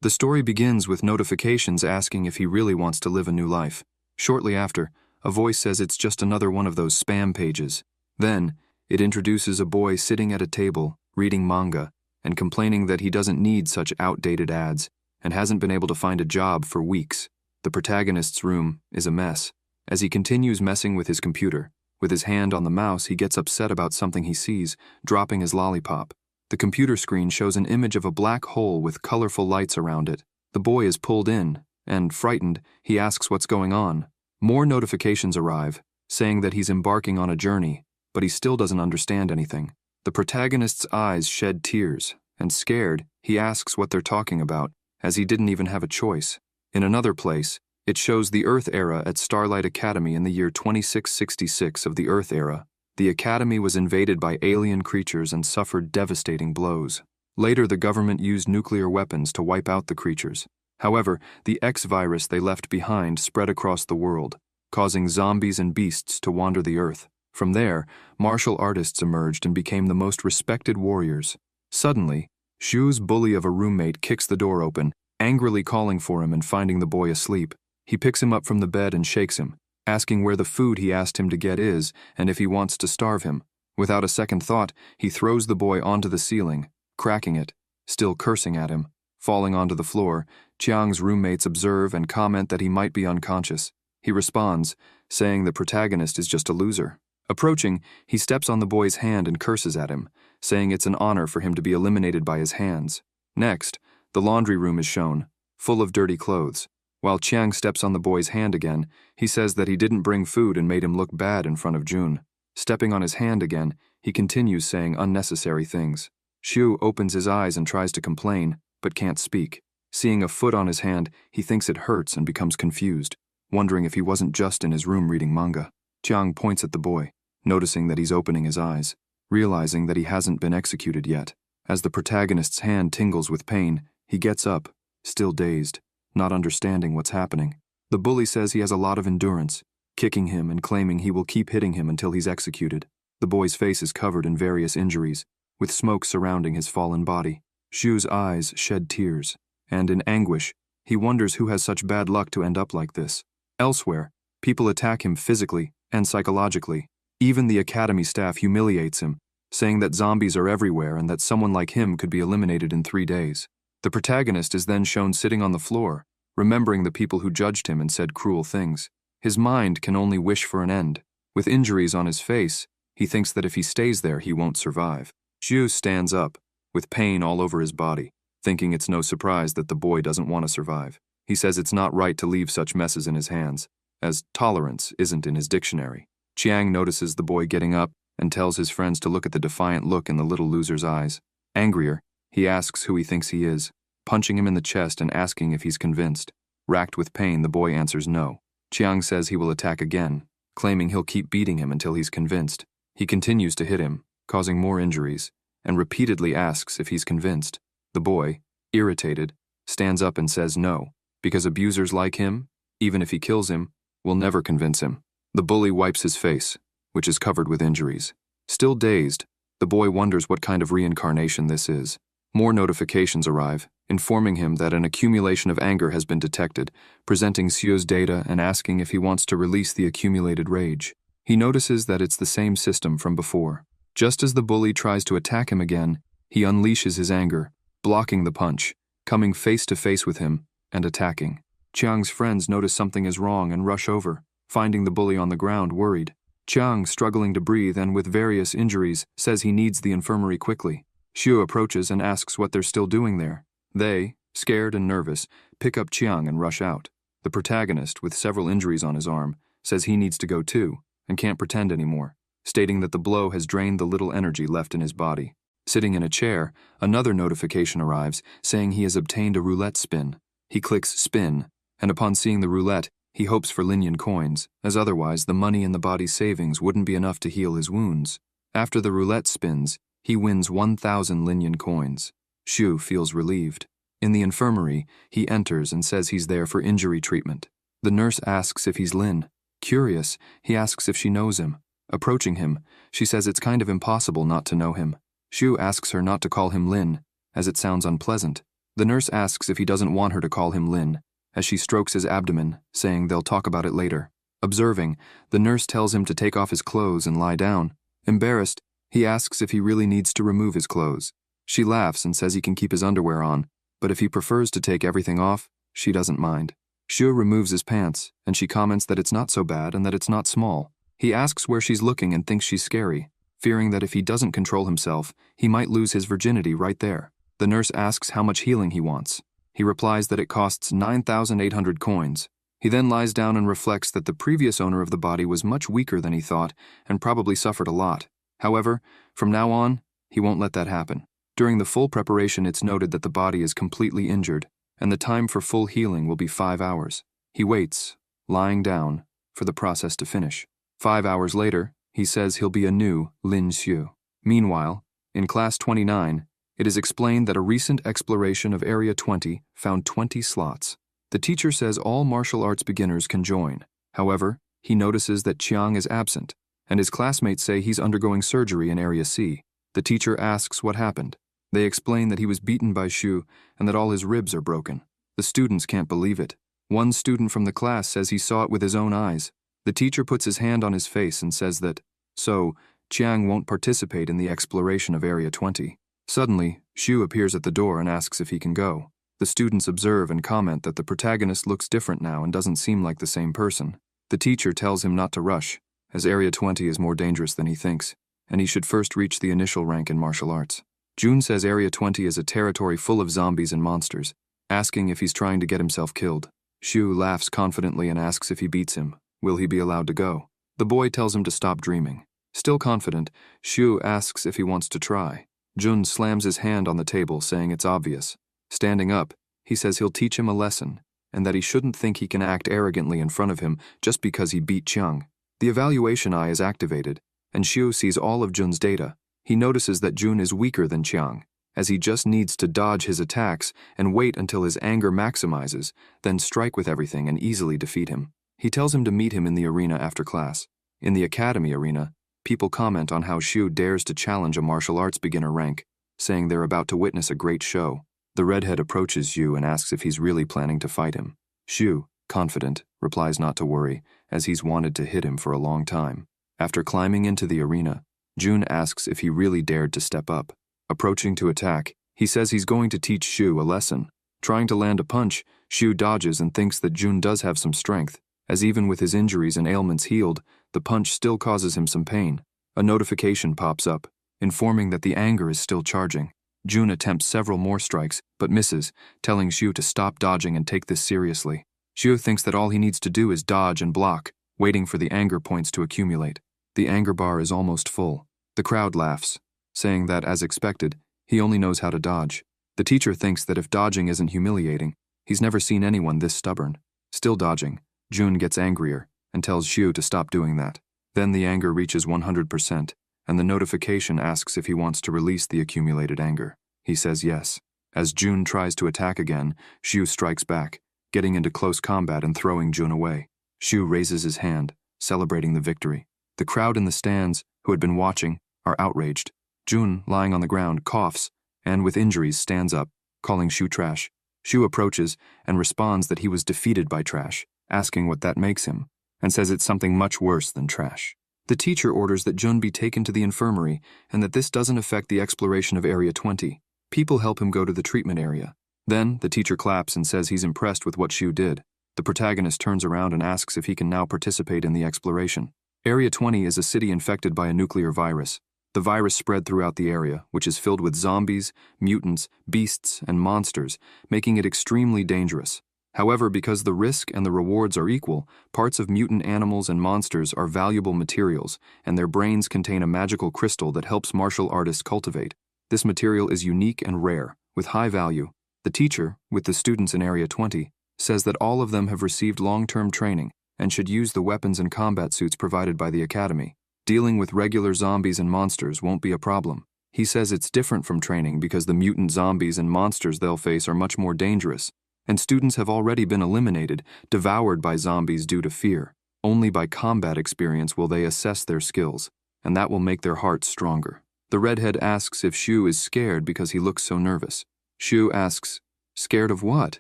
The story begins with notifications asking if he really wants to live a new life. Shortly after, a voice says it's just another one of those spam pages. Then, it introduces a boy sitting at a table, reading manga, and complaining that he doesn't need such outdated ads, and hasn't been able to find a job for weeks. The protagonist's room is a mess. As he continues messing with his computer, with his hand on the mouse, he gets upset about something he sees, dropping his lollipop. The computer screen shows an image of a black hole with colorful lights around it. The boy is pulled in, and, frightened, he asks what's going on. More notifications arrive, saying that he's embarking on a journey, but he still doesn't understand anything. The protagonist's eyes shed tears, and scared, he asks what they're talking about, as he didn't even have a choice. In another place, it shows the Earth era at Starlight Academy in the year 2666 of the Earth era. The academy was invaded by alien creatures and suffered devastating blows. Later, the government used nuclear weapons to wipe out the creatures. However, the X-virus they left behind spread across the world, causing zombies and beasts to wander the Earth. From there, martial artists emerged and became the most respected warriors. Suddenly, Shu's bully of a roommate kicks the door open, angrily calling for him and finding the boy asleep. He picks him up from the bed and shakes him, asking where the food he asked him to get is and if he wants to starve him. Without a second thought, he throws the boy onto the ceiling, cracking it, still cursing at him. Falling onto the floor, Chiang's roommates observe and comment that he might be unconscious. He responds, saying the protagonist is just a loser. Approaching, he steps on the boy's hand and curses at him, saying it's an honor for him to be eliminated by his hands. Next, the laundry room is shown, full of dirty clothes. While Chiang steps on the boy's hand again, he says that he didn't bring food and made him look bad in front of Jun. Stepping on his hand again, he continues saying unnecessary things. Shu opens his eyes and tries to complain, but can't speak. Seeing a foot on his hand, he thinks it hurts and becomes confused, wondering if he wasn't just in his room reading manga. Chiang points at the boy, noticing that he's opening his eyes, realizing that he hasn't been executed yet. As the protagonist's hand tingles with pain, he gets up, still dazed, not understanding what's happening. The bully says he has a lot of endurance, kicking him and claiming he will keep hitting him until he's executed. The boy's face is covered in various injuries, with smoke surrounding his fallen body. Shu's eyes shed tears, and in anguish, he wonders who has such bad luck to end up like this. Elsewhere, people attack him physically and psychologically. Even the academy staff humiliates him, saying that zombies are everywhere and that someone like him could be eliminated in 3 days. The protagonist is then shown sitting on the floor, remembering the people who judged him and said cruel things. His mind can only wish for an end. With injuries on his face, he thinks that if he stays there, he won't survive. Shu stands up, with pain all over his body, thinking it's no surprise that the boy doesn't want to survive. He says it's not right to leave such messes in his hands, as tolerance isn't in his dictionary. Chiang notices the boy getting up and tells his friends to look at the defiant look in the little loser's eyes. Angrier, he asks who he thinks he is, punching him in the chest and asking if he's convinced. Racked with pain, the boy answers no. Chiang says he will attack again, claiming he'll keep beating him until he's convinced. He continues to hit him, causing more injuries, and repeatedly asks if he's convinced. The boy, irritated, stands up and says no, because abusers like him, even if he kills him, will never convince him. The bully wipes his face, which is covered with injuries. Still dazed, the boy wonders what kind of reincarnation this is. More notifications arrive, informing him that an accumulation of anger has been detected, presenting Shu's data and asking if he wants to release the accumulated rage. He notices that it's the same system from before. Just as the bully tries to attack him again, he unleashes his anger, blocking the punch, coming face to face with him, and attacking. Chiang's friends notice something is wrong and rush over, finding the bully on the ground worried. Chiang, struggling to breathe and with various injuries, says he needs the infirmary quickly. Shu approaches and asks what they're still doing there. They, scared and nervous, pick up Chiang and rush out. The protagonist, with several injuries on his arm, says he needs to go too, and can't pretend anymore, stating that the blow has drained the little energy left in his body. Sitting in a chair, another notification arrives, saying he has obtained a roulette spin. He clicks spin, and upon seeing the roulette, he hopes for Linyan coins, as otherwise the money in the body's savings wouldn't be enough to heal his wounds. After the roulette spins, he wins 1,000 Linyan coins. Shu feels relieved. In the infirmary, he enters and says he's there for injury treatment. The nurse asks if he's Lin. Curious, he asks if she knows him. Approaching him, she says it's kind of impossible not to know him. Shu asks her not to call him Lin, as it sounds unpleasant, The nurse asks if he doesn't want her to call him Lin, as she strokes his abdomen, saying they'll talk about it later. Observing, the nurse tells him to take off his clothes and lie down. Embarrassed, he asks if he really needs to remove his clothes. She laughs and says he can keep his underwear on, but if he prefers to take everything off, she doesn't mind. Xue removes his pants, and she comments that it's not so bad and that it's not small. He asks where she's looking and thinks she's scary, fearing that if he doesn't control himself, he might lose his virginity right there. The nurse asks how much healing he wants. He replies that it costs 9,800 coins. He then lies down and reflects that the previous owner of the body was much weaker than he thought and probably suffered a lot. However, from now on, he won't let that happen. During the full preparation, it's noted that the body is completely injured, and the time for full healing will be 5 hours. He waits, lying down, for the process to finish. 5 hours later, he says he'll be a new Lin Xue. Meanwhile, in Class 29, it is explained that a recent exploration of Area 20 found 20 slots. The teacher says all martial arts beginners can join. However, he notices that Chiang is absent, and his classmates say he's undergoing surgery in Area C. The teacher asks what happened. They explain that he was beaten by Xue and that all his ribs are broken. The students can't believe it. One student from the class says he saw it with his own eyes. The teacher puts his hand on his face and says that, so, Chiang won't participate in the exploration of Area 20. Suddenly, Xue appears at the door and asks if he can go. The students observe and comment that the protagonist looks different now and doesn't seem like the same person. The teacher tells him not to rush, as Area 20 is more dangerous than he thinks, and he should first reach the initial rank in martial arts. Jun says Area 20 is a territory full of zombies and monsters, asking if he's trying to get himself killed. Xue laughs confidently and asks if he beats him, will he be allowed to go? The boy tells him to stop dreaming. Still confident, Xue asks if he wants to try. Jun slams his hand on the table, saying it's obvious. Standing up, he says he'll teach him a lesson, and that he shouldn't think he can act arrogantly in front of him just because he beat Chiang. The evaluation eye is activated, and Xue sees all of Jun's data. He notices that Jun is weaker than Chiang, as he just needs to dodge his attacks and wait until his anger maximizes, then strike with everything and easily defeat him. He tells him to meet him in the arena after class. In the academy arena, people comment on how Xue dares to challenge a martial arts beginner rank, saying they're about to witness a great show. The redhead approaches Xue and asks if he's really planning to fight him. Xue, confident, replies not to worry, as he's wanted to hit him for a long time. After climbing into the arena, Jun asks if he really dared to step up. Approaching to attack, he says he's going to teach Xue a lesson. Trying to land a punch, Xue dodges and thinks that Jun does have some strength, as even with his injuries and ailments healed, the punch still causes him some pain. A notification pops up, informing that the anger is still charging. Jun attempts several more strikes, but misses, telling Xue to stop dodging and take this seriously. Xue thinks that all he needs to do is dodge and block, waiting for the anger points to accumulate. The anger bar is almost full. The crowd laughs, saying that, as expected, he only knows how to dodge. The teacher thinks that if dodging isn't humiliating, he's never seen anyone this stubborn. Still dodging, Jun gets angrier and tells Xue to stop doing that. Then the anger reaches 100%, and the notification asks if he wants to release the accumulated anger. He says yes. As Jun tries to attack again, Xue strikes back, getting into close combat and throwing Jun away. Xue raises his hand, celebrating the victory. The crowd in the stands, who had been watching, are outraged. Jun, lying on the ground, coughs, and with injuries stands up, calling Xue trash. Xue approaches and responds that he was defeated by trash, asking what that makes him, and says it's something much worse than trash. The teacher orders that Jun be taken to the infirmary and that this doesn't affect the exploration of Area 20. People help him go to the treatment area. Then, the teacher claps and says he's impressed with what Xue did. The protagonist turns around and asks if he can now participate in the exploration. Area 20 is a city infected by a nuclear virus. The virus spread throughout the area, which is filled with zombies, mutants, beasts, and monsters, making it extremely dangerous. However, because the risk and the rewards are equal, parts of mutant animals and monsters are valuable materials, and their brains contain a magical crystal that helps martial artists cultivate. This material is unique and rare, with high value. The teacher, with the students in Area 20, says that all of them have received long-term training and should use the weapons and combat suits provided by the academy. Dealing with regular zombies and monsters won't be a problem. He says it's different from training because the mutant zombies and monsters they'll face are much more dangerous, and students have already been eliminated, devoured by zombies due to fear. Only by combat experience will they assess their skills, and that will make their hearts stronger. The redhead asks if Xue is scared because he looks so nervous. Xue asks, Scared of what?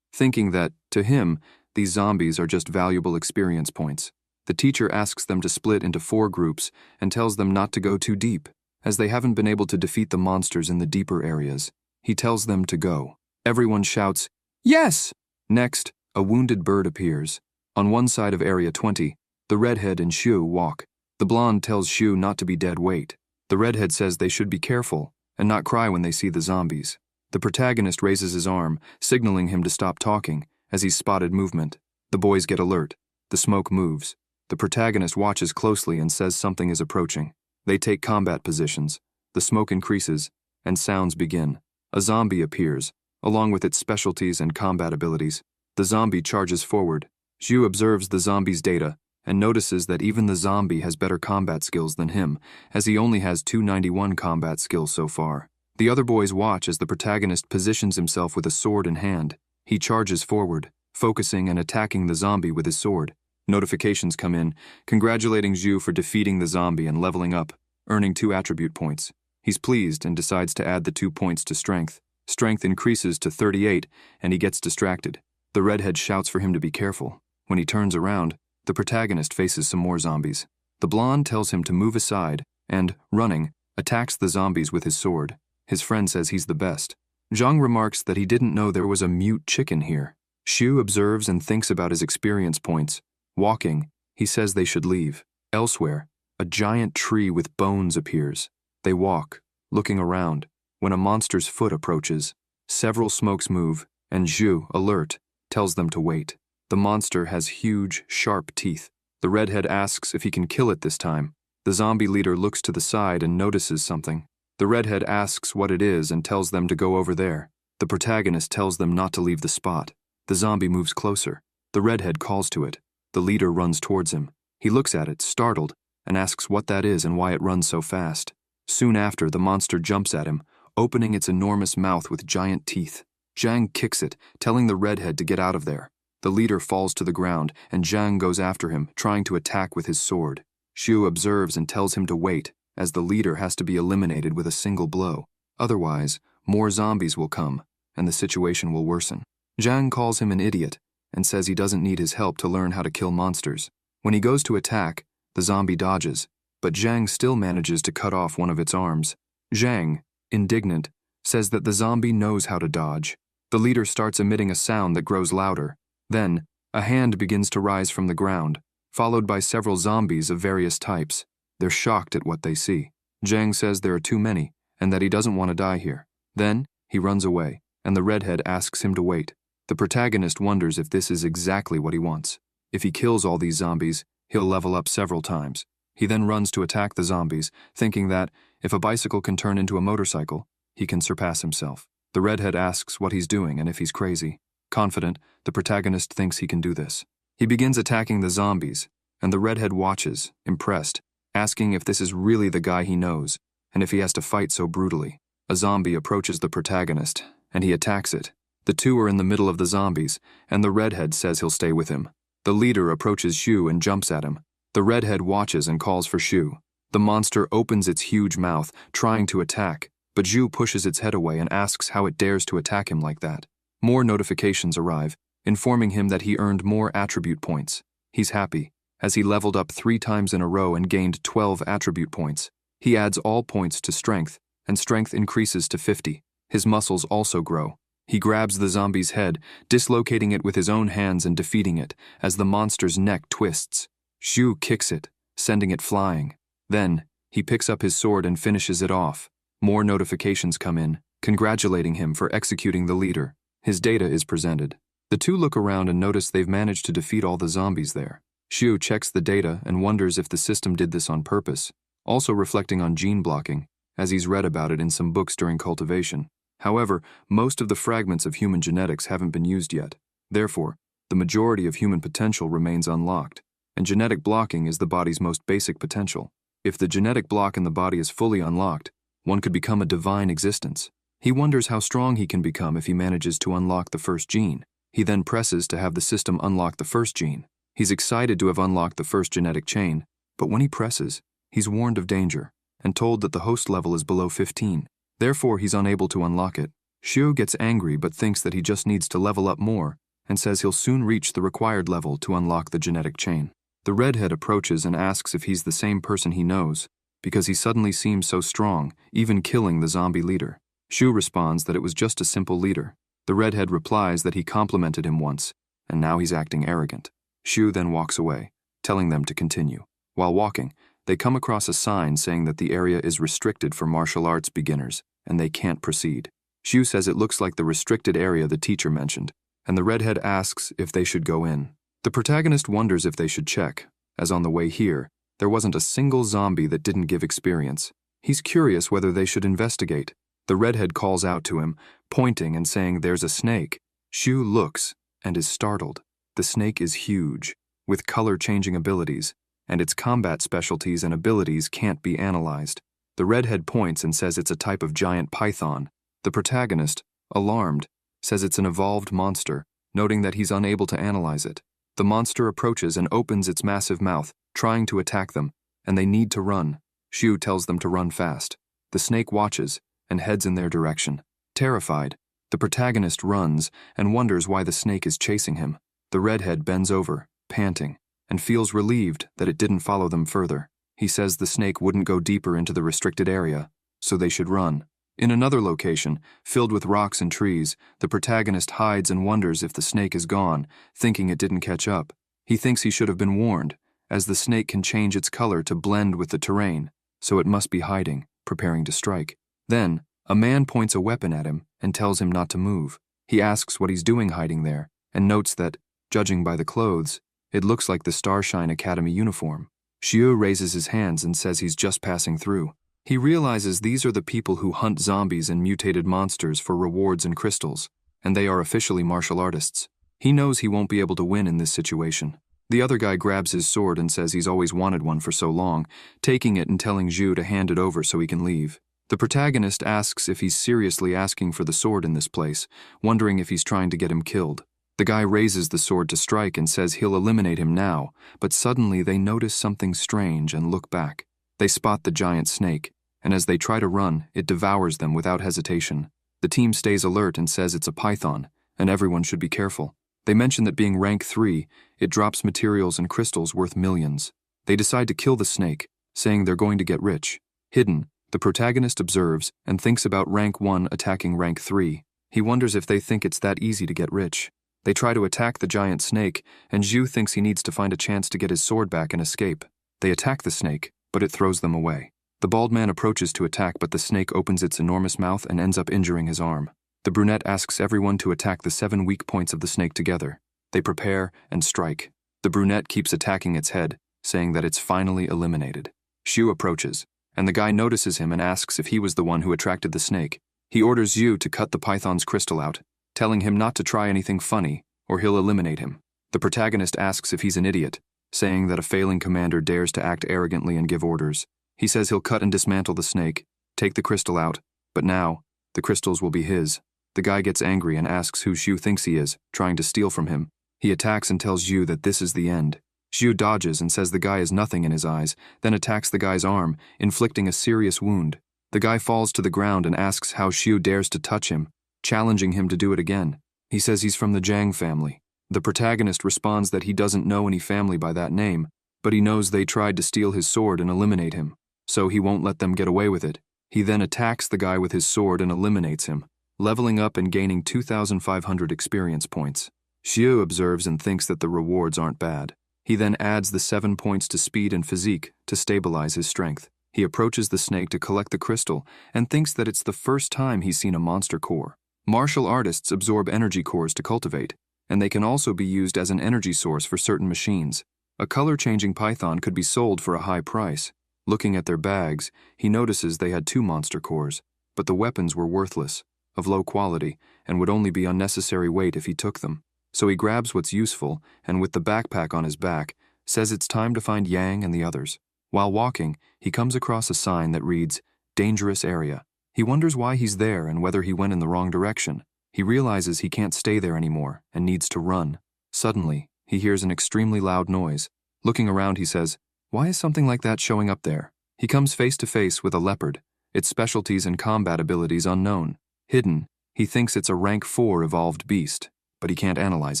Thinking that, to him, these zombies are just valuable experience points. The teacher asks them to split into 4 groups and tells them not to go too deep, as they haven't been able to defeat the monsters in the deeper areas. He tells them to go. Everyone shouts, "Yes!" Next, a wounded bird appears. On one side of Area 20, the redhead and Shu walk. The blonde tells Shu not to be dead weight. The redhead says they should be careful and not cry when they see the zombies. The protagonist raises his arm, signaling him to stop talking, as he's spotted movement. The boys get alert. The smoke moves. The protagonist watches closely and says something is approaching. They take combat positions. The smoke increases, and sounds begin. A zombie appears, along with its specialties and combat abilities. The zombie charges forward. Zhu observes the zombie's data and notices that even the zombie has better combat skills than him, as he only has 291 combat skills so far. The other boys watch as the protagonist positions himself with a sword in hand. He charges forward, focusing and attacking the zombie with his sword. Notifications come in, congratulating Zhu for defeating the zombie and leveling up, earning 2 attribute points. He's pleased and decides to add the 2 points to strength. Strength increases to 38, and he gets distracted. The redhead shouts for him to be careful. When he turns around, the protagonist faces some more zombies. The blonde tells him to move aside and, running, attacks the zombies with his sword. His friend says he's the best. Zhang remarks that he didn't know there was a mute chicken here. Shu observes and thinks about his experience points. Walking, he says they should leave. Elsewhere, a giant tree with bones appears. They walk, looking around, when a monster's foot approaches. Several smokes move, and Zhu, alert, tells them to wait. The monster has huge, sharp teeth. The redhead asks if he can kill it this time. The zombie leader looks to the side and notices something. The redhead asks what it is and tells them to go over there. The protagonist tells them not to leave the spot. The zombie moves closer. The redhead calls to it. The leader runs towards him. He looks at it, startled, and asks what that is and why it runs so fast. Soon after, the monster jumps at him, opening its enormous mouth with giant teeth. Zhang kicks it, telling the redhead to get out of there. The leader falls to the ground, and Zhang goes after him, trying to attack with his sword. Shu observes and tells him to wait, as the leader has to be eliminated with a single blow. Otherwise, more zombies will come, and the situation will worsen. Zhang calls him an idiot, and says he doesn't need his help to learn how to kill monsters. When he goes to attack, the zombie dodges, but Zhang still manages to cut off one of its arms. Zhang, indignant, says that the zombie knows how to dodge. The leader starts emitting a sound that grows louder. Then, a hand begins to rise from the ground, followed by several zombies of various types. They're shocked at what they see. Zhang says there are too many, and that he doesn't want to die here. Then, he runs away, and the redhead asks him to wait. The protagonist wonders if this is exactly what he wants. If he kills all these zombies, he'll level up several times. He then runs to attack the zombies, thinking that, if a bicycle can turn into a motorcycle, he can surpass himself. The redhead asks what he's doing and if he's crazy. Confident, the protagonist thinks he can do this. He begins attacking the zombies, and the redhead watches, impressed, asking if this is really the guy he knows, and if he has to fight so brutally. A zombie approaches the protagonist, and he attacks it. The two are in the middle of the zombies, and the redhead says he'll stay with him. The leader approaches Shu and jumps at him. The redhead watches and calls for Shu. The monster opens its huge mouth, trying to attack, but Zhu pushes its head away and asks how it dares to attack him like that. More notifications arrive, informing him that he earned more attribute points. He's happy, as he leveled up 3 times in a row and gained 12 attribute points. He adds all points to strength, and strength increases to 50. His muscles also grow. He grabs the zombie's head, dislocating it with his own hands and defeating it, as the monster's neck twists. Shu kicks it, sending it flying. Then, he picks up his sword and finishes it off. More notifications come in, congratulating him for executing the leader. His data is presented. The two look around and notice they've managed to defeat all the zombies there. Shu checks the data and wonders if the system did this on purpose, also reflecting on gene blocking, as he's read about it in some books during cultivation. However, most of the fragments of human genetics haven't been used yet. Therefore, the majority of human potential remains unlocked, and genetic blocking is the body's most basic potential. If the genetic block in the body is fully unlocked, one could become a divine existence. He wonders how strong he can become if he manages to unlock the first gene. He then presses to have the system unlock the first gene. He's excited to have unlocked the first genetic chain, but when he presses, he's warned of danger and told that the host level is below 15. Therefore, he's unable to unlock it. Xiu gets angry but thinks that he just needs to level up more and says he'll soon reach the required level to unlock the genetic chain. The redhead approaches and asks if he's the same person he knows, because he suddenly seems so strong, even killing the zombie leader. Xiu responds that it was just a simple leader. The redhead replies that he complimented him once, and now he's acting arrogant. Xiu then walks away, telling them to continue. While walking, they come across a sign saying that the area is restricted for martial arts beginners, and they can't proceed. Xiu says it looks like the restricted area the teacher mentioned, and the redhead asks if they should go in. The protagonist wonders if they should check, as on the way here, there wasn't a single zombie that didn't give experience. He's curious whether they should investigate. The redhead calls out to him, pointing and saying there's a snake. Xiu looks and is startled. The snake is huge, with color-changing abilities, and its combat specialties and abilities can't be analyzed. The redhead points and says it's a type of giant python. The protagonist, alarmed, says it's an evolved monster, noting that he's unable to analyze it. The monster approaches and opens its massive mouth, trying to attack them, and they need to run. Xiu tells them to run fast. The snake watches and heads in their direction. Terrified, the protagonist runs and wonders why the snake is chasing him. The redhead bends over, panting, and feels relieved that it didn't follow them further. He says the snake wouldn't go deeper into the restricted area, so they should run. In another location, filled with rocks and trees, the protagonist hides and wonders if the snake is gone, thinking it didn't catch up. He thinks he should have been warned, as the snake can change its color to blend with the terrain, so it must be hiding, preparing to strike. Then, a man points a weapon at him and tells him not to move. He asks what he's doing hiding there, and notes that, judging by the clothes, it looks like the Starshine Academy uniform. Xiu raises his hands and says he's just passing through. He realizes these are the people who hunt zombies and mutated monsters for rewards and crystals, and they are officially martial artists. He knows he won't be able to win in this situation. The other guy grabs his sword and says he's always wanted one for so long, taking it and telling Xiu to hand it over so he can leave. The protagonist asks if he's seriously asking for the sword in this place, wondering if he's trying to get him killed. The guy raises the sword to strike and says he'll eliminate him now, but suddenly they notice something strange and look back. They spot the giant snake, and as they try to run, it devours them without hesitation. The team stays alert and says it's a python, and everyone should be careful. They mention that being rank 3, it drops materials and crystals worth millions. They decide to kill the snake, saying they're going to get rich. Hidden, the protagonist observes and thinks about rank 1 attacking rank 3. He wonders if they think it's that easy to get rich. They try to attack the giant snake, and Xiu thinks he needs to find a chance to get his sword back and escape. They attack the snake, but it throws them away. The bald man approaches to attack, but the snake opens its enormous mouth and ends up injuring his arm. The brunette asks everyone to attack the 7 weak points of the snake together. They prepare and strike. The brunette keeps attacking its head, saying that it's finally eliminated. Xiu approaches, and the guy notices him and asks if he was the one who attracted the snake. He orders Xiu to cut the python's crystal out, telling him not to try anything funny, or he'll eliminate him. The protagonist asks if he's an idiot, saying that a failing commander dares to act arrogantly and give orders. He says he'll cut and dismantle the snake, take the crystal out, but now, the crystals will be his. The guy gets angry and asks who Xiu thinks he is, trying to steal from him. He attacks and tells Xiu that this is the end. Xiu dodges and says the guy is nothing in his eyes, then attacks the guy's arm, inflicting a serious wound. The guy falls to the ground and asks how Xiu dares to touch him, challenging him to do it again. He says he's from the Zhang family. The protagonist responds that he doesn't know any family by that name, but he knows they tried to steal his sword and eliminate him, so he won't let them get away with it. He then attacks the guy with his sword and eliminates him, leveling up and gaining 2,500 experience points. Xiu observes and thinks that the rewards aren't bad. He then adds the 7 points to speed and physique to stabilize his strength. He approaches the snake to collect the crystal and thinks that it's the first time he's seen a monster core. Martial artists absorb energy cores to cultivate, and they can also be used as an energy source for certain machines. A color-changing python could be sold for a high price. Looking at their bags, he notices they had 2 monster cores, but the weapons were worthless, of low quality, and would only be unnecessary weight if he took them. So he grabs what's useful, and with the backpack on his back, says it's time to find Yang and the others. While walking, he comes across a sign that reads, "Dangerous Area." He wonders why he's there and whether he went in the wrong direction. He realizes he can't stay there anymore and needs to run. Suddenly, he hears an extremely loud noise. Looking around, he says, "Why is something like that showing up there?" He comes face to face with a leopard, its specialties and combat abilities unknown. Hidden, He thinks it's a rank 4 evolved beast, but he can't analyze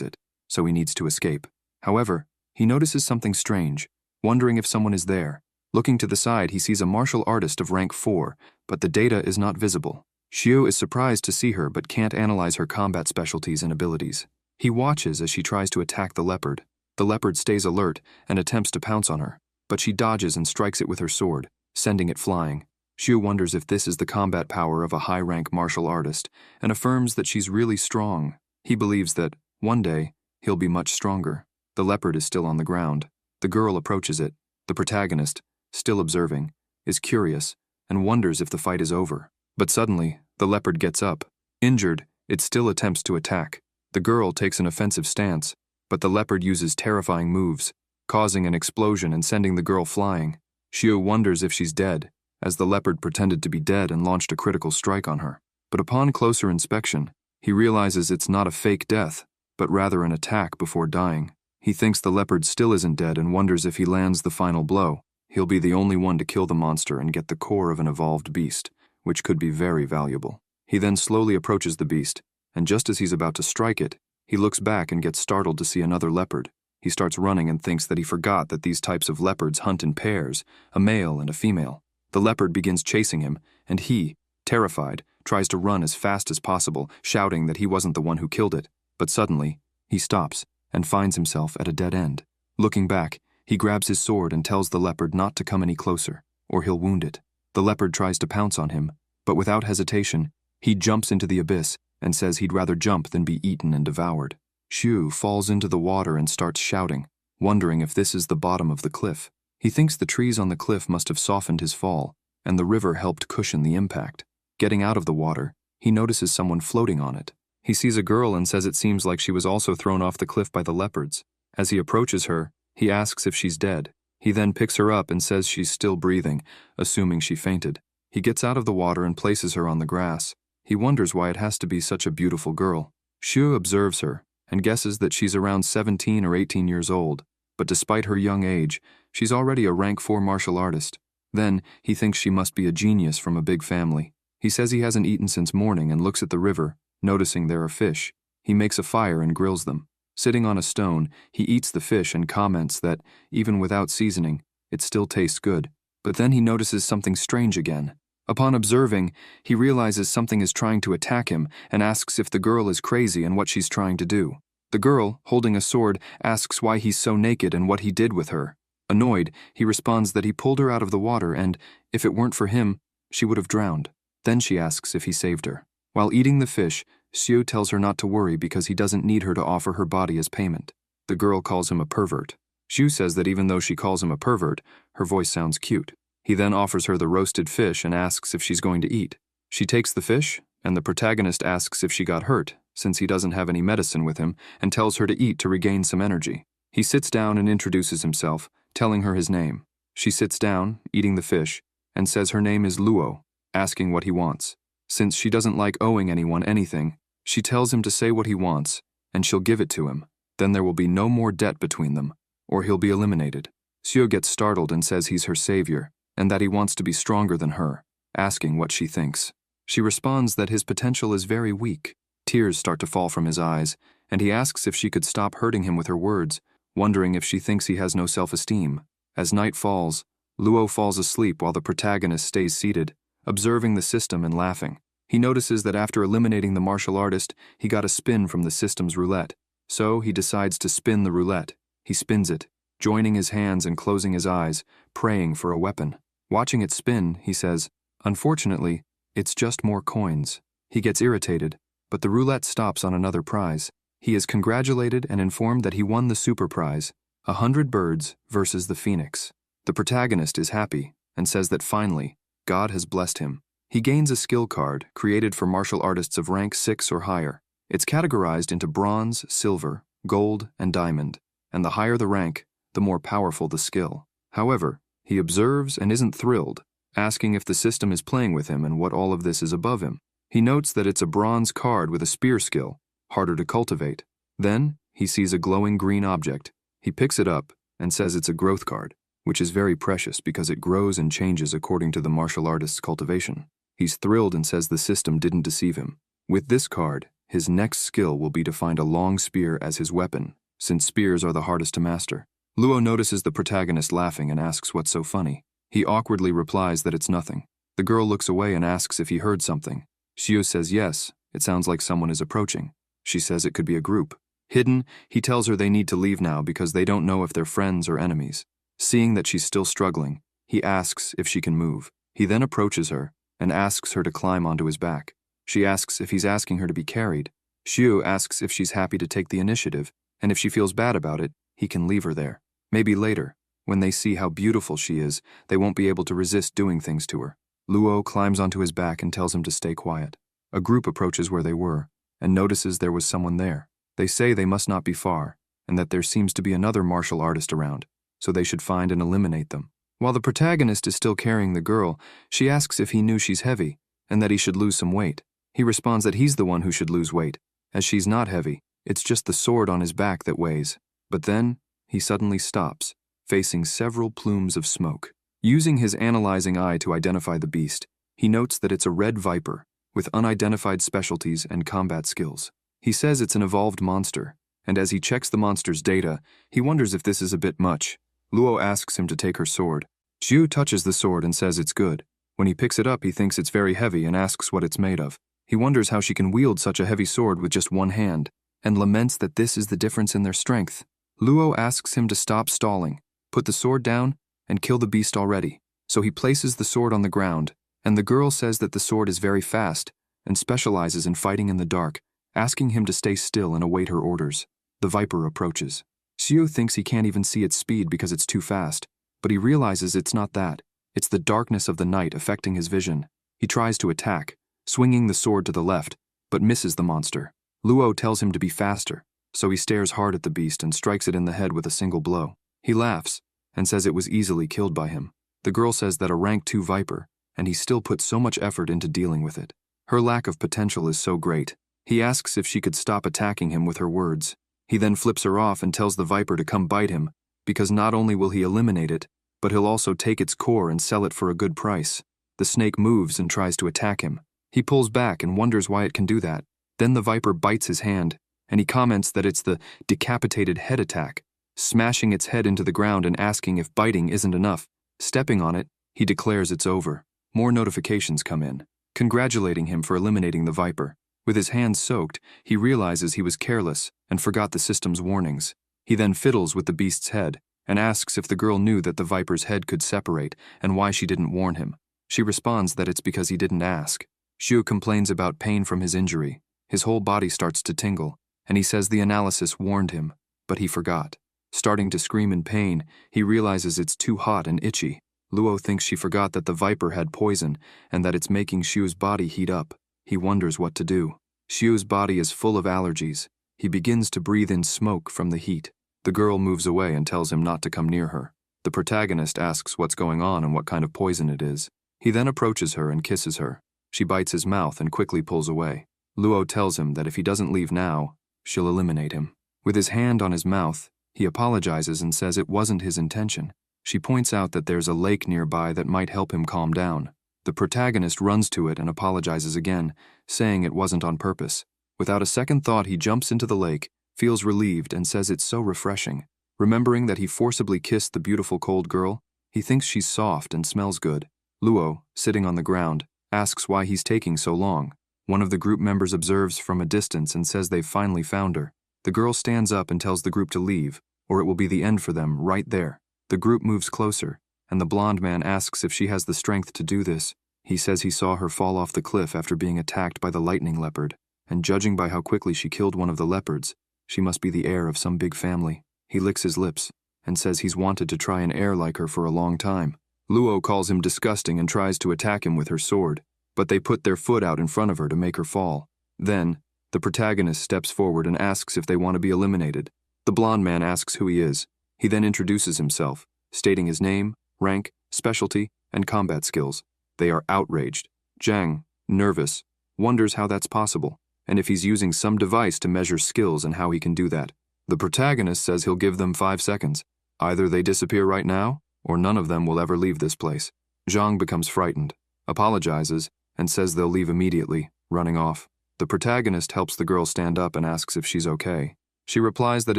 it, so he needs to escape. However, he notices something strange, wondering if someone is there. Looking to the side, he sees a martial artist of rank 4, but the data is not visible. Xiu is surprised to see her but can't analyze her combat specialties and abilities. He watches as she tries to attack the leopard. The leopard stays alert and attempts to pounce on her, but she dodges and strikes it with her sword, sending it flying. Xiu wonders if this is the combat power of a high-rank martial artist and affirms that she's really strong. He believes that, one day, he'll be much stronger. The leopard is still on the ground. The girl approaches it. The protagonist, still observing, is curious and wonders if the fight is over. But suddenly, the leopard gets up. Injured, it still attempts to attack. The girl takes an offensive stance, but the leopard uses terrifying moves, causing an explosion and sending the girl flying. Xiu wonders if she's dead, as the leopard pretended to be dead and launched a critical strike on her. But upon closer inspection, he realizes it's not a fake death, but rather an attack before dying. He thinks the leopard still isn't dead and wonders if he lands the final blow, he'll be the only one to kill the monster and get the core of an evolved beast, which could be very valuable. He then slowly approaches the beast, and just as he's about to strike it, he looks back and gets startled to see another leopard. He starts running and thinks that he forgot that these types of leopards hunt in pairs, a male and a female. The leopard begins chasing him, and he, terrified, tries to run as fast as possible, shouting that he wasn't the one who killed it. But suddenly, he stops and finds himself at a dead end. Looking back, he grabs his sword and tells the leopard not to come any closer, or he'll wound it. The leopard tries to pounce on him, but without hesitation, he jumps into the abyss and says he'd rather jump than be eaten and devoured. Xiu falls into the water and starts shouting, wondering if this is the bottom of the cliff. He thinks the trees on the cliff must have softened his fall, and the river helped cushion the impact. Getting out of the water, he notices someone floating on it. He sees a girl and says it seems like she was also thrown off the cliff by the leopards. As he approaches her, he asks if she's dead. He then picks her up and says she's still breathing, assuming she fainted. He gets out of the water and places her on the grass. He wonders why it has to be such a beautiful girl. Xiu observes her and guesses that she's around 17 or 18 years old, but despite her young age, she's already a rank 4 martial artist. Then, he thinks she must be a genius from a big family. He says he hasn't eaten since morning and looks at the river, noticing there are fish. He makes a fire and grills them. Sitting on a stone, he eats the fish and comments that, even without seasoning, it still tastes good. But then he notices something strange again. Upon observing, he realizes something is trying to attack him and asks if the girl is crazy and what she's trying to do. The girl, holding a sword, asks why he's so naked and what he did with her. Annoyed, he responds that he pulled her out of the water and, if it weren't for him, she would have drowned. Then she asks if he saved her. While eating the fish, Xiu tells her not to worry because he doesn't need her to offer her body as payment. The girl calls him a pervert. Xiu says that even though she calls him a pervert, her voice sounds cute. He then offers her the roasted fish and asks if she's going to eat. She takes the fish, and the protagonist asks if she got hurt, since he doesn't have any medicine with him, and tells her to eat to regain some energy. He sits down and introduces himself, telling her his name. She sits down, eating the fish, and says her name is Luo, asking what he wants. Since she doesn't like owing anyone anything, she tells him to say what he wants, and she'll give it to him. Then there will be no more debt between them, or he'll be eliminated. Xiu gets startled and says he's her savior, and that he wants to be stronger than her, asking what she thinks. She responds that his potential is very weak. Tears start to fall from his eyes, and he asks if she could stop hurting him with her words, wondering if she thinks he has no self-esteem. As night falls, Luo falls asleep while the protagonist stays seated, observing the system and laughing. He notices that after eliminating the martial artist, he got a spin from the system's roulette. So he decides to spin the roulette. He spins it, joining his hands and closing his eyes, praying for a weapon. Watching it spin, he says, "Unfortunately, it's just more coins." He gets irritated, but the roulette stops on another prize. He is congratulated and informed that he won the super prize, 100 birds versus the phoenix. The protagonist is happy and says that finally, God has blessed him. He gains a skill card created for martial artists of rank 6 or higher. It's categorized into bronze, silver, gold, and diamond, and the higher the rank, the more powerful the skill. However, he observes and isn't thrilled, asking if the system is playing with him and what all of this is above him. He notes that it's a bronze card with a spear skill, harder to cultivate. Then, he sees a glowing green object. He picks it up and says it's a growth card, which is very precious because it grows and changes according to the martial artist's cultivation. He's thrilled and says the system didn't deceive him. With this card, his next skill will be to find a long spear as his weapon, since spears are the hardest to master. Luo notices the protagonist laughing and asks what's so funny. He awkwardly replies that it's nothing. The girl looks away and asks if he heard something. Xiu says yes, it sounds like someone is approaching. She says it could be a group. Hidden, he tells her they need to leave now because they don't know if they're friends or enemies. Seeing that she's still struggling, he asks if she can move. He then approaches her and asks her to climb onto his back. She asks if he's asking her to be carried. Xiu asks if she's happy to take the initiative, and if she feels bad about it, he can leave her there. Maybe later, when they see how beautiful she is, they won't be able to resist doing things to her. Luo climbs onto his back and tells him to stay quiet. A group approaches where they were, and notices there was someone there. They say they must not be far, and that there seems to be another martial artist around, so they should find and eliminate them. While the protagonist is still carrying the girl, she asks if he knew she's heavy, and that he should lose some weight. He responds that he's the one who should lose weight, as she's not heavy, it's just the sword on his back that weighs. But then, he suddenly stops, facing several plumes of smoke. Using his analyzing eye to identify the beast, he notes that it's a red viper, with unidentified specialties and combat skills. He says it's an evolved monster, and as he checks the monster's data, he wonders if this is a bit much. Luo asks him to take her sword. Xiu touches the sword and says it's good. When he picks it up, he thinks it's very heavy and asks what it's made of. He wonders how she can wield such a heavy sword with just one hand, and laments that this is the difference in their strength. Luo asks him to stop stalling, put the sword down, and kill the beast already. So he places the sword on the ground, and the girl says that the sword is very fast and specializes in fighting in the dark, asking him to stay still and await her orders. The viper approaches. Xiu thinks he can't even see its speed because it's too fast, but he realizes it's not that. It's the darkness of the night affecting his vision. He tries to attack, swinging the sword to the left, but misses the monster. Luo tells him to be faster, so he stares hard at the beast and strikes it in the head with a single blow. He laughs and says it was easily killed by him. The girl says that a rank 2 viper, and he still put so much effort into dealing with it. Her lack of potential is so great. He asks if she could stop attacking him with her words. He then flips her off and tells the viper to come bite him, because not only will he eliminate it, but he'll also take its core and sell it for a good price. The snake moves and tries to attack him. He pulls back and wonders why it can do that. Then the viper bites his hand, and he comments that it's the decapitated head attack, smashing its head into the ground and asking if biting isn't enough. Stepping on it, he declares it's over. More notifications come in, congratulating him for eliminating the viper. With his hands soaked, he realizes he was careless and forgot the system's warnings. He then fiddles with the beast's head and asks if the girl knew that the viper's head could separate and why she didn't warn him. She responds that it's because he didn't ask. Xiu complains about pain from his injury. His whole body starts to tingle, and he says the analysis warned him, but he forgot. Starting to scream in pain, he realizes it's too hot and itchy. Luo thinks she forgot that the viper had poison and that it's making Xiu's body heat up. He wonders what to do. Xiu's body is full of allergies. He begins to breathe in smoke from the heat. The girl moves away and tells him not to come near her. The protagonist asks what's going on and what kind of poison it is. He then approaches her and kisses her. She bites his mouth and quickly pulls away. Luo tells him that if he doesn't leave now, she'll eliminate him. With his hand on his mouth, he apologizes and says it wasn't his intention. She points out that there's a lake nearby that might help him calm down. The protagonist runs to it and apologizes again, saying it wasn't on purpose. Without a second thought, he jumps into the lake, feels relieved, and says it's so refreshing. Remembering that he forcibly kissed the beautiful cold girl, he thinks she's soft and smells good. Luo, sitting on the ground, asks why he's taking so long. One of the group members observes from a distance and says they've finally found her. The girl stands up and tells the group to leave, or it will be the end for them right there. The group moves closer, and the blonde man asks if she has the strength to do this. He says he saw her fall off the cliff after being attacked by the lightning leopard, and judging by how quickly she killed one of the leopards, she must be the heir of some big family. He licks his lips and says he's wanted to try an heir like her for a long time. Luo calls him disgusting and tries to attack him with her sword, but they put their foot out in front of her to make her fall. Then, the protagonist steps forward and asks if they want to be eliminated. The blonde man asks who he is. He then introduces himself, stating his name, rank, specialty, and combat skills. They are outraged. Zhang, nervous, wonders how that's possible, and if he's using some device to measure skills and how he can do that. The protagonist says he'll give them 5 seconds. Either they disappear right now, or none of them will ever leave this place. Zhang becomes frightened, apologizes, and says they'll leave immediately, running off. The protagonist helps the girl stand up and asks if she's okay. She replies that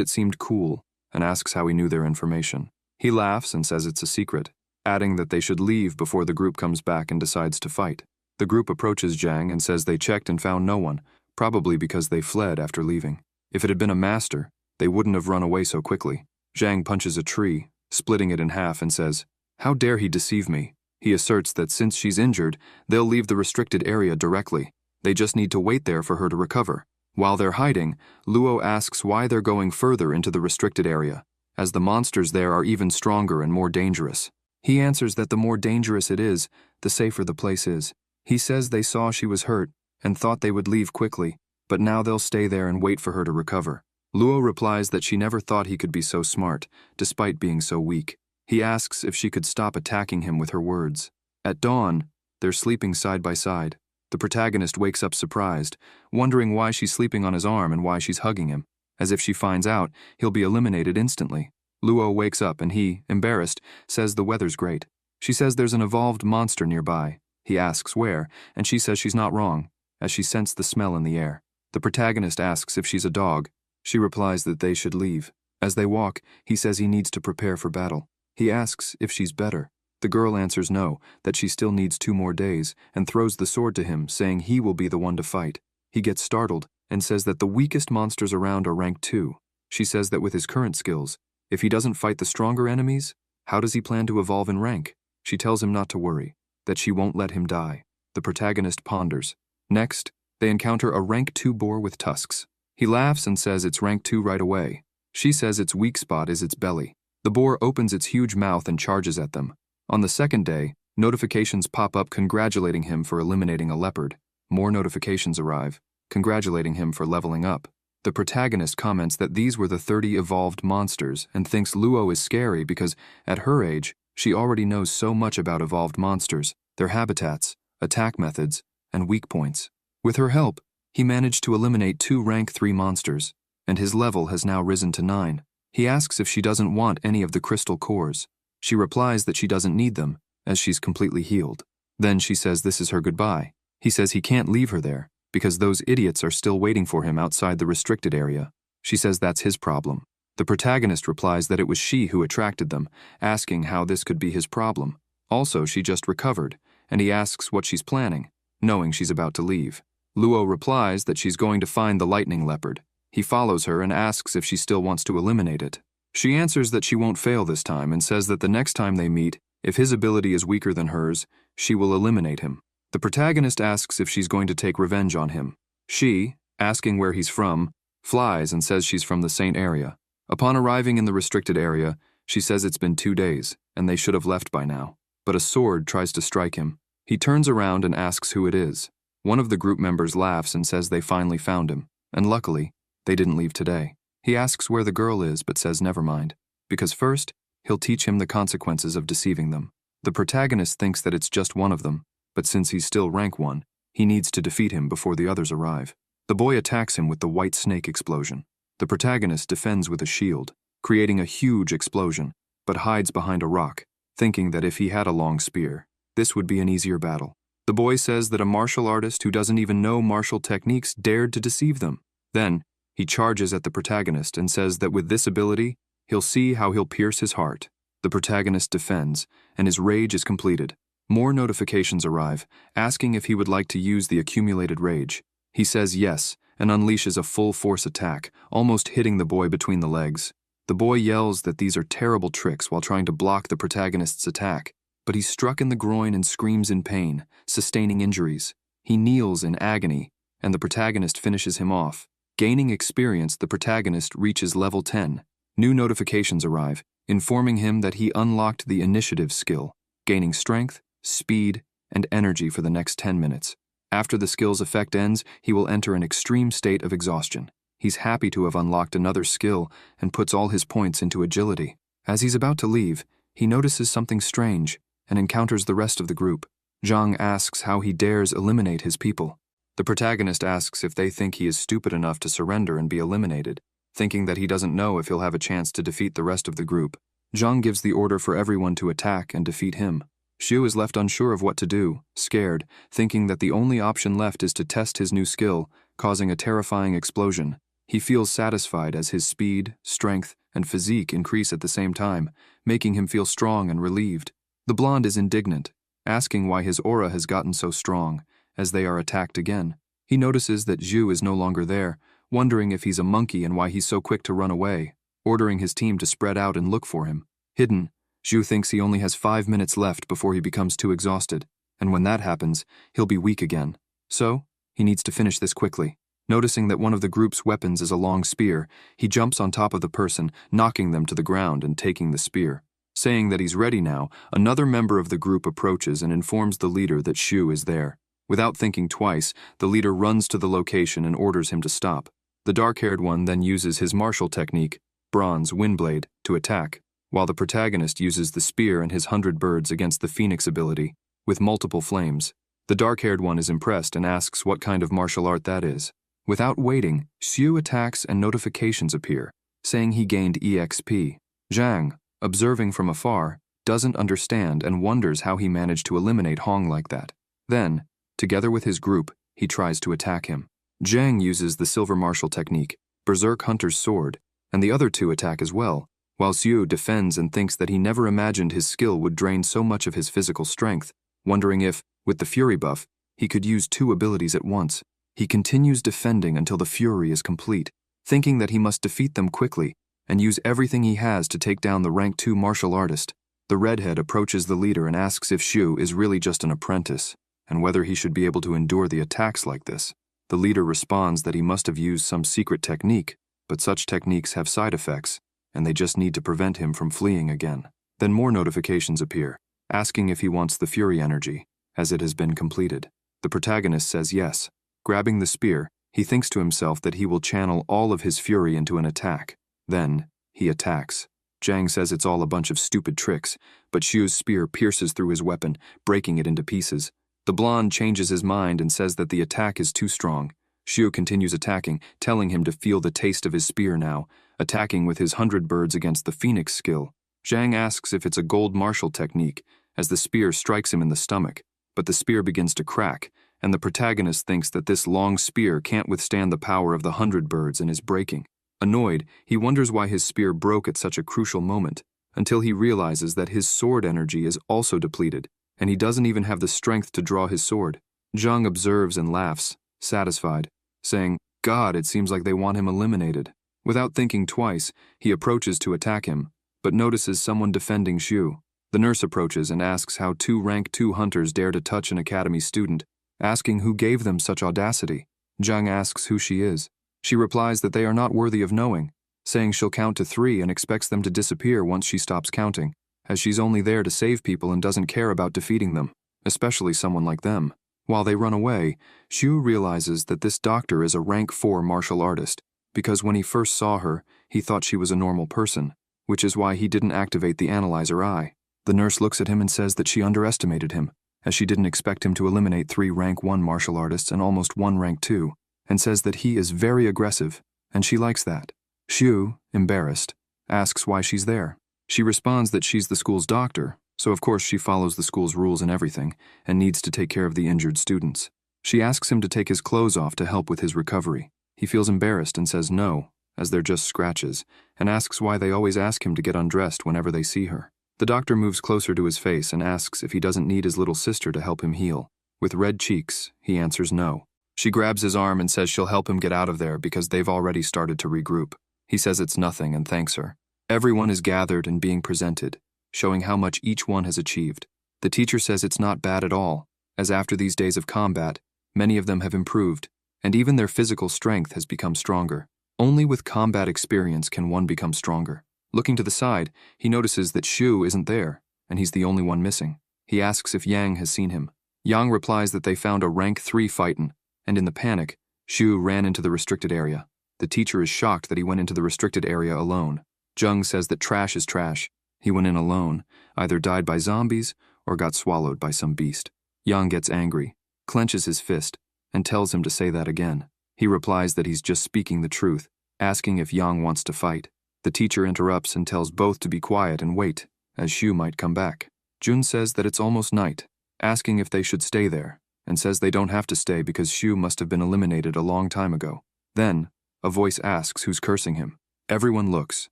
it seemed cool and asks how he knew their information. He laughs and says it's a secret, adding that they should leave before the group comes back and decides to fight. The group approaches Zhang and says they checked and found no one, probably because they fled after leaving. If it had been a master, they wouldn't have run away so quickly. Zhang punches a tree, splitting it in half, and says, "How dare he deceive me?" He asserts that since she's injured, they'll leave the restricted area directly. They just need to wait there for her to recover. While they're hiding, Luo asks why they're going further into the restricted area, as the monsters there are even stronger and more dangerous. He answers that the more dangerous it is, the safer the place is. He says they saw she was hurt and thought they would leave quickly, but now they'll stay there and wait for her to recover. Luo replies that she never thought he could be so smart, despite being so weak. He asks if she could stop attacking him with her words. At dawn, they're sleeping side by side. The protagonist wakes up surprised, wondering why she's sleeping on his arm and why she's hugging him. As if she finds out, he'll be eliminated instantly. Luo wakes up and he, embarrassed, says the weather's great. She says there's an evolved monster nearby. He asks where, and she says she's not wrong, as she sensed the smell in the air. The protagonist asks if she's a dog. She replies that they should leave. As they walk, he says he needs to prepare for battle. He asks if she's better. The girl answers no, that she still needs 2 more days, and throws the sword to him, saying he will be the one to fight. He gets startled and says that the weakest monsters around are rank 2. She says that with his current skills, if he doesn't fight the stronger enemies, how does he plan to evolve in rank? She tells him not to worry, that she won't let him die. The protagonist ponders. Next, they encounter a rank 2 boar with tusks. He laughs and says it's rank 2 right away. She says its weak spot is its belly. The boar opens its huge mouth and charges at them. On the second day, notifications pop up congratulating him for eliminating a leopard. More notifications arrive, congratulating him for leveling up. The protagonist comments that these were the 30 evolved monsters and thinks Luo is scary because, at her age, she already knows so much about evolved monsters, their habitats, attack methods, and weak points. With her help, he managed to eliminate 2 rank 3 monsters, and his level has now risen to 9. He asks if she doesn't want any of the crystal cores. She replies that she doesn't need them, as she's completely healed. Then she says this is her goodbye. He says he can't leave her there, because those idiots are still waiting for him outside the restricted area. She says that's his problem. The protagonist replies that it was she who attracted them, asking how this could be his problem. Also, she just recovered, and he asks what she's planning, knowing she's about to leave. Luo replies that she's going to find the lightning leopard. He follows her and asks if she still wants to eliminate it. She answers that she won't fail this time and says that the next time they meet, if his ability is weaker than hers, she will eliminate him. The protagonist asks if she's going to take revenge on him. She, asking where he's from, flies and says she's from the Saint area. Upon arriving in the restricted area, she says it's been 2 days and they should have left by now. But a sword tries to strike him. He turns around and asks who it is. One of the group members laughs and says they finally found him, and luckily, they didn't leave today. He asks where the girl is but says never mind, because first, he'll teach him the consequences of deceiving them. The protagonist thinks that it's just one of them, but since he's still rank 1, he needs to defeat him before the others arrive. The boy attacks him with the white snake explosion. The protagonist defends with a shield, creating a huge explosion, but hides behind a rock, thinking that if he had a long spear, this would be an easier battle. The boy says that a martial artist who doesn't even know martial techniques dared to deceive them. Then, he charges at the protagonist and says that with this ability, he'll see how he'll pierce his heart. The protagonist defends, and his rage is completed. More notifications arrive, asking if he would like to use the accumulated rage. He says yes, and unleashes a full-force attack, almost hitting the boy between the legs. The boy yells that these are terrible tricks while trying to block the protagonist's attack, but he's struck in the groin and screams in pain, sustaining injuries. He kneels in agony, and the protagonist finishes him off. Gaining experience, the protagonist reaches level 10. New notifications arrive, informing him that he unlocked the initiative skill, gaining strength, speed, and energy for the next 10 minutes. After the skill's effect ends, he will enter an extreme state of exhaustion. He's happy to have unlocked another skill and puts all his points into agility. As he's about to leave, he notices something strange and encounters the rest of the group. Zhang asks how he dares eliminate his people. The protagonist asks if they think he is stupid enough to surrender and be eliminated, thinking that he doesn't know if he'll have a chance to defeat the rest of the group. Zhang gives the order for everyone to attack and defeat him. Xiu is left unsure of what to do, scared, thinking that the only option left is to test his new skill, causing a terrifying explosion. He feels satisfied as his speed, strength, and physique increase at the same time, making him feel strong and relieved. The blonde is indignant, asking why his aura has gotten so strong, as they are attacked again. He notices that Zhu is no longer there, wondering if he's a monkey and why he's so quick to run away, ordering his team to spread out and look for him. Hidden, Zhu thinks he only has 5 minutes left before he becomes too exhausted, and when that happens, he'll be weak again. So, he needs to finish this quickly. Noticing that one of the group's weapons is a long spear, he jumps on top of the person, knocking them to the ground and taking the spear. Saying that he's ready now, another member of the group approaches and informs the leader that Zhu is there. Without thinking twice, the leader runs to the location and orders him to stop. The dark-haired one then uses his martial technique, bronze windblade, to attack, while the protagonist uses the spear and his 100 birds against the phoenix ability, with multiple flames. The dark-haired one is impressed and asks what kind of martial art that is. Without waiting, Xu attacks and notifications appear, saying he gained EXP. Zhang, observing from afar, doesn't understand and wonders how he managed to eliminate Hong like that. Then, together with his group, he tries to attack him. Zhang uses the silver martial technique, Berserk Hunter's sword, and the other two attack as well, while Xu defends and thinks that he never imagined his skill would drain so much of his physical strength, wondering if, with the Fury buff, he could use 2 abilities at once. He continues defending until the Fury is complete, thinking that he must defeat them quickly and use everything he has to take down the rank 2 martial artist. The redhead approaches the leader and asks if Xu is really just an apprentice, and whether he should be able to endure the attacks like this. The leader responds that he must have used some secret technique, but such techniques have side effects, and they just need to prevent him from fleeing again. Then more notifications appear, asking if he wants the Fury energy, as it has been completed. The protagonist says yes. Grabbing the spear, he thinks to himself that he will channel all of his fury into an attack. Then, he attacks. Zhang says it's all a bunch of stupid tricks, but Xu's spear pierces through his weapon, breaking it into pieces. The blonde changes his mind and says that the attack is too strong. Xu continues attacking, telling him to feel the taste of his spear now, attacking with his 100 birds against the phoenix skill. Zhang asks if it's a gold martial technique, as the spear strikes him in the stomach, but the spear begins to crack, and the protagonist thinks that this long spear can't withstand the power of the 100 birds and is breaking. Annoyed, he wonders why his spear broke at such a crucial moment, until he realizes that his sword energy is also depleted, and he doesn't even have the strength to draw his sword. Zhang observes and laughs, satisfied, saying, "God, it seems like they want him eliminated." Without thinking twice, he approaches to attack him, but notices someone defending Xu. The nurse approaches and asks how 2 rank 2 hunters dare to touch an academy student, asking who gave them such audacity. Zhang asks who she is. She replies that they are not worthy of knowing, saying she'll count to 3 and expects them to disappear once she stops counting, as she's only there to save people and doesn't care about defeating them, especially someone like them. While they run away, Xu realizes that this doctor is a rank 4 martial artist, because when he first saw her, he thought she was a normal person, which is why he didn't activate the analyzer eye. The nurse looks at him and says that she underestimated him, as she didn't expect him to eliminate 3 rank 1 martial artists and almost 1 rank 2, and says that he is very aggressive, and she likes that. Xu, embarrassed, asks why she's there. She responds that she's the school's doctor, so of course she follows the school's rules and everything, and needs to take care of the injured students. She asks him to take his clothes off to help with his recovery. He feels embarrassed and says no, as they're just scratches, and asks why they always ask him to get undressed whenever they see her. The doctor moves closer to his face and asks if he doesn't need his little sister to help him heal. With red cheeks, he answers no. She grabs his arm and says she'll help him get out of there because they've already started to regroup. He says it's nothing and thanks her. Everyone is gathered and being presented, showing how much each one has achieved. The teacher says it's not bad at all, as after these days of combat, many of them have improved, and even their physical strength has become stronger. Only with combat experience can one become stronger. Looking to the side, he notices that Xu isn't there, and he's the only one missing. He asks if Yang has seen him. Yang replies that they found a rank 3 fightin', and in the panic, Xu ran into the restricted area. The teacher is shocked that he went into the restricted area alone. Zheng says that trash is trash. He went in alone, either died by zombies or got swallowed by some beast. Yang gets angry, clenches his fist, and tells him to say that again. He replies that he's just speaking the truth, asking if Yang wants to fight. The teacher interrupts and tells both to be quiet and wait, as Xu might come back. Jun says that it's almost night, asking if they should stay there, and says they don't have to stay because Shu must have been eliminated a long time ago. Then, a voice asks who's cursing him. Everyone looks,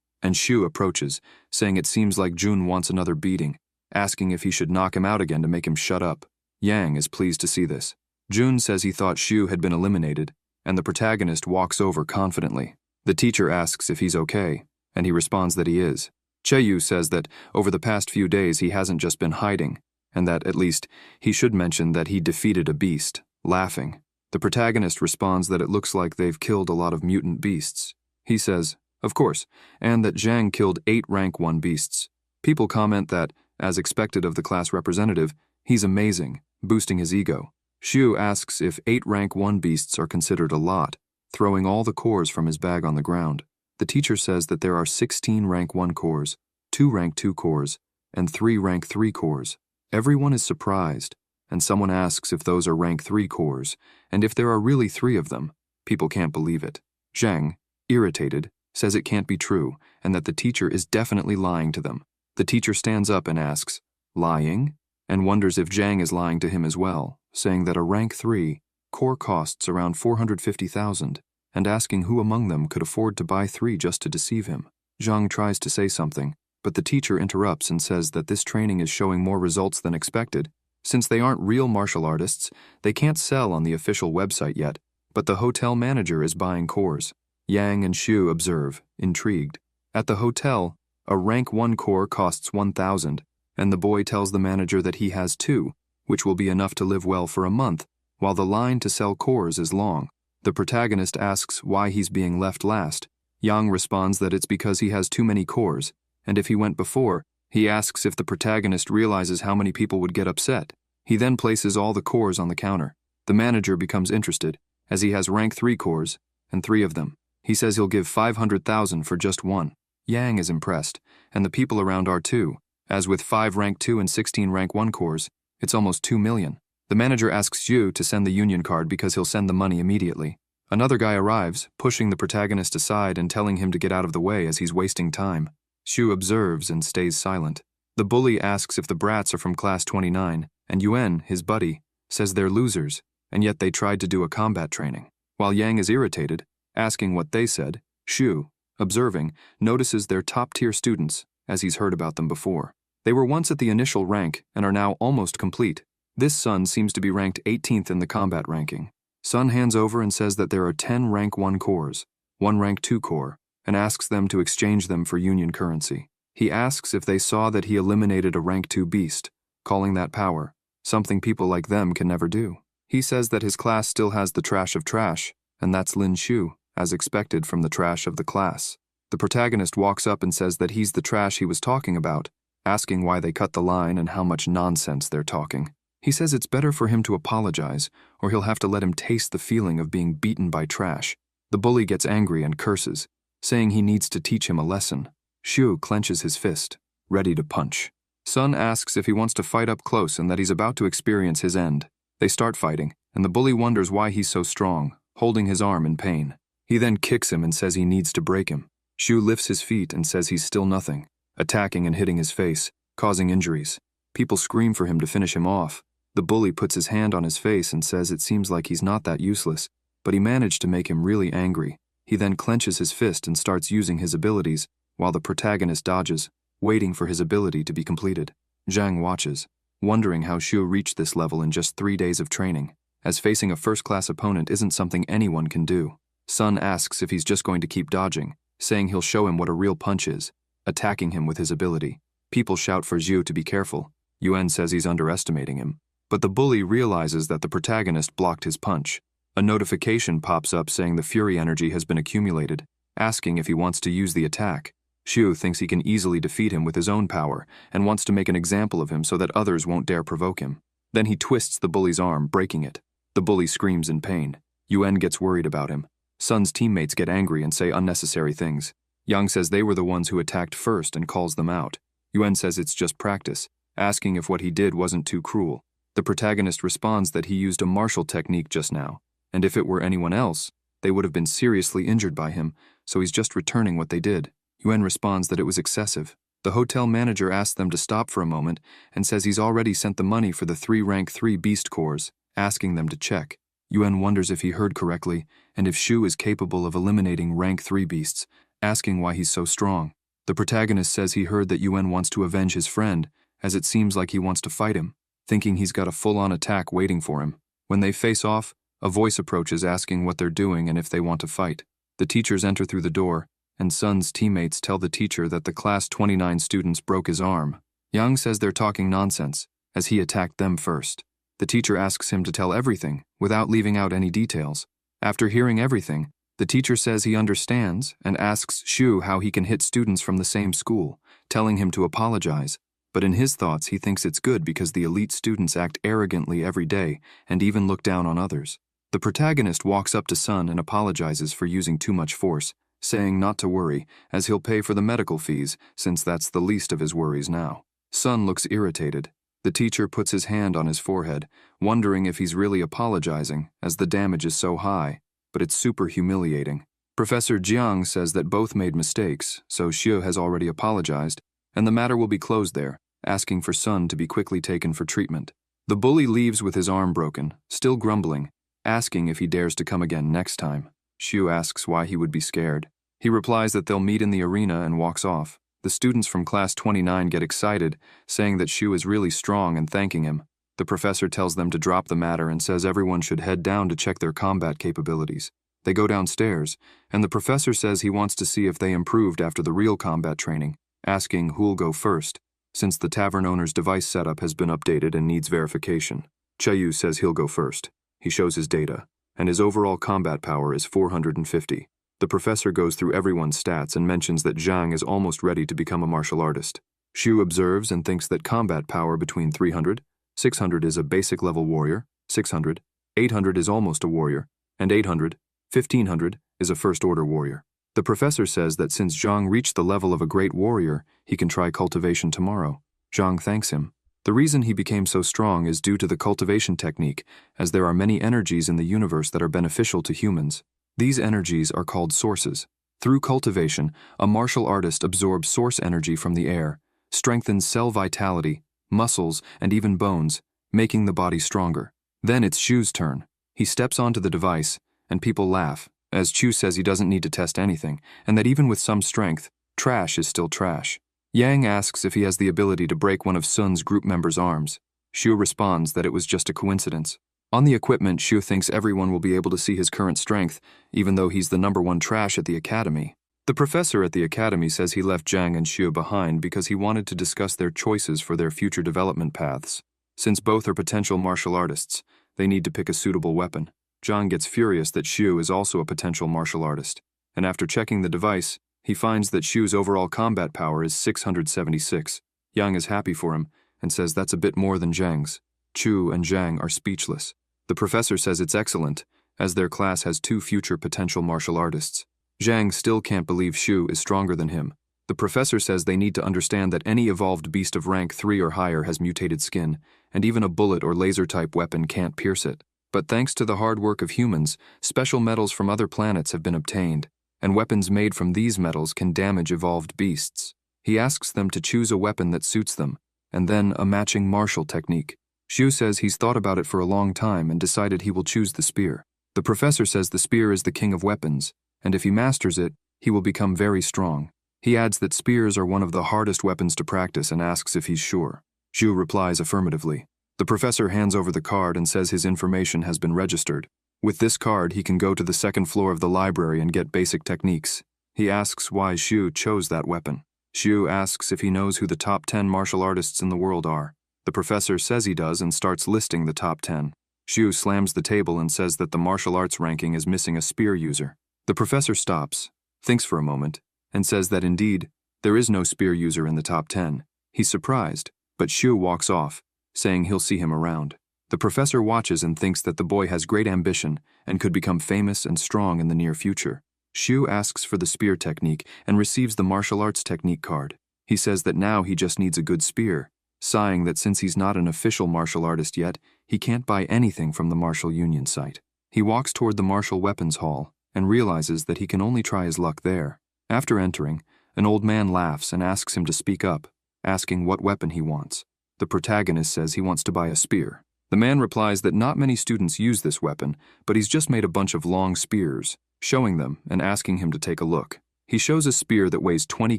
and Shu approaches, saying it seems like Jun wants another beating, asking if he should knock him out again to make him shut up. Yang is pleased to see this. Jun says he thought Shu had been eliminated, and the protagonist walks over confidently. The teacher asks if he's okay, and he responds that he is. Cheyu says that over the past few days he hasn't just been hiding, and that, at least, he should mention that he defeated a beast, laughing. The protagonist responds that it looks like they've killed a lot of mutant beasts. He says, of course, and that Zhang killed 8 rank 1 beasts. People comment that, as expected of the class representative, he's amazing, boosting his ego. Shu asks if 8 rank 1 beasts are considered a lot, throwing all the cores from his bag on the ground. The teacher says that there are 16 rank 1 cores, 2 rank 2 cores, and 3 rank 3 cores. Everyone is surprised, and someone asks if those are rank 3 cores, and if there are really 3 of them. People can't believe it. Zhang, irritated, says it can't be true, and that the teacher is definitely lying to them. The teacher stands up and asks, lying? And wonders if Zhang is lying to him as well, saying that a rank 3 core costs around 450,000, and asking who among them could afford to buy 3 just to deceive him. Zhang tries to say something, but the teacher interrupts and says that this training is showing more results than expected. Since they aren't real martial artists, they can't sell on the official website yet, but the hotel manager is buying cores. Yang and Shu observe, intrigued. At the hotel, a rank 1 core costs 1,000, and the boy tells the manager that he has 2, which will be enough to live well for a month, while the line to sell cores is long. The protagonist asks why he's being left last. Yang responds that it's because he has too many cores, and if he went before, he asks if the protagonist realizes how many people would get upset. He then places all the cores on the counter. The manager becomes interested, as he has rank 3 cores, and 3 of them. He says he'll give 500,000 for just 1. Yang is impressed, and the people around are too. As with 5 rank 2 and 16 rank 1 cores, it's almost 2 million. The manager asks Yu to send the union card because he'll send the money immediately. Another guy arrives, pushing the protagonist aside and telling him to get out of the way as he's wasting time. Shu observes and stays silent. The bully asks if the brats are from class 29, and Yuan, his buddy, says they're losers, and yet they tried to do a combat training. While Yang is irritated, asking what they said, Shu, observing, notices they're top-tier students, as he's heard about them before. They were once at the initial rank and are now almost complete. This Sun seems to be ranked 18th in the combat ranking. Sun hands over and says that there are 10 rank 1 cores, 1 rank 2 core, and asks them to exchange them for union currency. He asks if they saw that he eliminated a rank 2 beast, calling that power, something people like them can never do. He says that his class still has the trash of trash, and that's Lin Shu, as expected from the trash of the class. The protagonist walks up and says that he's the trash he was talking about, asking why they cut the line and how much nonsense they're talking. He says it's better for him to apologize, or he'll have to let him taste the feeling of being beaten by trash. The bully gets angry and curses, saying he needs to teach him a lesson. Shu clenches his fist, ready to punch. Sun asks if he wants to fight up close and that he's about to experience his end. They start fighting, and the bully wonders why he's so strong, holding his arm in pain. He then kicks him and says he needs to break him. Shu lifts his feet and says he's still nothing, attacking and hitting his face, causing injuries. People scream for him to finish him off. The bully puts his hand on his face and says it seems like he's not that useless, but he managed to make him really angry. He then clenches his fist and starts using his abilities, while the protagonist dodges, waiting for his ability to be completed. Zhang watches, wondering how Shu reached this level in just 3 days of training, as facing a first-class opponent isn't something anyone can do. Sun asks if he's just going to keep dodging, saying he'll show him what a real punch is, attacking him with his ability. People shout for Zhu to be careful. Yuan says he's underestimating him, but the bully realizes that the protagonist blocked his punch. A notification pops up saying the fury energy has been accumulated, asking if he wants to use the attack. Shu thinks he can easily defeat him with his own power and wants to make an example of him so that others won't dare provoke him. Then he twists the bully's arm, breaking it. The bully screams in pain. Yuan gets worried about him. Sun's teammates get angry and say unnecessary things. Yang says they were the ones who attacked first and calls them out. Yuan says it's just practice, asking if what he did wasn't too cruel. The protagonist responds that he used a martial technique just now, and if it were anyone else, they would have been seriously injured by him, so he's just returning what they did. Yuan responds that it was excessive. The hotel manager asks them to stop for a moment and says he's already sent the money for the 3 rank 3 beast cores, asking them to check. Yuan wonders if he heard correctly, and if Shu is capable of eliminating rank 3 beasts, asking why he's so strong. The protagonist says he heard that Yuan wants to avenge his friend, as it seems like he wants to fight him, thinking he's got a full-on attack waiting for him. When they face off, a voice approaches asking what they're doing and if they want to fight. The teachers enter through the door, and Sun's teammates tell the teacher that the class 29 students broke his arm. Yang says they're talking nonsense, as he attacked them first. The teacher asks him to tell everything, without leaving out any details. After hearing everything, the teacher says he understands and asks Shu how he can hit students from the same school, telling him to apologize. But in his thoughts, he thinks it's good because the elite students act arrogantly every day and even look down on others. The protagonist walks up to Sun and apologizes for using too much force, saying not to worry, as he'll pay for the medical fees, since that's the least of his worries now. Sun looks irritated. The teacher puts his hand on his forehead, wondering if he's really apologizing, as the damage is so high, but it's super humiliating. Professor Jiang says that both made mistakes, so Xue has already apologized, and the matter will be closed there, asking for Sun to be quickly taken for treatment. The bully leaves with his arm broken, still grumbling, asking if he dares to come again next time. Xue asks why he would be scared. He replies that they'll meet in the arena and walks off. The students from class 29 get excited, saying that Xue is really strong and thanking him. The professor tells them to drop the matter and says everyone should head down to check their combat capabilities. They go downstairs, and the professor says he wants to see if they improved after the real combat training, asking who'll go first, since the tavern owner's device setup has been updated and needs verification. Chayu says he'll go first. He shows his data, and his overall combat power is 450. The professor goes through everyone's stats and mentions that Zhang is almost ready to become a martial artist. Xu observes and thinks that combat power between 300, 600 is a basic level warrior, 600, 800 is almost a warrior, and 800, 1500 is a first-order warrior. The professor says that since Zhang reached the level of a great warrior, he can try cultivation tomorrow. Zhang thanks him. The reason he became so strong is due to the cultivation technique, as there are many energies in the universe that are beneficial to humans. These energies are called sources. Through cultivation, a martial artist absorbs source energy from the air, strengthens cell vitality, muscles, and even bones, making the body stronger. Then it's Xu's turn. He steps onto the device, and people laugh, as Xu says he doesn't need to test anything, and that even with some strength, trash is still trash. Yang asks if he has the ability to break one of Sun's group members' arms. Xu responds that it was just a coincidence. On the equipment, Xu thinks everyone will be able to see his current strength, even though he's the #1 trash at the academy. The professor at the academy says he left Zhang and Xu behind because he wanted to discuss their choices for their future development paths. Since both are potential martial artists, they need to pick a suitable weapon. Zhang gets furious that Xu is also a potential martial artist, and after checking the device, he finds that Xu's overall combat power is 676. Yang is happy for him, and says that's a bit more than Zhang's. Chu and Zhang are speechless. The professor says it's excellent, as their class has 2 future potential martial artists. Zhang still can't believe Xu is stronger than him. The professor says they need to understand that any evolved beast of rank 3 or higher has mutated skin, and even a bullet or laser-type weapon can't pierce it. But thanks to the hard work of humans, special metals from other planets have been obtained, and weapons made from these metals can damage evolved beasts. He asks them to choose a weapon that suits them, and then a matching martial technique. Xu says he's thought about it for a long time and decided he will choose the spear. The professor says the spear is the king of weapons, and if he masters it, he will become very strong. He adds that spears are one of the hardest weapons to practice and asks if he's sure. Xu replies affirmatively. The professor hands over the card and says his information has been registered. With this card, he can go to the 2nd floor of the library and get basic techniques. He asks why Xu chose that weapon. Xu asks if he knows who the top 10 martial artists in the world are. The professor says he does and starts listing the top 10. Xu slams the table and says that the martial arts ranking is missing a spear user. The professor stops, thinks for a moment, and says that indeed, there is no spear user in the top 10. He's surprised, but Xu walks off, saying he'll see him around. The professor watches and thinks that the boy has great ambition and could become famous and strong in the near future. Xu asks for the spear technique and receives the martial arts technique card. He says that now he just needs a good spear, sighing that since he's not an official martial artist yet, he can't buy anything from the Martial Union site. He walks toward the Martial Weapons Hall and realizes that he can only try his luck there. After entering, an old man laughs and asks him to speak up, asking what weapon he wants. The protagonist says he wants to buy a spear. The man replies that not many students use this weapon, but he's just made a bunch of long spears, showing them and asking him to take a look. He shows a spear that weighs 20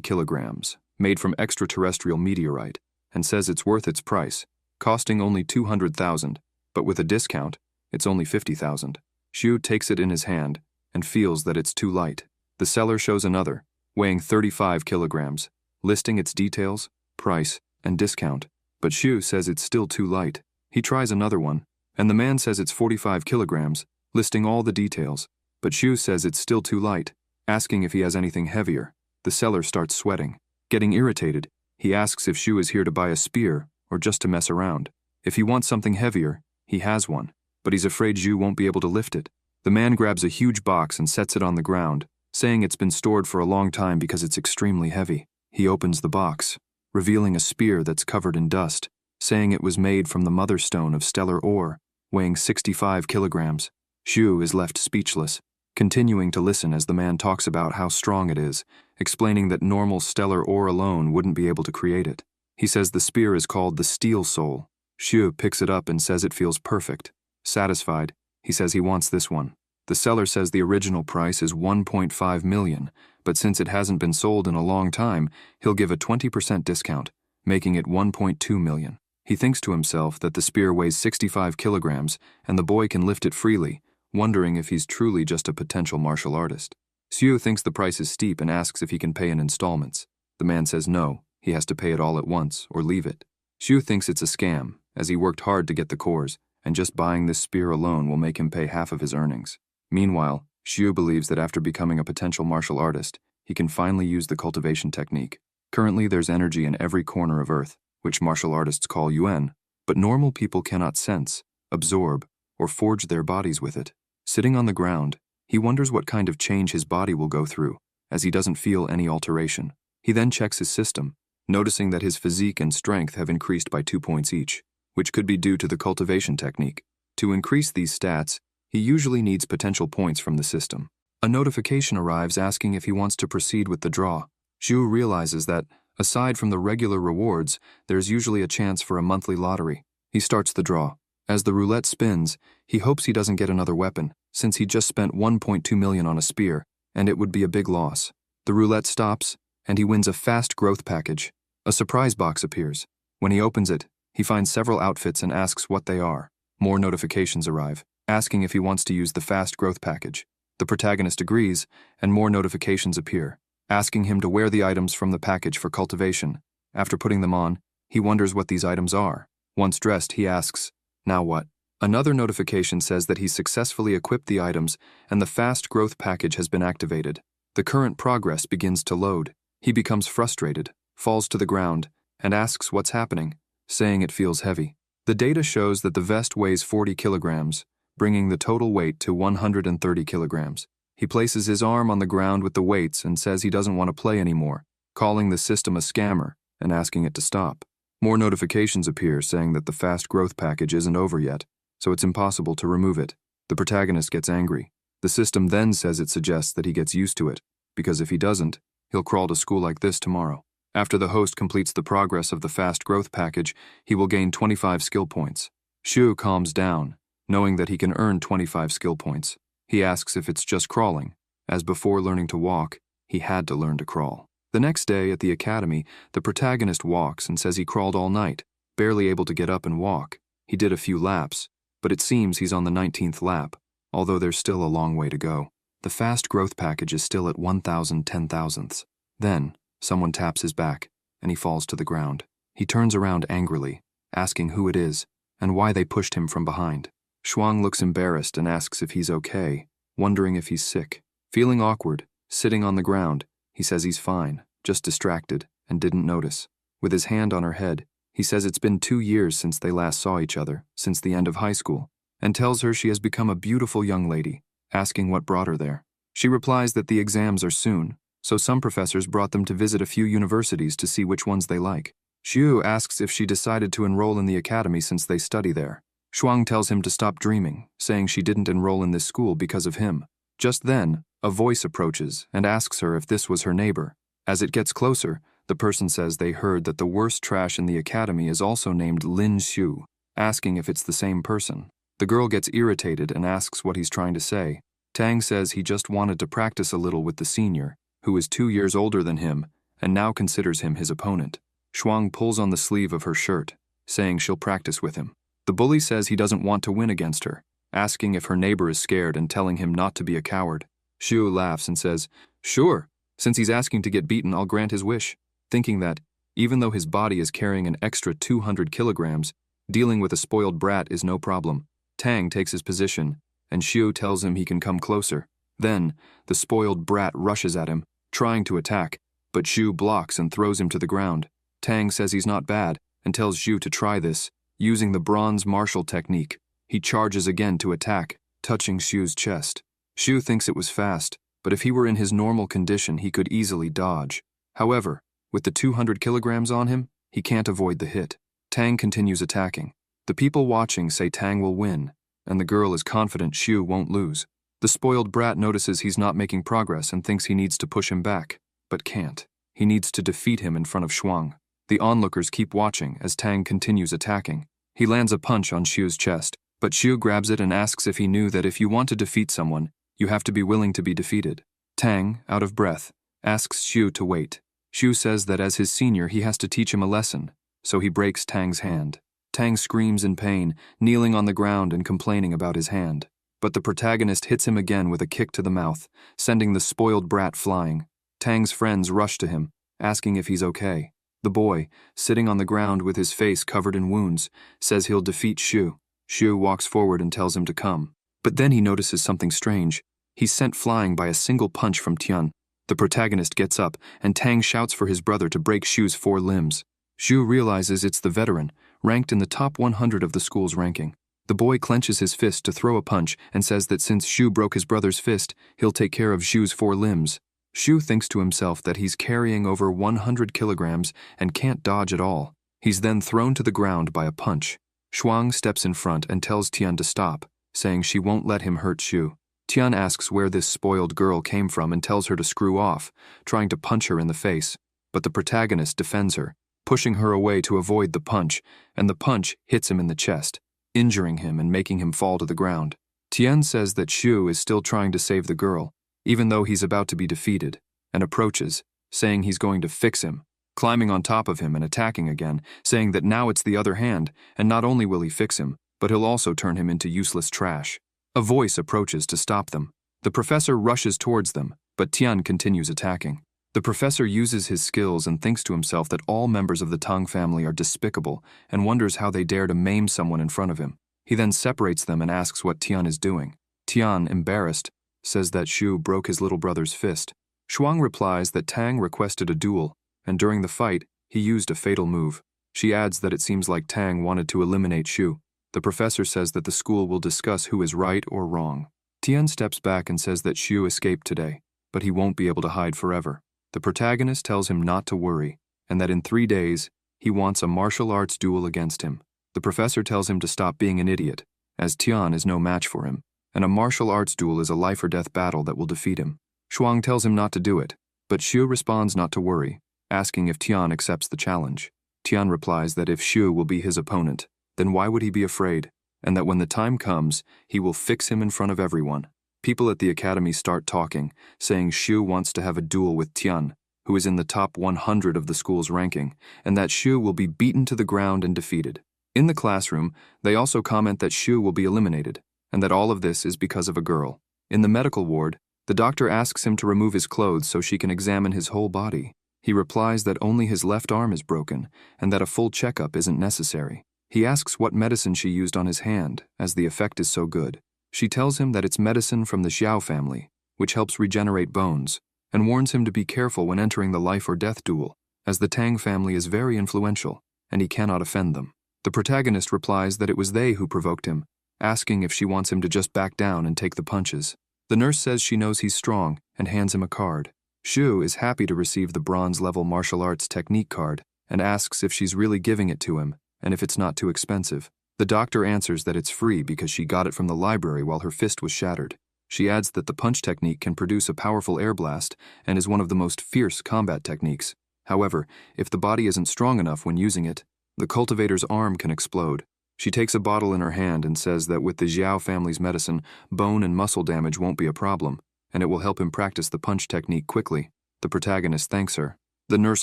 kilograms, made from extraterrestrial meteorite, and says it's worth its price, costing only 200,000, but with a discount, it's only 50,000. Xu takes it in his hand and feels that it's too light. The seller shows another, weighing 35 kilograms, listing its details, price, and discount, but Xu says it's still too light. He tries another one, and the man says it's 45 kilograms, listing all the details, but Xu says it's still too light, asking if he has anything heavier. The seller starts sweating. Getting irritated, he asks if Xu is here to buy a spear or just to mess around. If he wants something heavier, he has one, but he's afraid Xu won't be able to lift it. The man grabs a huge box and sets it on the ground, saying it's been stored for a long time because it's extremely heavy. He opens the box, revealing a spear that's covered in dust, saying it was made from the mother stone of stellar ore, weighing 65 kilograms. Xu is left speechless, continuing to listen as the man talks about how strong it is, explaining that normal stellar ore alone wouldn't be able to create it. He says the spear is called the Steel Soul. Xu picks it up and says it feels perfect. Satisfied, he says he wants this one. The seller says the original price is 1.5 million, but since it hasn't been sold in a long time, he'll give a 20% discount, making it 1.2 million. He thinks to himself that the spear weighs 65 kilograms and the boy can lift it freely, wondering if he's truly just a potential martial artist. Xu thinks the price is steep and asks if he can pay in installments. The man says no, he has to pay it all at once or leave it. Xu thinks it's a scam, as he worked hard to get the cores, and just buying this spear alone will make him pay half of his earnings. Meanwhile, Xu believes that after becoming a potential martial artist, he can finally use the cultivation technique. Currently, there's energy in every corner of Earth, which martial artists call yuan, but normal people cannot sense, absorb, or forge their bodies with it. Sitting on the ground, he wonders what kind of change his body will go through, as he doesn't feel any alteration. He then checks his system, noticing that his physique and strength have increased by 2 points each, which could be due to the cultivation technique. To increase these stats, he usually needs potential points from the system. A notification arrives asking if he wants to proceed with the draw. Xu realizes that, aside from the regular rewards, there's usually a chance for a monthly lottery. He starts the draw. As the roulette spins, he hopes he doesn't get another weapon, since he just spent 1.2 million on a spear, and it would be a big loss. The roulette stops, and he wins a fast growth package. A surprise box appears. When he opens it, he finds several outfits and asks what they are. More notifications arrive, asking if he wants to use the fast growth package. The protagonist agrees, and more notifications appear, asking him to wear the items from the package for cultivation. After putting them on, he wonders what these items are. Once dressed, he asks, "Now what?" Another notification says that he successfully equipped the items and the fast growth package has been activated. The current progress begins to load. He becomes frustrated, falls to the ground, and asks what's happening, saying it feels heavy. The data shows that the vest weighs 40 kilograms, bringing the total weight to 130 kilograms. He places his arm on the ground with the weights and says he doesn't want to play anymore, calling the system a scammer and asking it to stop. More notifications appear saying that the fast growth package isn't over yet, so it's impossible to remove it. The protagonist gets angry. The system then says it suggests that he gets used to it, because if he doesn't, he'll crawl to school like this tomorrow. After the host completes the progress of the fast growth package, he will gain 25 skill points. Xu calms down, knowing that he can earn 25 skill points. He asks if it's just crawling, as before learning to walk, he had to learn to crawl. The next day at the academy, the protagonist walks and says he crawled all night, barely able to get up and walk. He did a few laps, but it seems he's on the 19th lap, although there's still a long way to go. The fast growth package is still at 1,010,000ths. Then, someone taps his back, and he falls to the ground. He turns around angrily, asking who it is, and why they pushed him from behind. Shuang looks embarrassed and asks if he's okay, wondering if he's sick. Feeling awkward, sitting on the ground, he says he's fine, just distracted, and didn't notice. With his hand on her head, he says it's been 2 years since they last saw each other, since the end of high school, and tells her she has become a beautiful young lady, asking what brought her there. She replies that the exams are soon, so some professors brought them to visit a few universities to see which ones they like. Xu asks if she decided to enroll in the academy since they study there. Shuang tells him to stop dreaming, saying she didn't enroll in this school because of him. Just then, a voice approaches and asks her if this was her neighbor. As it gets closer, the person says they heard that the worst trash in the academy is also named Lin Xu. asking if it's the same person. The girl gets irritated and asks what he's trying to say. Tang says he just wanted to practice a little with the senior, who is 2 years older than him, and now considers him his opponent. Shuang pulls on the sleeve of her shirt, saying she'll practice with him. The bully says he doesn't want to win against her, asking if her neighbor is scared and telling him not to be a coward. Xu laughs and says, "Sure, since he's asking to get beaten, I'll grant his wish," thinking that, even though his body is carrying an extra 200 kilograms, dealing with a spoiled brat is no problem. Tang takes his position, and Xu tells him he can come closer. Then, the spoiled brat rushes at him, trying to attack, but Xu blocks and throws him to the ground. Tang says he's not bad, and tells Xu to try this, using the bronze martial technique. He charges again to attack, touching Xu's chest. Xu thinks it was fast, but if he were in his normal condition, he could easily dodge. However, with the 200 kilograms on him, he can't avoid the hit. Tang continues attacking. The people watching say Tang will win, and the girl is confident Xu won't lose. The spoiled brat notices he's not making progress and thinks he needs to push him back, but can't. He needs to defeat him in front of Shuang. The onlookers keep watching as Tang continues attacking. He lands a punch on Xu's chest, but Xu grabs it and asks if he knew that if you want to defeat someone, you have to be willing to be defeated. Tang, out of breath, asks Xu to wait. Xu says that as his senior he has to teach him a lesson, so he breaks Tang's hand. Tang screams in pain, kneeling on the ground and complaining about his hand. But the protagonist hits him again with a kick to the mouth, sending the spoiled brat flying. Tang's friends rush to him, asking if he's okay. The boy, sitting on the ground with his face covered in wounds, says he'll defeat Xu. Xu walks forward and tells him to come. But then he notices something strange. He's sent flying by a single punch from Tian. The protagonist gets up, and Tang shouts for his brother to break Xu's 4 limbs. Xu realizes it's the veteran, ranked in the top 100 of the school's ranking. The boy clenches his fist to throw a punch and says that since Xu broke his brother's fist, he'll take care of Xu's 4 limbs. Xu thinks to himself that he's carrying over 100 kilograms and can't dodge at all. He's then thrown to the ground by a punch. Shuang steps in front and tells Tian to stop, saying she won't let him hurt Xu. Tian asks where this spoiled girl came from and tells her to screw off, trying to punch her in the face. But the protagonist defends her, pushing her away to avoid the punch, and the punch hits him in the chest, injuring him and making him fall to the ground. Tian says that Xu is still trying to save the girl, even though he's about to be defeated, and approaches, saying he's going to fix him, climbing on top of him and attacking again, saying that now it's the other hand, and not only will he fix him, but he'll also turn him into useless trash. A voice approaches to stop them. The professor rushes towards them, but Tian continues attacking. The professor uses his skills and thinks to himself that all members of the Tang family are despicable and wonders how they dare to maim someone in front of him. He then separates them and asks what Tian is doing. Tian, embarrassed, says that Xu broke his little brother's fist. Shuang replies that Tang requested a duel, and during the fight, he used a fatal move. She adds that it seems like Tang wanted to eliminate Xu. The professor says that the school will discuss who is right or wrong. Tian steps back and says that Xu escaped today, but he won't be able to hide forever. The protagonist tells him not to worry, and that in 3 days, he wants a martial arts duel against him. The professor tells him to stop being an idiot, as Tian is no match for him, and a martial arts duel is a life-or-death battle that will defeat him. Shuang tells him not to do it, but Xu responds not to worry, asking if Tian accepts the challenge. Tian replies that if Xu will be his opponent, then why would he be afraid, and that when the time comes, he will fix him in front of everyone. People at the academy start talking, saying Xu wants to have a duel with Tian, who is in the top 100 of the school's ranking, and that Xu will be beaten to the ground and defeated. In the classroom, they also comment that Xu will be eliminated, and that all of this is because of a girl. In the medical ward, the doctor asks him to remove his clothes so she can examine his whole body. He replies that only his left arm is broken, and that a full checkup isn't necessary. He asks what medicine she used on his hand, as the effect is so good. She tells him that it's medicine from the Xiao family, which helps regenerate bones, and warns him to be careful when entering the life-or-death duel, as the Tang family is very influential, and he cannot offend them. The protagonist replies that it was they who provoked him, asking if she wants him to just back down and take the punches. The nurse says she knows he's strong, and hands him a card. Xu is happy to receive the bronze-level martial arts technique card, and asks if she's really giving it to him, and if it's not too expensive. The doctor answers that it's free because she got it from the library while her fist was shattered. She adds that the punch technique can produce a powerful air blast and is one of the most fierce combat techniques. However, if the body isn't strong enough when using it, the cultivator's arm can explode. She takes a bottle in her hand and says that with the Xiao family's medicine, bone and muscle damage won't be a problem, and it will help him practice the punch technique quickly. The protagonist thanks her. The nurse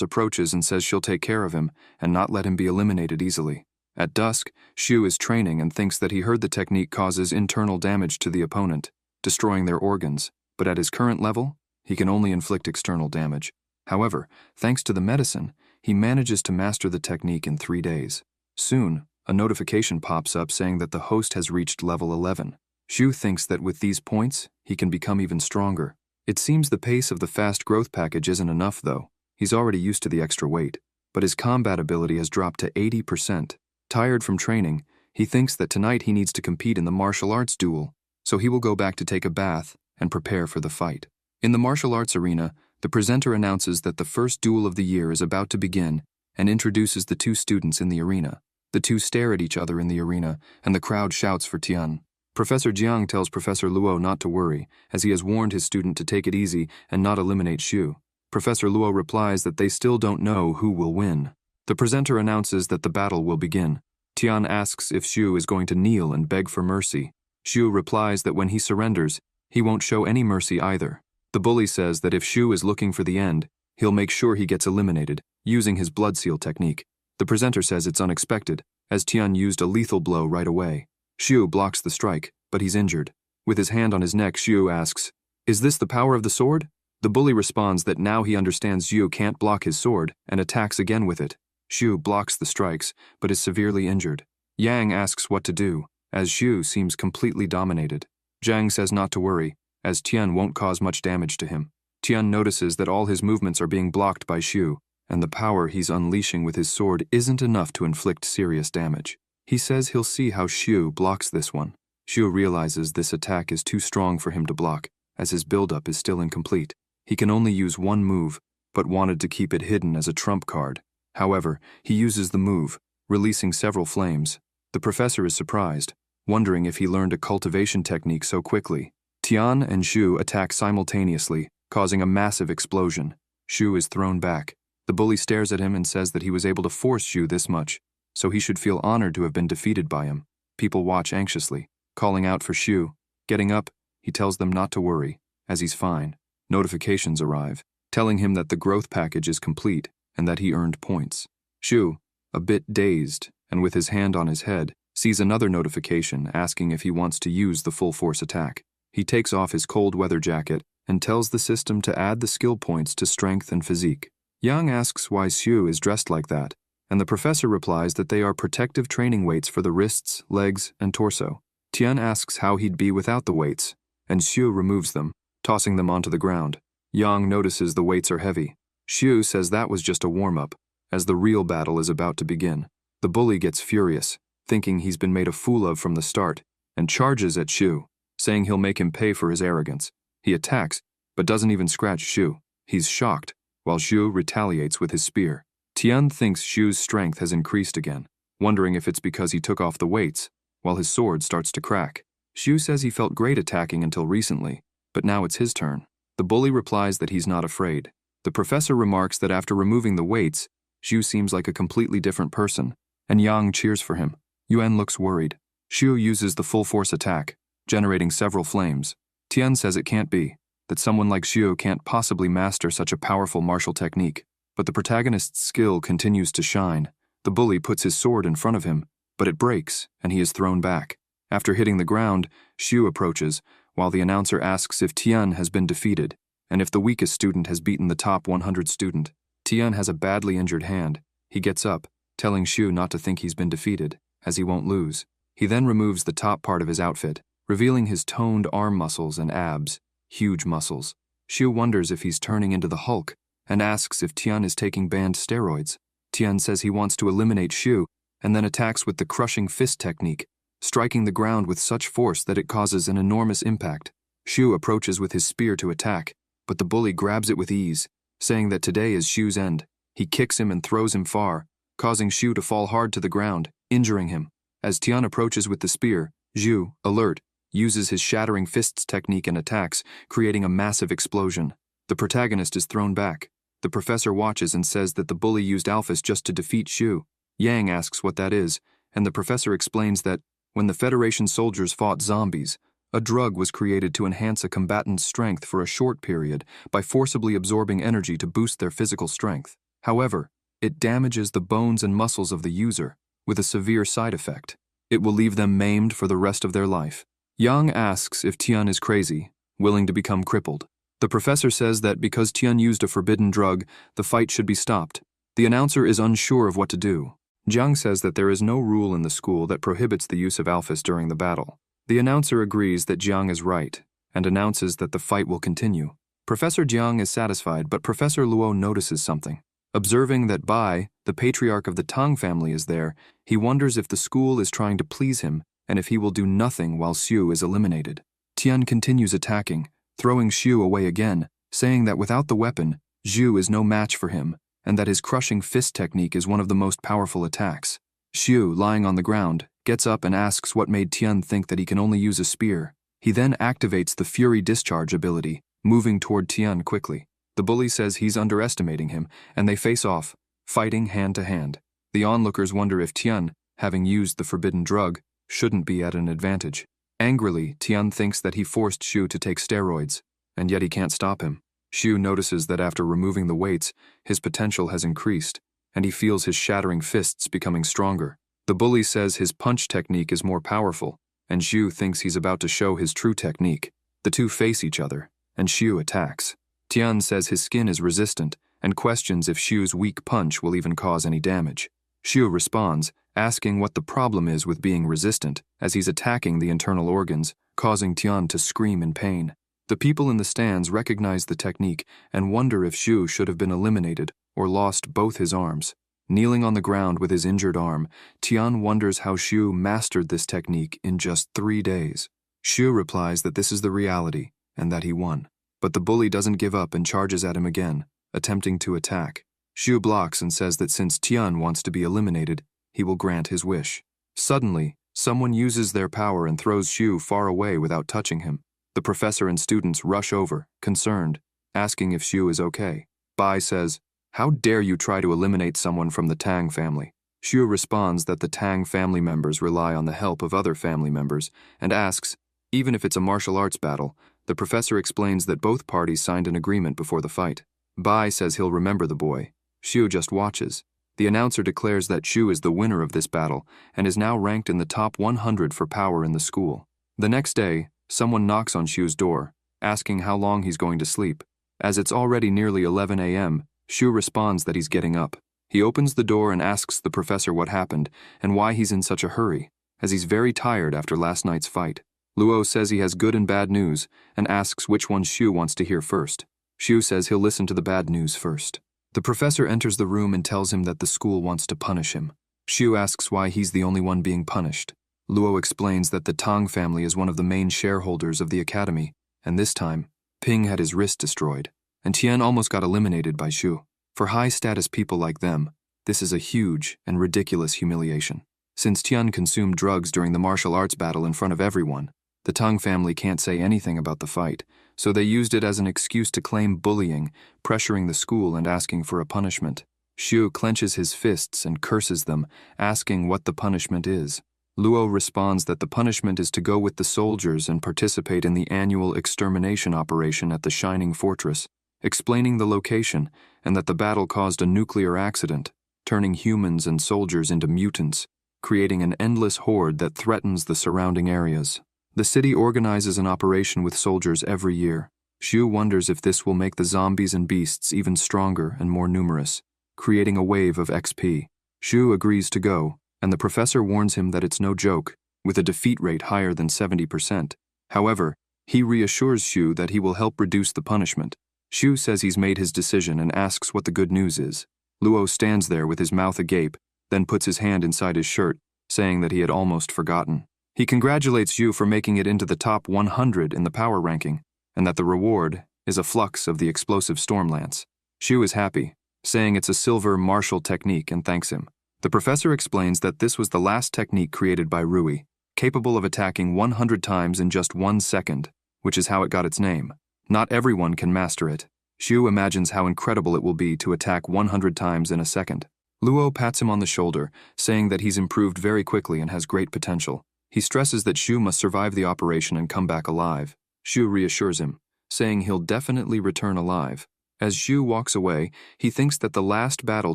approaches and says she'll take care of him and not let him be eliminated easily. At dusk, Xu is training and thinks that he heard the technique causes internal damage to the opponent, destroying their organs, but at his current level, he can only inflict external damage. However, thanks to the medicine, he manages to master the technique in 3 days. Soon, a notification pops up saying that the host has reached level 11. Xu thinks that with these points, he can become even stronger. It seems the pace of the fast growth package isn't enough, though. He's already used to the extra weight, but his combat ability has dropped to 80%. Tired from training, he thinks that tonight he needs to compete in the martial arts duel, so he will go back to take a bath and prepare for the fight. In the martial arts arena, the presenter announces that the first duel of the year is about to begin and introduces the 2 students in the arena. The 2 stare at each other in the arena, and the crowd shouts for Tian. Professor Jiang tells Professor Luo not to worry, as he has warned his student to take it easy and not eliminate Xu. Professor Luo replies that they still don't know who will win. The presenter announces that the battle will begin. Tian asks if Xu is going to kneel and beg for mercy. Xu replies that when he surrenders, he won't show any mercy either. The bully says that if Xu is looking for the end, he'll make sure he gets eliminated, using his blood seal technique. The presenter says it's unexpected, as Tian used a lethal blow right away. Xu blocks the strike, but he's injured. With his hand on his neck, Xu asks, "Is this the power of the sword?" The bully responds that now he understands Xu can't block his sword, and attacks again with it. Xu blocks the strikes, but is severely injured. Yang asks what to do, as Xu seems completely dominated. Zhang says not to worry, as Tian won't cause much damage to him. Tian notices that all his movements are being blocked by Xu, and the power he's unleashing with his sword isn't enough to inflict serious damage. He says he'll see how Xu blocks this one. Xu realizes this attack is too strong for him to block, as his buildup is still incomplete. He can only use one move, but wanted to keep it hidden as a trump card. However, he uses the move, releasing several flames. The professor is surprised, wondering if he learned a cultivation technique so quickly. Tian and Xu attack simultaneously, causing a massive explosion. Xu is thrown back. The bully stares at him and says that he was able to force Xu this much, so he should feel honored to have been defeated by him. People watch anxiously, calling out for Xu. Getting up, he tells them not to worry, as he's fine. Notifications arrive, telling him that the growth package is complete and that he earned points. Xu, a bit dazed and with his hand on his head, sees another notification asking if he wants to use the full force attack. He takes off his cold weather jacket and tells the system to add the skill points to strength and physique. Yang asks why Xu is dressed like that, and the professor replies that they are protective training weights for the wrists, legs, and torso. Tian asks how he'd be without the weights, and Xu removes them, tossing them onto the ground. Yang notices the weights are heavy. Xu says that was just a warm-up, as the real battle is about to begin. The bully gets furious, thinking he's been made a fool of from the start, and charges at Xu, saying he'll make him pay for his arrogance. He attacks, but doesn't even scratch Xu. He's shocked, while Xu retaliates with his spear. Tian thinks Xu's strength has increased again, wondering if it's because he took off the weights, while his sword starts to crack. Xu says he felt great attacking until recently, but now it's his turn. The bully replies that he's not afraid. The professor remarks that after removing the weights, Xu seems like a completely different person, and Yang cheers for him. Yuan looks worried. Xu uses the full force attack, generating several flames. Tian says it can't be, that someone like Xu can't possibly master such a powerful martial technique. But the protagonist's skill continues to shine. The bully puts his sword in front of him, but it breaks, and he is thrown back. After hitting the ground, Xu approaches, while the announcer asks if Tian has been defeated, and if the weakest student has beaten the top 100 student. Tian has a badly injured hand. He gets up, telling Xu not to think he's been defeated, as he won't lose. He then removes the top part of his outfit, revealing his toned arm muscles and abs, huge muscles. Xu wonders if he's turning into the Hulk, and asks if Tian is taking banned steroids. Tian says he wants to eliminate Xu, and then attacks with the crushing fist technique, striking the ground with such force that it causes an enormous impact. Xu approaches with his spear to attack, but the bully grabs it with ease, saying that today is Xu's end. He kicks him and throws him far, causing Xu to fall hard to the ground, injuring him. As Tian approaches with the spear, Xu, alert, uses his shattering fists technique and attacks, creating a massive explosion. The protagonist is thrown back. The professor watches and says that the bully used Alphys just to defeat Xu. Yang asks what that is, and the professor explains that when the Federation soldiers fought zombies, a drug was created to enhance a combatant's strength for a short period by forcibly absorbing energy to boost their physical strength. However, it damages the bones and muscles of the user, with a severe side effect. It will leave them maimed for the rest of their life. Yang asks if Tian is crazy, willing to become crippled. The professor says that because Tian used a forbidden drug, the fight should be stopped. The announcer is unsure of what to do. Jiang says that there is no rule in the school that prohibits the use of alphas during the battle. The announcer agrees that Jiang is right, and announces that the fight will continue. Professor Jiang is satisfied, but Professor Luo notices something. Observing that Bai, the patriarch of the Tang family, is there, he wonders if the school is trying to please him and if he will do nothing while Xiu is eliminated. Tian continues attacking, throwing Xiu away again, saying that without the weapon, Zhu is no match for him, and that his crushing fist technique is one of the most powerful attacks. Xiu, lying on the ground, gets up and asks what made Tian think that he can only use a spear. He then activates the Fury Discharge ability, moving toward Tian quickly. The bully says he's underestimating him, and they face off, fighting hand to hand. The onlookers wonder if Tian, having used the forbidden drug, shouldn't be at an advantage. Angrily, Tian thinks that he forced Xiu to take steroids, and yet he can't stop him. Xiu notices that after removing the weights, his potential has increased, and he feels his shattering fists becoming stronger. The bully says his punch technique is more powerful, and Xiu thinks he's about to show his true technique. The two face each other, and Xiu attacks. Tian says his skin is resistant, and questions if Xiu's weak punch will even cause any damage. Xiu responds, asking what the problem is with being resistant, as he's attacking the internal organs, causing Tian to scream in pain. The people in the stands recognize the technique and wonder if Xiu should have been eliminated or lost both his arms. Kneeling on the ground with his injured arm, Tian wonders how Xiu mastered this technique in just 3 days. Xiu replies that this is the reality and that he won. But the bully doesn't give up and charges at him again, attempting to attack. Xiu blocks and says that since Tian wants to be eliminated, he will grant his wish. Suddenly, someone uses their power and throws Xiu far away without touching him. The professor and students rush over, concerned, asking if Xiu is okay. Bai says, "How dare you try to eliminate someone from the Tang family?" Xiu responds that the Tang family members rely on the help of other family members, and asks, even if it's a martial arts battle, the professor explains that both parties signed an agreement before the fight. Bai says he'll remember the boy. Xiu just watches. The announcer declares that Xiu is the winner of this battle and is now ranked in the top 100 for power in the school. The next day, someone knocks on Xiu's door, asking how long he's going to sleep. As it's already nearly 11 a.m., Xiu responds that he's getting up. He opens the door and asks the professor what happened and why he's in such a hurry, as he's very tired after last night's fight. Luo says he has good and bad news and asks which one Xiu wants to hear first. Xiu says he'll listen to the bad news first. The professor enters the room and tells him that the school wants to punish him. Xiu asks why he's the only one being punished. Luo explains that the Tang family is one of the main shareholders of the academy, and this time, Ping had his wrist destroyed, and Tian almost got eliminated by Xiu. For high-status people like them, this is a huge and ridiculous humiliation. Since Tian consumed drugs during the martial arts battle in front of everyone, the Tang family can't say anything about the fight, so they used it as an excuse to claim bullying, pressuring the school and asking for a punishment. Xiu clenches his fists and curses them, asking what the punishment is. Luo responds that the punishment is to go with the soldiers and participate in the annual extermination operation at the Shining Fortress, explaining the location and that the battle caused a nuclear accident, turning humans and soldiers into mutants, creating an endless horde that threatens the surrounding areas. The city organizes an operation with soldiers every year. Xiu wonders if this will make the zombies and beasts even stronger and more numerous, creating a wave of XP. Xiu agrees to go, and the professor warns him that it's no joke, with a defeat rate higher than 70%. However, he reassures Xiu that he will help reduce the punishment. Xiu says he's made his decision and asks what the good news is. Luo stands there with his mouth agape, then puts his hand inside his shirt, saying that he had almost forgotten. He congratulates Xiu for making it into the top 100 in the power ranking, and that the reward is a flux of the explosive storm lance. Xiu is happy, saying it's a silver martial technique and thanks him. The professor explains that this was the last technique created by Rui, capable of attacking 100 times in just 1 second, which is how it got its name. Not everyone can master it. Xiu imagines how incredible it will be to attack 100 times in a second. Luo pats him on the shoulder, saying that he's improved very quickly and has great potential. He stresses that Shu must survive the operation and come back alive. Shu reassures him, saying he'll definitely return alive. As Shu walks away, he thinks that the last battle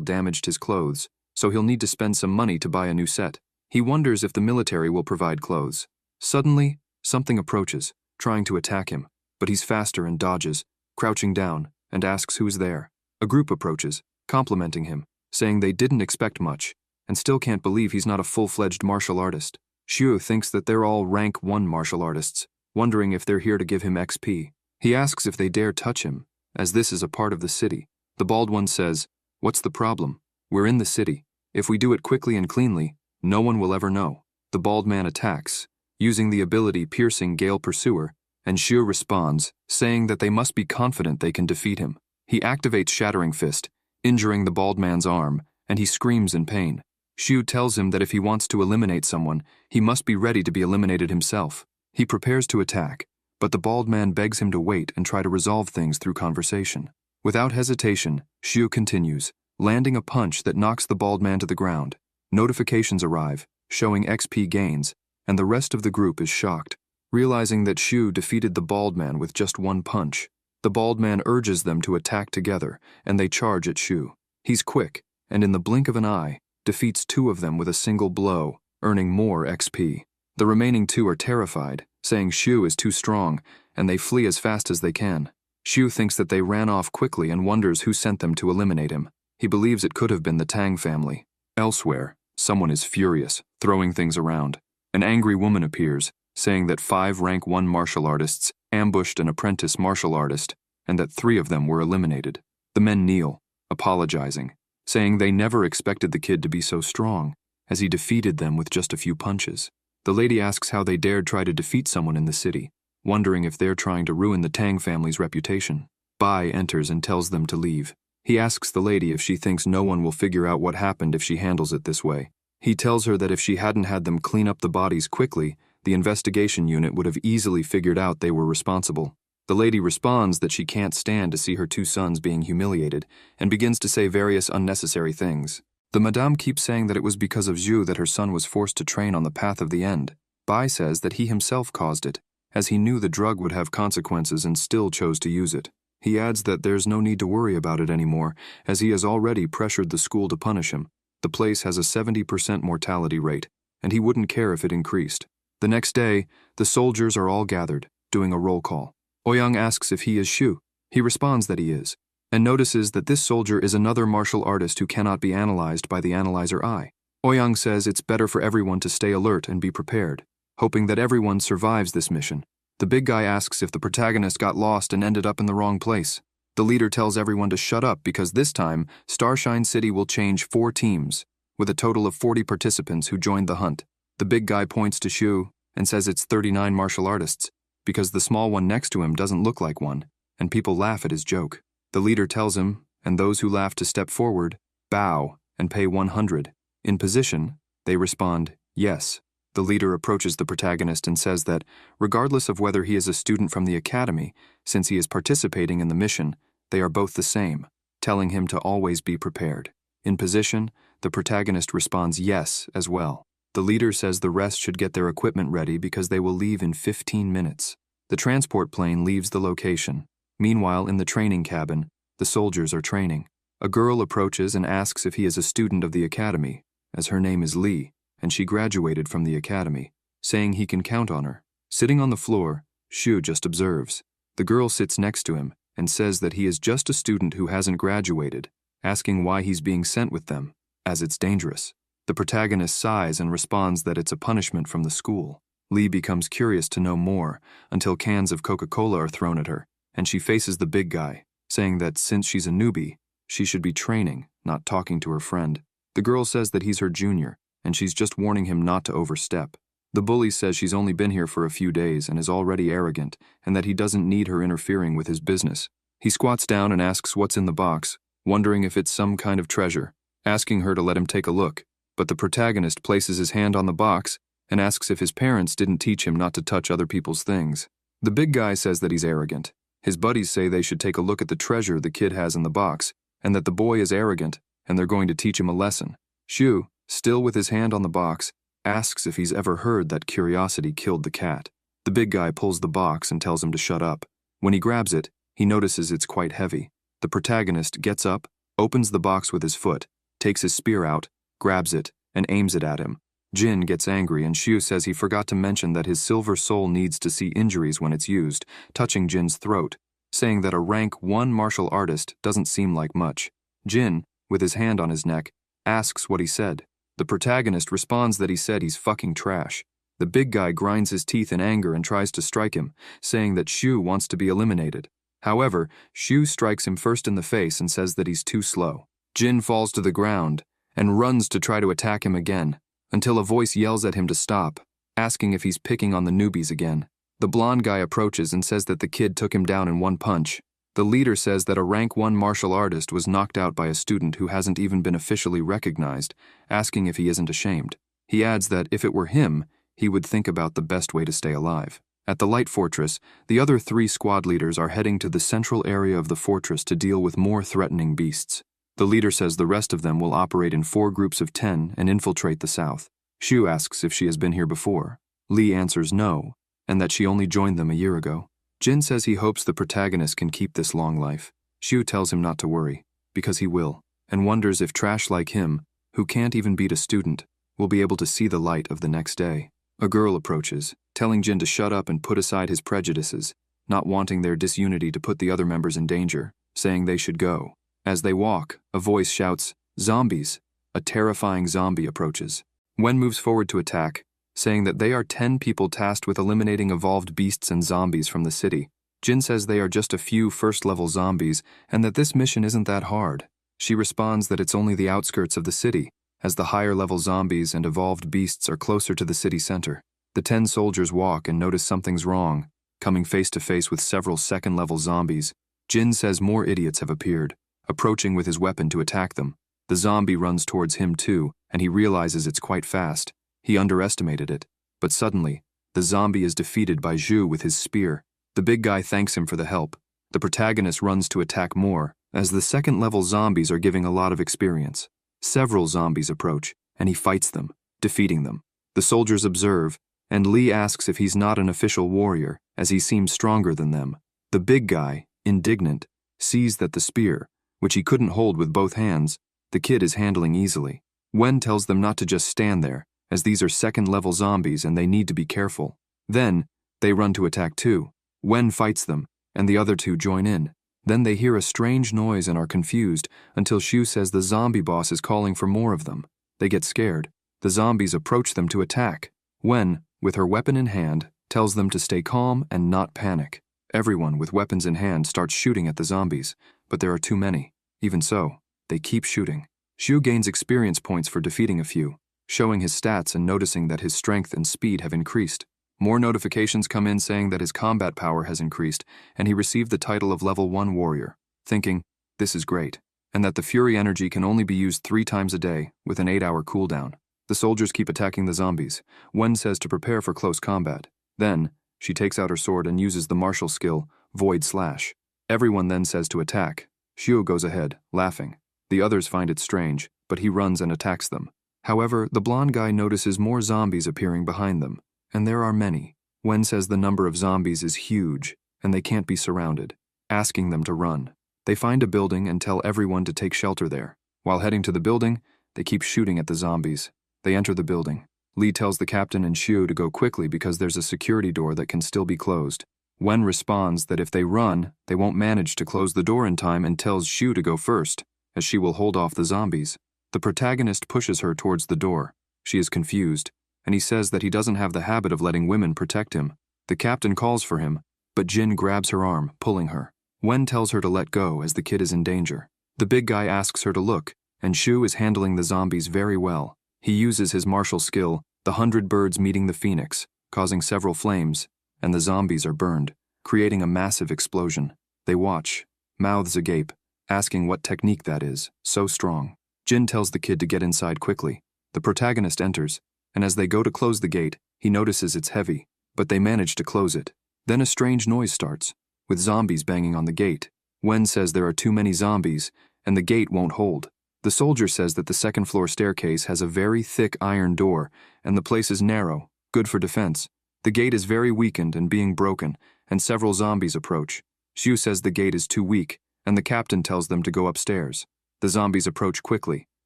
damaged his clothes, so he'll need to spend some money to buy a new set. He wonders if the military will provide clothes. Suddenly, something approaches, trying to attack him, but he's faster and dodges, crouching down, and asks who's there. A group approaches, complimenting him, saying they didn't expect much, and still can't believe he's not a full-fledged martial artist. Shu thinks that they're all rank 1 martial artists, wondering if they're here to give him XP. He asks if they dare touch him, as this is a part of the city. The bald one says, "What's the problem? We're in the city. If we do it quickly and cleanly, no one will ever know." The bald man attacks, using the ability Piercing Gale Pursuer, and Shu responds, saying that they must be confident they can defeat him. He activates Shattering Fist, injuring the bald man's arm, and he screams in pain. Shu tells him that if he wants to eliminate someone, he must be ready to be eliminated himself. He prepares to attack, but the bald man begs him to wait and try to resolve things through conversation. Without hesitation, Shu continues, landing a punch that knocks the bald man to the ground. Notifications arrive, showing XP gains, and the rest of the group is shocked, realizing that Shu defeated the bald man with just one punch. The bald man urges them to attack together, and they charge at Shu. He's quick, and in the blink of an eye, defeats 2 of them with a single blow, earning more XP. The remaining 2 are terrified, saying Shu is too strong, and they flee as fast as they can. Shu thinks that they ran off quickly and wonders who sent them to eliminate him. He believes it could have been the Tang family. Elsewhere, someone is furious, throwing things around. An angry woman appears, saying that 5 rank 1 martial artists ambushed an apprentice martial artist, and that 3 of them were eliminated. The men kneel, apologizing, saying they never expected the kid to be so strong, as he defeated them with just a few punches. The lady asks how they dared try to defeat someone in the city, wondering if they're trying to ruin the Tang family's reputation. Bai enters and tells them to leave. He asks the lady if she thinks no one will figure out what happened if she handles it this way. He tells her that if she hadn't had them clean up the bodies quickly, the investigation unit would have easily figured out they were responsible. The lady responds that she can't stand to see her 2 sons being humiliated, and begins to say various unnecessary things. The madame keeps saying that it was because of Zhu that her son was forced to train on the path of the end. Bai says that he himself caused it, as he knew the drug would have consequences and still chose to use it. He adds that there's no need to worry about it anymore, as he has already pressured the school to punish him. The place has a 70% mortality rate, and he wouldn't care if it increased. The next day, the soldiers are all gathered, doing a roll call. Ouyang asks if he is Shu. He responds that he is, and notices that this soldier is another martial artist who cannot be analyzed by the analyzer eye. Ouyang says it's better for everyone to stay alert and be prepared, hoping that everyone survives this mission. The big guy asks if the protagonist got lost and ended up in the wrong place. The leader tells everyone to shut up because this time, Starshine City will change 4 teams, with a total of 40 participants who joined the hunt. The big guy points to Shu and says it's 39 martial artists, because the small one next to him doesn't look like one, and people laugh at his joke. The leader tells him, and those who laugh to step forward, bow, and pay 100. In position, they respond, yes. The leader approaches the protagonist and says that, regardless of whether he is a student from the academy, since he is participating in the mission, they are both the same, telling him to always be prepared. In position, the protagonist responds yes as well. The leader says the rest should get their equipment ready because they will leave in 15 minutes. The transport plane leaves the location. Meanwhile, in the training cabin, the soldiers are training. A girl approaches and asks if he is a student of the academy, as her name is Lee, and she graduated from the academy, saying he can count on her. Sitting on the floor, Shu just observes. The girl sits next to him and says that he is just a student who hasn't graduated, asking why he's being sent with them, as it's dangerous. The protagonist sighs and responds that it's a punishment from the school. Lee becomes curious to know more until cans of Coca-Cola are thrown at her, and she faces the big guy, saying that since she's a newbie, she should be training, not talking to her friend. The girl says that he's her junior, and she's just warning him not to overstep. The bully says she's only been here for a few days and is already arrogant, and that he doesn't need her interfering with his business. He squats down and asks what's in the box, wondering if it's some kind of treasure, asking her to let him take a look. But the protagonist places his hand on the box and asks if his parents didn't teach him not to touch other people's things. The big guy says that he's arrogant. His buddies say they should take a look at the treasure the kid has in the box, and that the boy is arrogant and they're going to teach him a lesson. Shu, still with his hand on the box, asks if he's ever heard that curiosity killed the cat. The big guy pulls the box and tells him to shut up. When he grabs it, he notices it's quite heavy. The protagonist gets up, opens the box with his foot, takes his spear out, grabs it, and aims it at him. Jin gets angry and Shu says he forgot to mention that his silver soul needs to see injuries when it's used, touching Jin's throat, saying that a rank 1 martial artist doesn't seem like much. Jin, with his hand on his neck, asks what he said. The protagonist responds that he said he's fucking trash. The big guy grinds his teeth in anger and tries to strike him, saying that Shu wants to be eliminated. However, Shu strikes him first in the face and says that he's too slow. Jin falls to the ground and runs to try to attack him again, until a voice yells at him to stop, asking if he's picking on the newbies again. The blonde guy approaches and says that the kid took him down in one punch. The leader says that a rank 1 martial artist was knocked out by a student who hasn't even been officially recognized, asking if he isn't ashamed. He adds that if it were him, he would think about the best way to stay alive. At the Light Fortress, the other 3 squad leaders are heading to the central area of the fortress to deal with more threatening beasts. The leader says the rest of them will operate in 4 groups of 10 and infiltrate the south. Shu asks if she has been here before. Lee answers no, and that she only joined them a year ago. Jin says he hopes the protagonist can keep this long life. Shu tells him not to worry, because he will, and wonders if trash like him, who can't even beat a student, will be able to see the light of the next day. A girl approaches, telling Jin to shut up and put aside his prejudices, not wanting their disunity to put the other members in danger, saying they should go. As they walk, a voice shouts, "Zombies!" A terrifying zombie approaches. Wen moves forward to attack, saying that they are 10 people tasked with eliminating evolved beasts and zombies from the city. Jin says they are just a few first-level zombies and that this mission isn't that hard. She responds that it's only the outskirts of the city, as the higher-level zombies and evolved beasts are closer to the city center. The 10 soldiers walk and notice something's wrong, coming face-to-face with several second-level zombies. Jin says more idiots have appeared, approaching with his weapon to attack them. The zombie runs towards him too, and he realizes it's quite fast. He underestimated it, but suddenly, the zombie is defeated by Zhu with his spear. The big guy thanks him for the help. The protagonist runs to attack more, as the second-level zombies are giving a lot of experience. Several zombies approach, and he fights them, defeating them. The soldiers observe, and Lee asks if he's not an official warrior, as he seems stronger than them. The big guy, indignant, sees that the spear, which he couldn't hold with both hands, the kid is handling easily. Wen tells them not to just stand there, as these are second-level zombies and they need to be careful. Then, they run to attack too. Wen fights them, and the other 2 join in. Then they hear a strange noise and are confused, until Shu says the zombie boss is calling for more of them. They get scared. The zombies approach them to attack. Wen, with her weapon in hand, tells them to stay calm and not panic. Everyone with weapons in hand starts shooting at the zombies, but there are too many. Even so, they keep shooting. Shu gains experience points for defeating a few, showing his stats and noticing that his strength and speed have increased. More notifications come in saying that his combat power has increased, and he received the title of Level 1 Warrior, thinking, this is great, and that the Fury energy can only be used 3 times a day, with an 8-hour cooldown. The soldiers keep attacking the zombies. Wen says to prepare for close combat. Then, she takes out her sword and uses the martial skill, Void Slash. Everyone then says to attack. Shu goes ahead, laughing. The others find it strange, but he runs and attacks them. However, the blonde guy notices more zombies appearing behind them, and there are many. Wen says the number of zombies is huge, and they can't be surrounded, asking them to run. They find a building and tell everyone to take shelter there. While heading to the building, they keep shooting at the zombies. They enter the building. Lee tells the captain and Shu to go quickly because there's a security door that can still be closed. Wen responds that if they run, they won't manage to close the door in time and tells Shu to go first, as she will hold off the zombies. The protagonist pushes her towards the door. She is confused, and he says that he doesn't have the habit of letting women protect him. The captain calls for him, but Jin grabs her arm, pulling her. Wen tells her to let go as the kid is in danger. The big guy asks her to look, and Shu is handling the zombies very well. He uses his martial skill, the 100 birds meeting the phoenix, causing several flames, and the zombies are burned, creating a massive explosion. They watch, mouths agape, asking what technique that is, so strong. Jin tells the kid to get inside quickly. The protagonist enters, and as they go to close the gate, he notices it's heavy, but they manage to close it. Then a strange noise starts, with zombies banging on the gate. Wen says there are too many zombies, and the gate won't hold. The soldier says that the second-floor staircase has a very thick iron door, and the place is narrow, good for defense. The gate is very weakened and being broken, and several zombies approach. Xiu says the gate is too weak, and the captain tells them to go upstairs. The zombies approach quickly,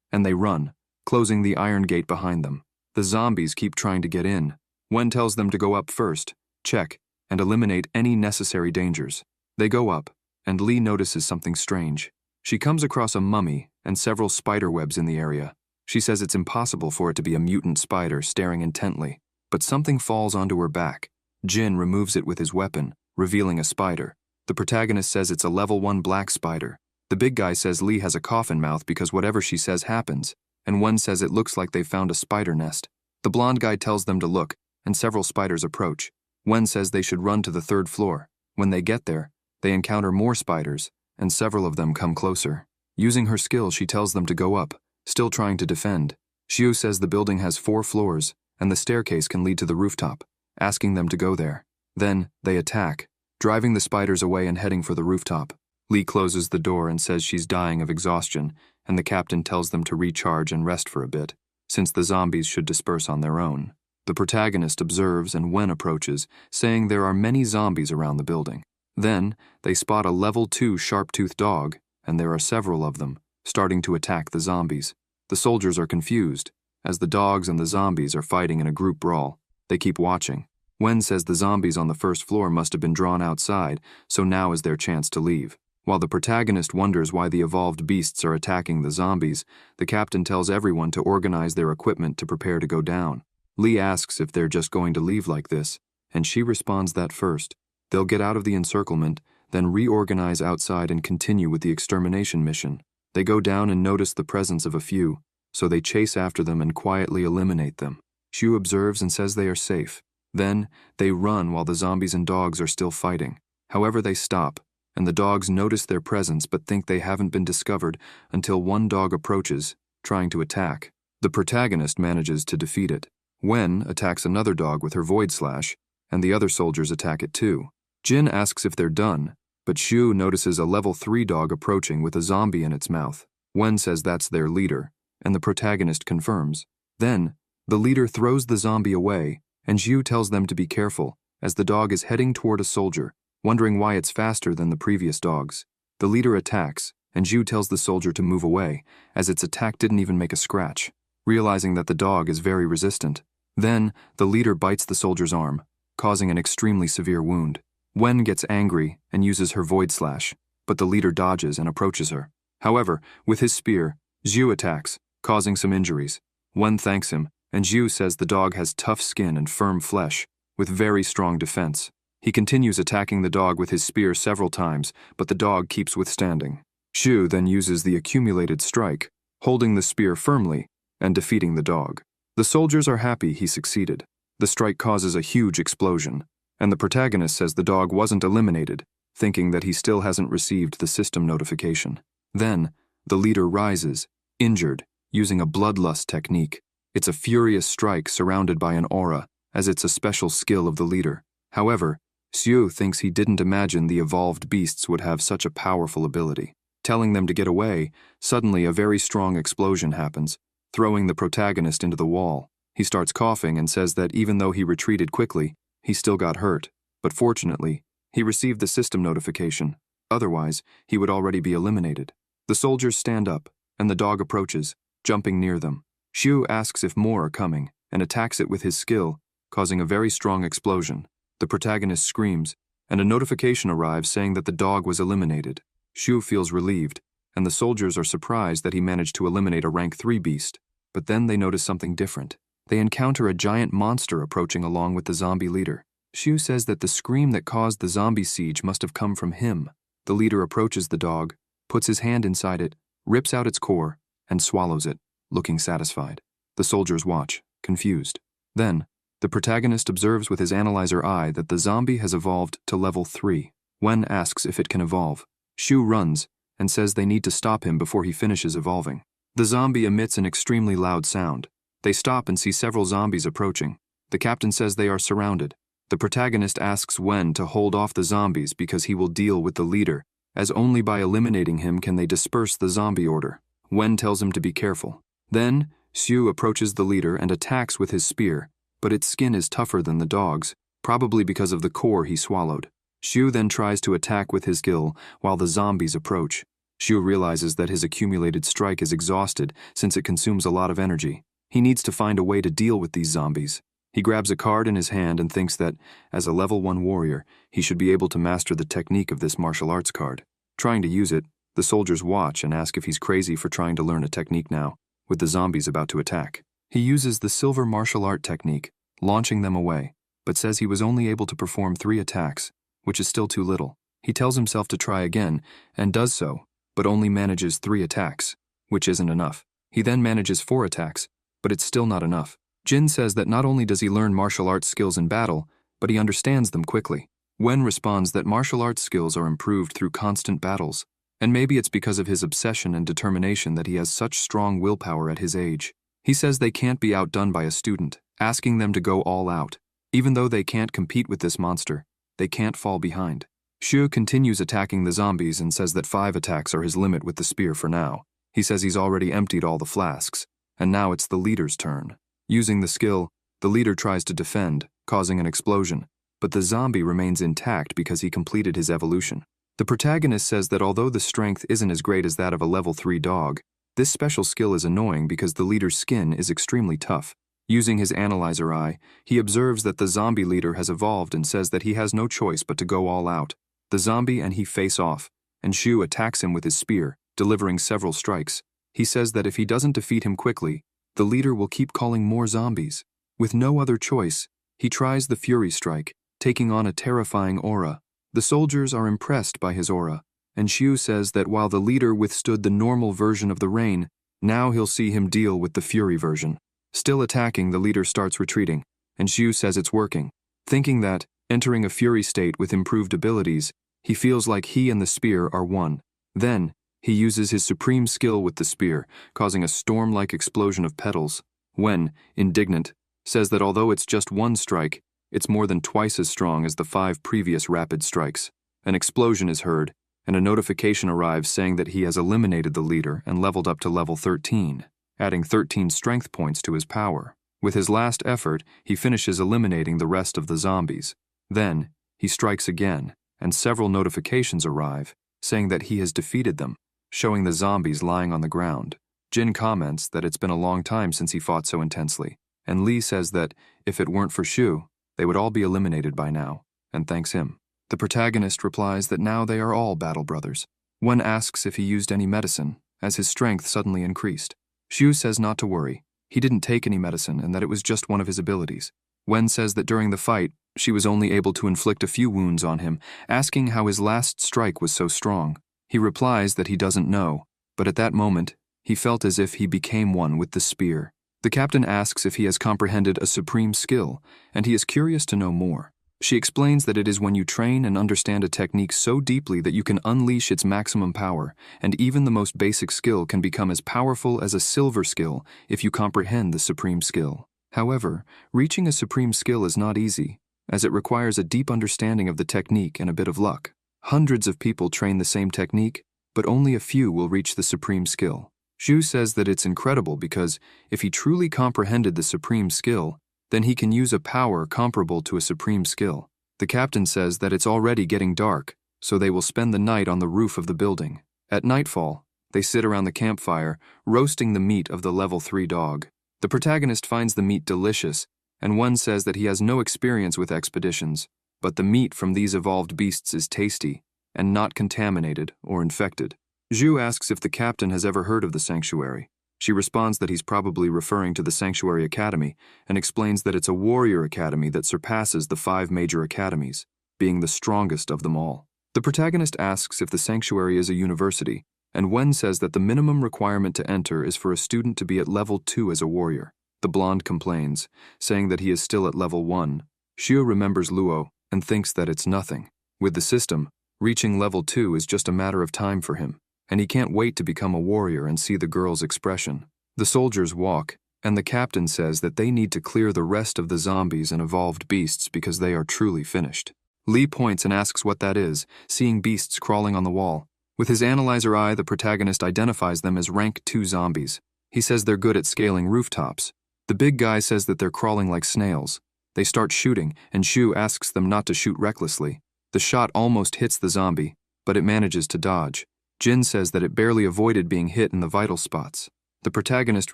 and they run, closing the iron gate behind them. The zombies keep trying to get in. Wen tells them to go up first, check, and eliminate any necessary dangers. They go up, and Li notices something strange. She comes across a mummy and several spider webs in the area. She says it's impossible for it to be a mutant spider staring intently, but something falls onto her back. Jin removes it with his weapon, revealing a spider. The protagonist says it's a level 1 black spider. The big guy says Li has a coffin mouth because whatever she says happens, and one says it looks like they've found a spider nest. The blonde guy tells them to look, and several spiders approach. Wen says they should run to the 3rd floor. When they get there, they encounter more spiders, and several of them come closer. Using her skill, she tells them to go up, still trying to defend. Xiu says the building has 4 floors, and the staircase can lead to the rooftop, asking them to go there. Then, they attack, driving the spiders away and heading for the rooftop. Li closes the door and says she's dying of exhaustion, and the captain tells them to recharge and rest for a bit, since the zombies should disperse on their own. The protagonist observes and Wen approaches, saying there are many zombies around the building. Then, they spot a level 2 sharp-toothed dog, and there are several of them, starting to attack the zombies. The soldiers are confused, as the dogs and the zombies are fighting in a group brawl. They keep watching. Wen says the zombies on the 1st floor must have been drawn outside, so now is their chance to leave. While the protagonist wonders why the evolved beasts are attacking the zombies, the captain tells everyone to organize their equipment to prepare to go down. Li asks if they're just going to leave like this, and she responds that first. They'll get out of the encirclement, then reorganize outside and continue with the extermination mission. They go down and notice the presence of a few, so they chase after them and quietly eliminate them. Xiu observes and says they are safe. Then, they run while the zombies and dogs are still fighting. However, they stop, and the dogs notice their presence but think they haven't been discovered until one dog approaches, trying to attack. The protagonist manages to defeat it. Wen attacks another dog with her void slash, and the other soldiers attack it too. Jin asks if they're done, but Xiu notices a level 3 dog approaching with a zombie in its mouth. Wen says that's their leader, and the protagonist confirms. Then, the leader throws the zombie away, and Xiu tells them to be careful, as the dog is heading toward a soldier, wondering why it's faster than the previous dogs. The leader attacks, and Xiu tells the soldier to move away, as its attack didn't even make a scratch, realizing that the dog is very resistant. Then, the leader bites the soldier's arm, causing an extremely severe wound. Wen gets angry and uses her void slash, but the leader dodges and approaches her. However, with his spear, Xiu attacks, causing some injuries. Wen thanks him, and Xiu says the dog has tough skin and firm flesh, with very strong defense. He continues attacking the dog with his spear several times, but the dog keeps withstanding. Xiu then uses the accumulated strike, holding the spear firmly and defeating the dog. The soldiers are happy he succeeded. The strike causes a huge explosion, and the protagonist says the dog wasn't eliminated, thinking that he still hasn't received the system notification. Then, the leader rises, injured, using a bloodlust technique. It's a furious strike surrounded by an aura, as it's a special skill of the leader. However, Xiu thinks he didn't imagine the evolved beasts would have such a powerful ability. Telling them to get away, suddenly a very strong explosion happens, throwing the protagonist into the wall. He starts coughing and says that even though he retreated quickly, he still got hurt, but fortunately, he received the system notification. Otherwise, he would already be eliminated. The soldiers stand up, and the dog approaches, jumping near them. Xiu asks if more are coming, and attacks it with his skill, causing a very strong explosion. The protagonist screams, and a notification arrives saying that the dog was eliminated. Xiu feels relieved, and the soldiers are surprised that he managed to eliminate a rank 3 beast. But then they notice something different. They encounter a giant monster approaching along with the zombie leader. Xiu says that the scream that caused the zombie siege must have come from him. The leader approaches the dog, puts his hand inside it, rips out its core, and swallows it, looking satisfied. The soldiers watch, confused. Then, the protagonist observes with his analyzer eye that the zombie has evolved to level 3. Wen asks if it can evolve. Xiu runs and says they need to stop him before he finishes evolving. The zombie emits an extremely loud sound. They stop and see several zombies approaching. The captain says they are surrounded. The protagonist asks Wen to hold off the zombies because he will deal with the leader, as only by eliminating him can they disperse the zombie order. Wen tells him to be careful. Then, Xu approaches the leader and attacks with his spear, but its skin is tougher than the dog's, probably because of the core he swallowed. Xu then tries to attack with his skill while the zombies approach. Xu realizes that his accumulated strike is exhausted since it consumes a lot of energy. He needs to find a way to deal with these zombies. He grabs a card in his hand and thinks that, as a level 1 warrior, he should be able to master the technique of this martial arts card. Trying to use it, the soldiers watch and ask if he's crazy for trying to learn a technique now, with the zombies about to attack. He uses the silver martial art technique, launching them away, but says he was only able to perform 3 attacks, which is still too little. He tells himself to try again, and does so, but only manages 3 attacks, which isn't enough. He then manages 4 attacks, but it's still not enough. Jin says that not only does he learn martial arts skills in battle, but he understands them quickly. Wen responds that martial arts skills are improved through constant battles, and maybe it's because of his obsession and determination that he has such strong willpower at his age. He says they can't be outdone by a student, asking them to go all out. Even though they can't compete with this monster, they can't fall behind. Xu continues attacking the zombies and says that 5 attacks are his limit with the spear for now. He says he's already emptied all the flasks, and now it's the leader's turn. Using the skill, the leader tries to defend, causing an explosion, but the zombie remains intact because he completed his evolution. The protagonist says that although the strength isn't as great as that of a level 3 dog, this special skill is annoying because the leader's skin is extremely tough. Using his analyzer eye, he observes that the zombie leader has evolved and says that he has no choice but to go all out. The zombie and he face off, and Xu attacks him with his spear, delivering several strikes. He says that if he doesn't defeat him quickly, the leader will keep calling more zombies. With no other choice, he tries the Fury Strike, taking on a terrifying aura. The soldiers are impressed by his aura, and Xu says that while the leader withstood the normal version of the rain, now he'll see him deal with the Fury version. Still attacking, the leader starts retreating, and Xu says it's working. Thinking that, entering a Fury state with improved abilities, he feels like he and the spear are one. Then, he uses his supreme skill with the spear, causing a storm-like explosion of petals. Wen, indignant, says that although it's just 1 strike, it's more than twice as strong as the 5 previous rapid strikes. An explosion is heard, and a notification arrives saying that he has eliminated the leader and leveled up to level 13, adding 13 strength points to his power. With his last effort, he finishes eliminating the rest of the zombies. Then, he strikes again, and several notifications arrive, saying that he has defeated them, showing the zombies lying on the ground. Jin comments that it's been a long time since he fought so intensely, and Li says that, if it weren't for Xu, they would all be eliminated by now, and thanks him. The protagonist replies that now they are all battle brothers. Wen asks if he used any medicine, as his strength suddenly increased. Xu says not to worry, he didn't take any medicine and that it was just one of his abilities. Wen says that during the fight, she was only able to inflict a few wounds on him, asking how his last strike was so strong. He replies that he doesn't know, but at that moment, he felt as if he became one with the spear. The captain asks if he has comprehended a supreme skill, and he is curious to know more. She explains that it is when you train and understand a technique so deeply that you can unleash its maximum power, and even the most basic skill can become as powerful as a silver skill if you comprehend the supreme skill. However, reaching a supreme skill is not easy, as it requires a deep understanding of the technique and a bit of luck. Hundreds of people train the same technique, but only a few will reach the supreme skill. Xu says that it's incredible because, if he truly comprehended the supreme skill, then he can use a power comparable to a supreme skill. The captain says that it's already getting dark, so they will spend the night on the roof of the building. At nightfall, they sit around the campfire, roasting the meat of the level 3 dog. The protagonist finds the meat delicious, and one says that he has no experience with expeditions, but the meat from these evolved beasts is tasty, and not contaminated or infected. Xu asks if the captain has ever heard of the sanctuary. She responds that he's probably referring to the Sanctuary Academy, and explains that it's a warrior academy that surpasses the 5 major academies, being the strongest of them all. The protagonist asks if the sanctuary is a university, and Wen says that the minimum requirement to enter is for a student to be at level 2 as a warrior. The blonde complains, saying that he is still at level 1. Xu remembers Luo and thinks that it's nothing. With the system, reaching level 2 is just a matter of time for him, and he can't wait to become a warrior and see the girl's expression. The soldiers walk, and the captain says that they need to clear the rest of the zombies and evolved beasts because they are truly finished. Li points and asks what that is, seeing beasts crawling on the wall. With his analyzer eye, the protagonist identifies them as rank 2 zombies. He says they're good at scaling rooftops. The big guy says that they're crawling like snails. They start shooting, and Shu asks them not to shoot recklessly. The shot almost hits the zombie, but it manages to dodge. Jin says that it barely avoided being hit in the vital spots. The protagonist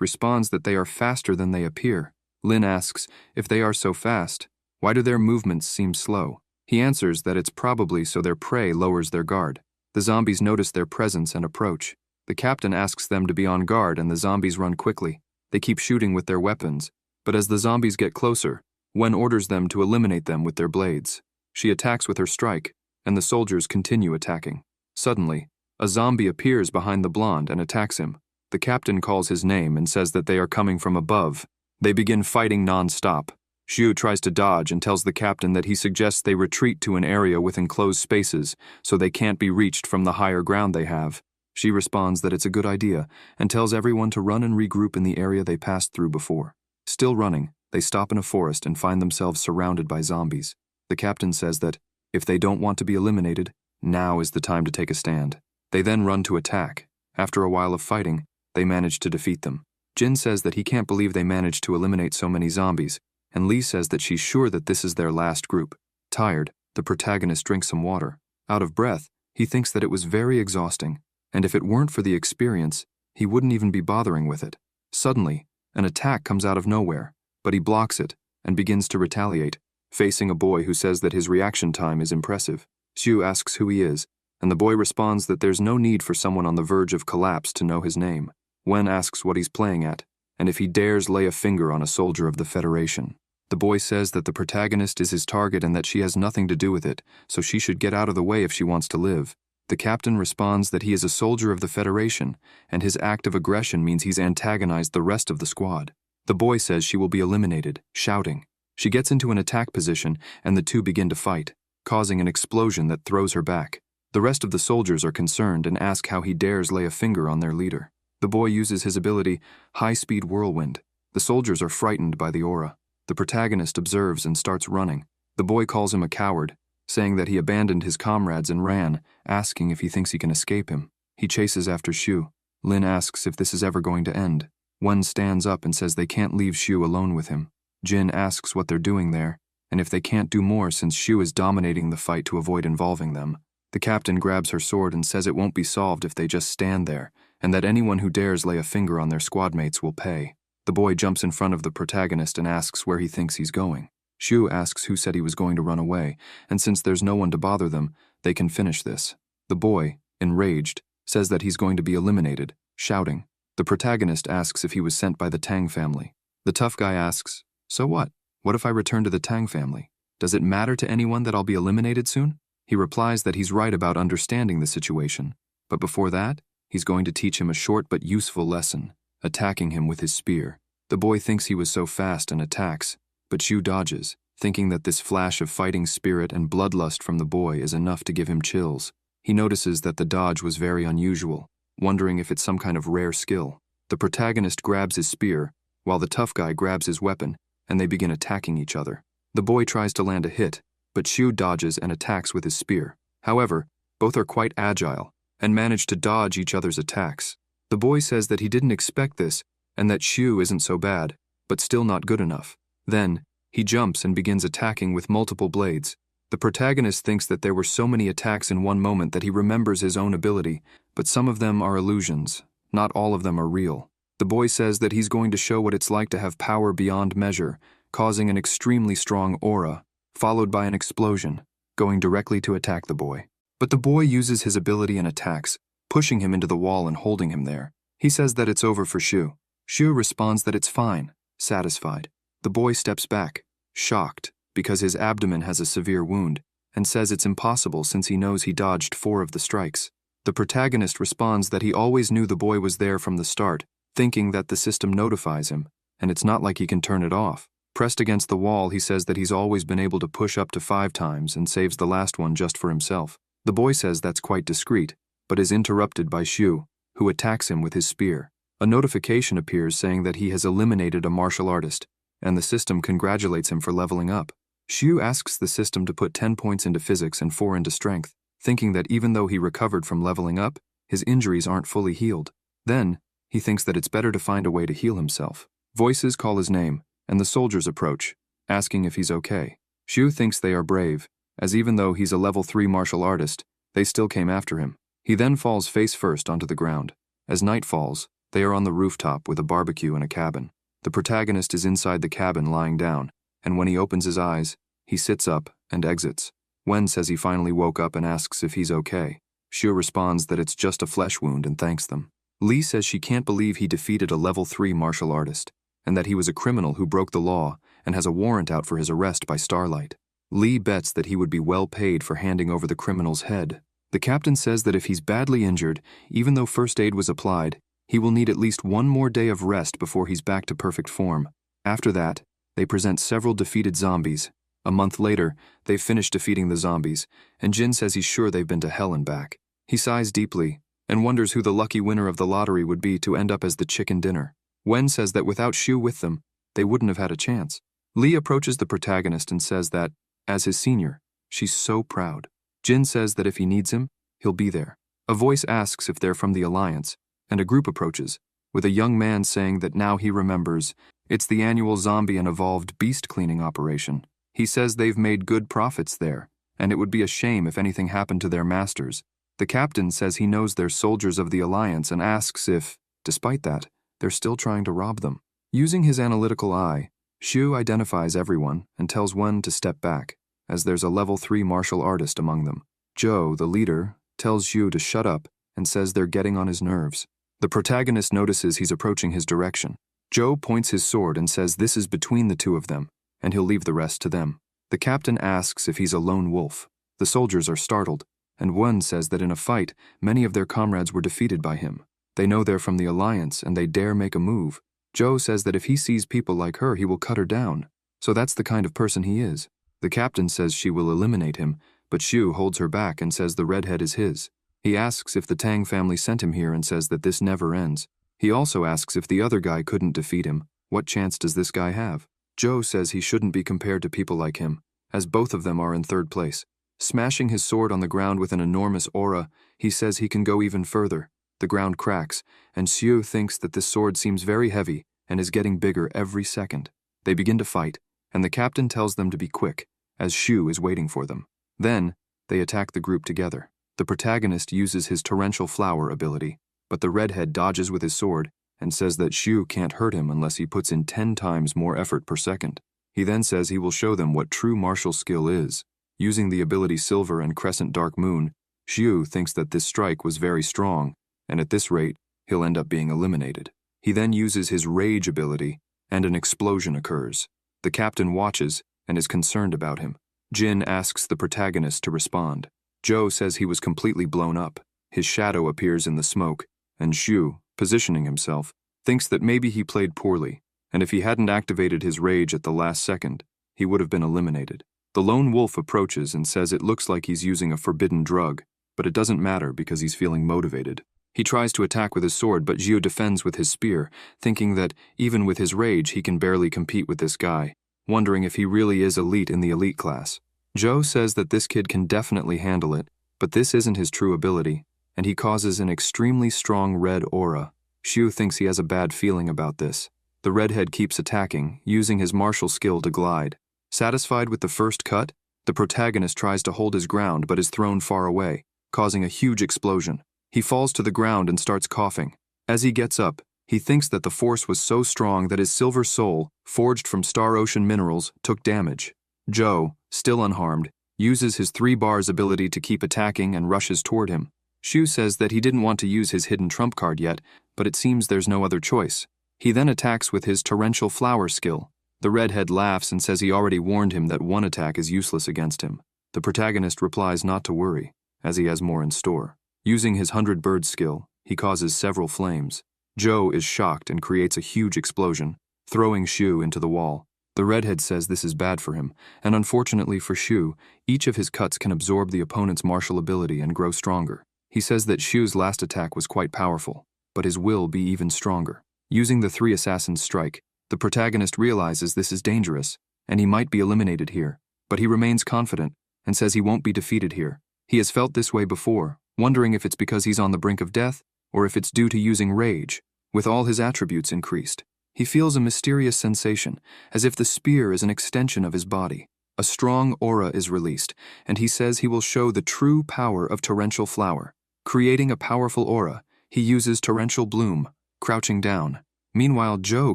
responds that they are faster than they appear. Lin asks, if they are so fast, why do their movements seem slow? He answers that it's probably so their prey lowers their guard. The zombies notice their presence and approach. The captain asks them to be on guard, and the zombies run quickly. They keep shooting with their weapons, but as the zombies get closer, Wen orders them to eliminate them with their blades. She attacks with her strike, and the soldiers continue attacking. Suddenly, a zombie appears behind the blonde and attacks him. The captain calls his name and says that they are coming from above. They begin fighting non-stop. Shu tries to dodge and tells the captain that he suggests they retreat to an area with enclosed spaces so they can't be reached from the higher ground they have. She responds that it's a good idea and tells everyone to run and regroup in the area they passed through before. Still running, they stop in a forest and find themselves surrounded by zombies. The captain says that, if they don't want to be eliminated, now is the time to take a stand. They then run to attack. After a while of fighting, they manage to defeat them. Jin says that he can't believe they managed to eliminate so many zombies, and Lee says that she's sure that this is their last group. Tired, the protagonist drinks some water. Out of breath, he thinks that it was very exhausting, and if it weren't for the experience, he wouldn't even be bothering with it. Suddenly, an attack comes out of nowhere, but he blocks it and begins to retaliate, facing a boy who says that his reaction time is impressive. Shu asks who he is, and the boy responds that there's no need for someone on the verge of collapse to know his name. Wen asks what he's playing at, and if he dares lay a finger on a soldier of the Federation. The boy says that the protagonist is his target and that she has nothing to do with it, so she should get out of the way if she wants to live. The captain responds that he is a soldier of the Federation, and his act of aggression means he's antagonized the rest of the squad. The boy says she will be eliminated, shouting. She gets into an attack position, and the two begin to fight, causing an explosion that throws her back. The rest of the soldiers are concerned and ask how he dares lay a finger on their leader. The boy uses his ability, high-speed whirlwind. The soldiers are frightened by the aura. The protagonist observes and starts running. The boy calls him a coward, saying that he abandoned his comrades and ran, asking if he thinks he can escape him. He chases after Shu. Lin asks if this is ever going to end. Wen stands up and says they can't leave Shu alone with him. Jin asks what they're doing there, and if they can't do more since Shu is dominating the fight to avoid involving them. The captain grabs her sword and says it won't be solved if they just stand there, and that anyone who dares lay a finger on their squadmates will pay. The boy jumps in front of the protagonist and asks where he thinks he's going. Shu asks who said he was going to run away, and since there's no one to bother them, they can finish this. The boy, enraged, says that he's going to be eliminated, shouting. The protagonist asks if he was sent by the Tang family. The tough guy asks, so what? What if I return to the Tang family? Does it matter to anyone that I'll be eliminated soon? He replies that he's right about understanding the situation, but before that, he's going to teach him a short but useful lesson, attacking him with his spear. The boy thinks he was so fast and attacks, but Shu dodges, thinking that this flash of fighting spirit and bloodlust from the boy is enough to give him chills. He notices that the dodge was very unusual, wondering if it's some kind of rare skill. The protagonist grabs his spear, while the tough guy grabs his weapon, and they begin attacking each other. The boy tries to land a hit, but Shu dodges and attacks with his spear. However, both are quite agile and manage to dodge each other's attacks. The boy says that he didn't expect this and that Shu isn't so bad, but still not good enough. Then, he jumps and begins attacking with multiple blades. The protagonist thinks that there were so many attacks in one moment that he remembers his own ability, but some of them are illusions. Not all of them are real. The boy says that he's going to show what it's like to have power beyond measure, causing an extremely strong aura, followed by an explosion, going directly to attack the boy. But the boy uses his ability and attacks, pushing him into the wall and holding him there. He says that it's over for Shu. Shu responds that it's fine, satisfied. The boy steps back, shocked, because his abdomen has a severe wound, and says it's impossible since he knows he dodged 4 of the strikes. The protagonist responds that he always knew the boy was there from the start, thinking that the system notifies him, and it's not like he can turn it off. Pressed against the wall, he says that he's always been able to push up to 5 times and saves the last one just for himself. The boy says that's quite discreet, but is interrupted by Shu, who attacks him with his spear. A notification appears saying that he has eliminated a martial artist, and the system congratulates him for leveling up. Shu asks the system to put 10 points into physics and 4 into strength. thinking that even though he recovered from leveling up, his injuries aren't fully healed. Then, he thinks that it's better to find a way to heal himself. Voices call his name, and the soldiers approach, asking if he's okay. Shu thinks they are brave, as even though he's a level 3 martial artist, they still came after him. He then falls face first onto the ground. As night falls, they are on the rooftop with a barbecue and a cabin. The protagonist is inside the cabin lying down, and when he opens his eyes, he sits up and exits. Wen says he finally woke up and asks if he's okay. Shu responds that it's just a flesh wound and thanks them. Li says she can't believe he defeated a level 3 martial artist, and that he was a criminal who broke the law and has a warrant out for his arrest by Starlight. Li bets that he would be well paid for handing over the criminal's head. The captain says that if he's badly injured, even though first aid was applied, he will need at least one more day of rest before he's back to perfect form. After that, they present several defeated zombies. A month later, they've finished defeating the zombies, and Jin says he's sure they've been to hell and back. He sighs deeply and wonders who the lucky winner of the lottery would be to end up as the chicken dinner. Wen says that without Shu with them, they wouldn't have had a chance. Li approaches the protagonist and says that, as his senior, she's so proud. Jin says that if he needs him, he'll be there. A voice asks if they're from the Alliance, and a group approaches, with a young man saying that now he remembers it's the annual zombie and evolved beast cleaning operation. He says they've made good profits there, and it would be a shame if anything happened to their masters. The captain says he knows they're soldiers of the Alliance and asks if, despite that, they're still trying to rob them. Using his analytical eye, Shu identifies everyone and tells Wen to step back, as there's a level 3 martial artist among them. Zhou, the leader, tells Shu to shut up and says they're getting on his nerves. The protagonist notices he's approaching his direction. Zhou points his sword and says this is between the two of them, and he'll leave the rest to them. The captain asks if he's a lone wolf. The soldiers are startled, and Wen says that in a fight, many of their comrades were defeated by him. They know they're from the Alliance, and they dare make a move. Zhou says that if he sees people like her, he will cut her down. So that's the kind of person he is. The captain says she will eliminate him, but Shu holds her back and says the redhead is his. He asks if the Tang family sent him here and says that this never ends. He also asks if the other guy couldn't defeat him. What chance does this guy have? Zhou says he shouldn't be compared to people like him, as both of them are in third place. Smashing his sword on the ground with an enormous aura, he says he can go even further. The ground cracks, and Shu thinks that this sword seems very heavy and is getting bigger every second. They begin to fight, and the captain tells them to be quick, as Shu is waiting for them. Then, they attack the group together. The protagonist uses his torrential flower ability, but the redhead dodges with his sword and says that Shu can't hurt him unless he puts in 10 times more effort per second. He then says he will show them what true martial skill is. Using the ability Silver and Crescent Dark Moon, Shu thinks that this strike was very strong, and at this rate, he'll end up being eliminated. He then uses his rage ability, and an explosion occurs. The captain watches and is concerned about him. Jin asks the protagonist to respond. Zhou says he was completely blown up. His shadow appears in the smoke, and Shu, positioning himself, thinks that maybe he played poorly, and if he hadn't activated his rage at the last second, he would have been eliminated. The lone wolf approaches and says it looks like he's using a forbidden drug, but it doesn't matter because he's feeling motivated. He tries to attack with his sword, but Zhou defends with his spear, thinking that even with his rage he can barely compete with this guy, wondering if he really is elite in the elite class. Zhou says that this kid can definitely handle it, but this isn't his true ability, and he causes an extremely strong red aura. Shu thinks he has a bad feeling about this. The redhead keeps attacking, using his martial skill to glide. Satisfied with the first cut, the protagonist tries to hold his ground but is thrown far away, causing a huge explosion. He falls to the ground and starts coughing. As he gets up, he thinks that the force was so strong that his silver soul, forged from Star Ocean minerals, took damage. Zhou, still unharmed, uses his 3 bars ability to keep attacking and rushes toward him. Shu says that he didn't want to use his hidden trump card yet, but it seems there's no other choice. He then attacks with his torrential flower skill. The redhead laughs and says he already warned him that one attack is useless against him. The protagonist replies not to worry, as he has more in store. Using his 100 bird skill, he causes several flames. Zhou is shocked and creates a huge explosion, throwing Shu into the wall. The redhead says this is bad for him, and unfortunately for Shu, each of his cuts can absorb the opponent's martial ability and grow stronger. He says that Shu's last attack was quite powerful, but his will be even stronger. Using the 3 assassins' strike, the protagonist realizes this is dangerous, and he might be eliminated here, but he remains confident and says he won't be defeated here. He has felt this way before, wondering if it's because he's on the brink of death or if it's due to using rage. With all his attributes increased, he feels a mysterious sensation, as if the spear is an extension of his body. A strong aura is released, and he says he will show the true power of torrential flower. Creating a powerful aura, he uses torrential bloom, crouching down. Meanwhile, Joe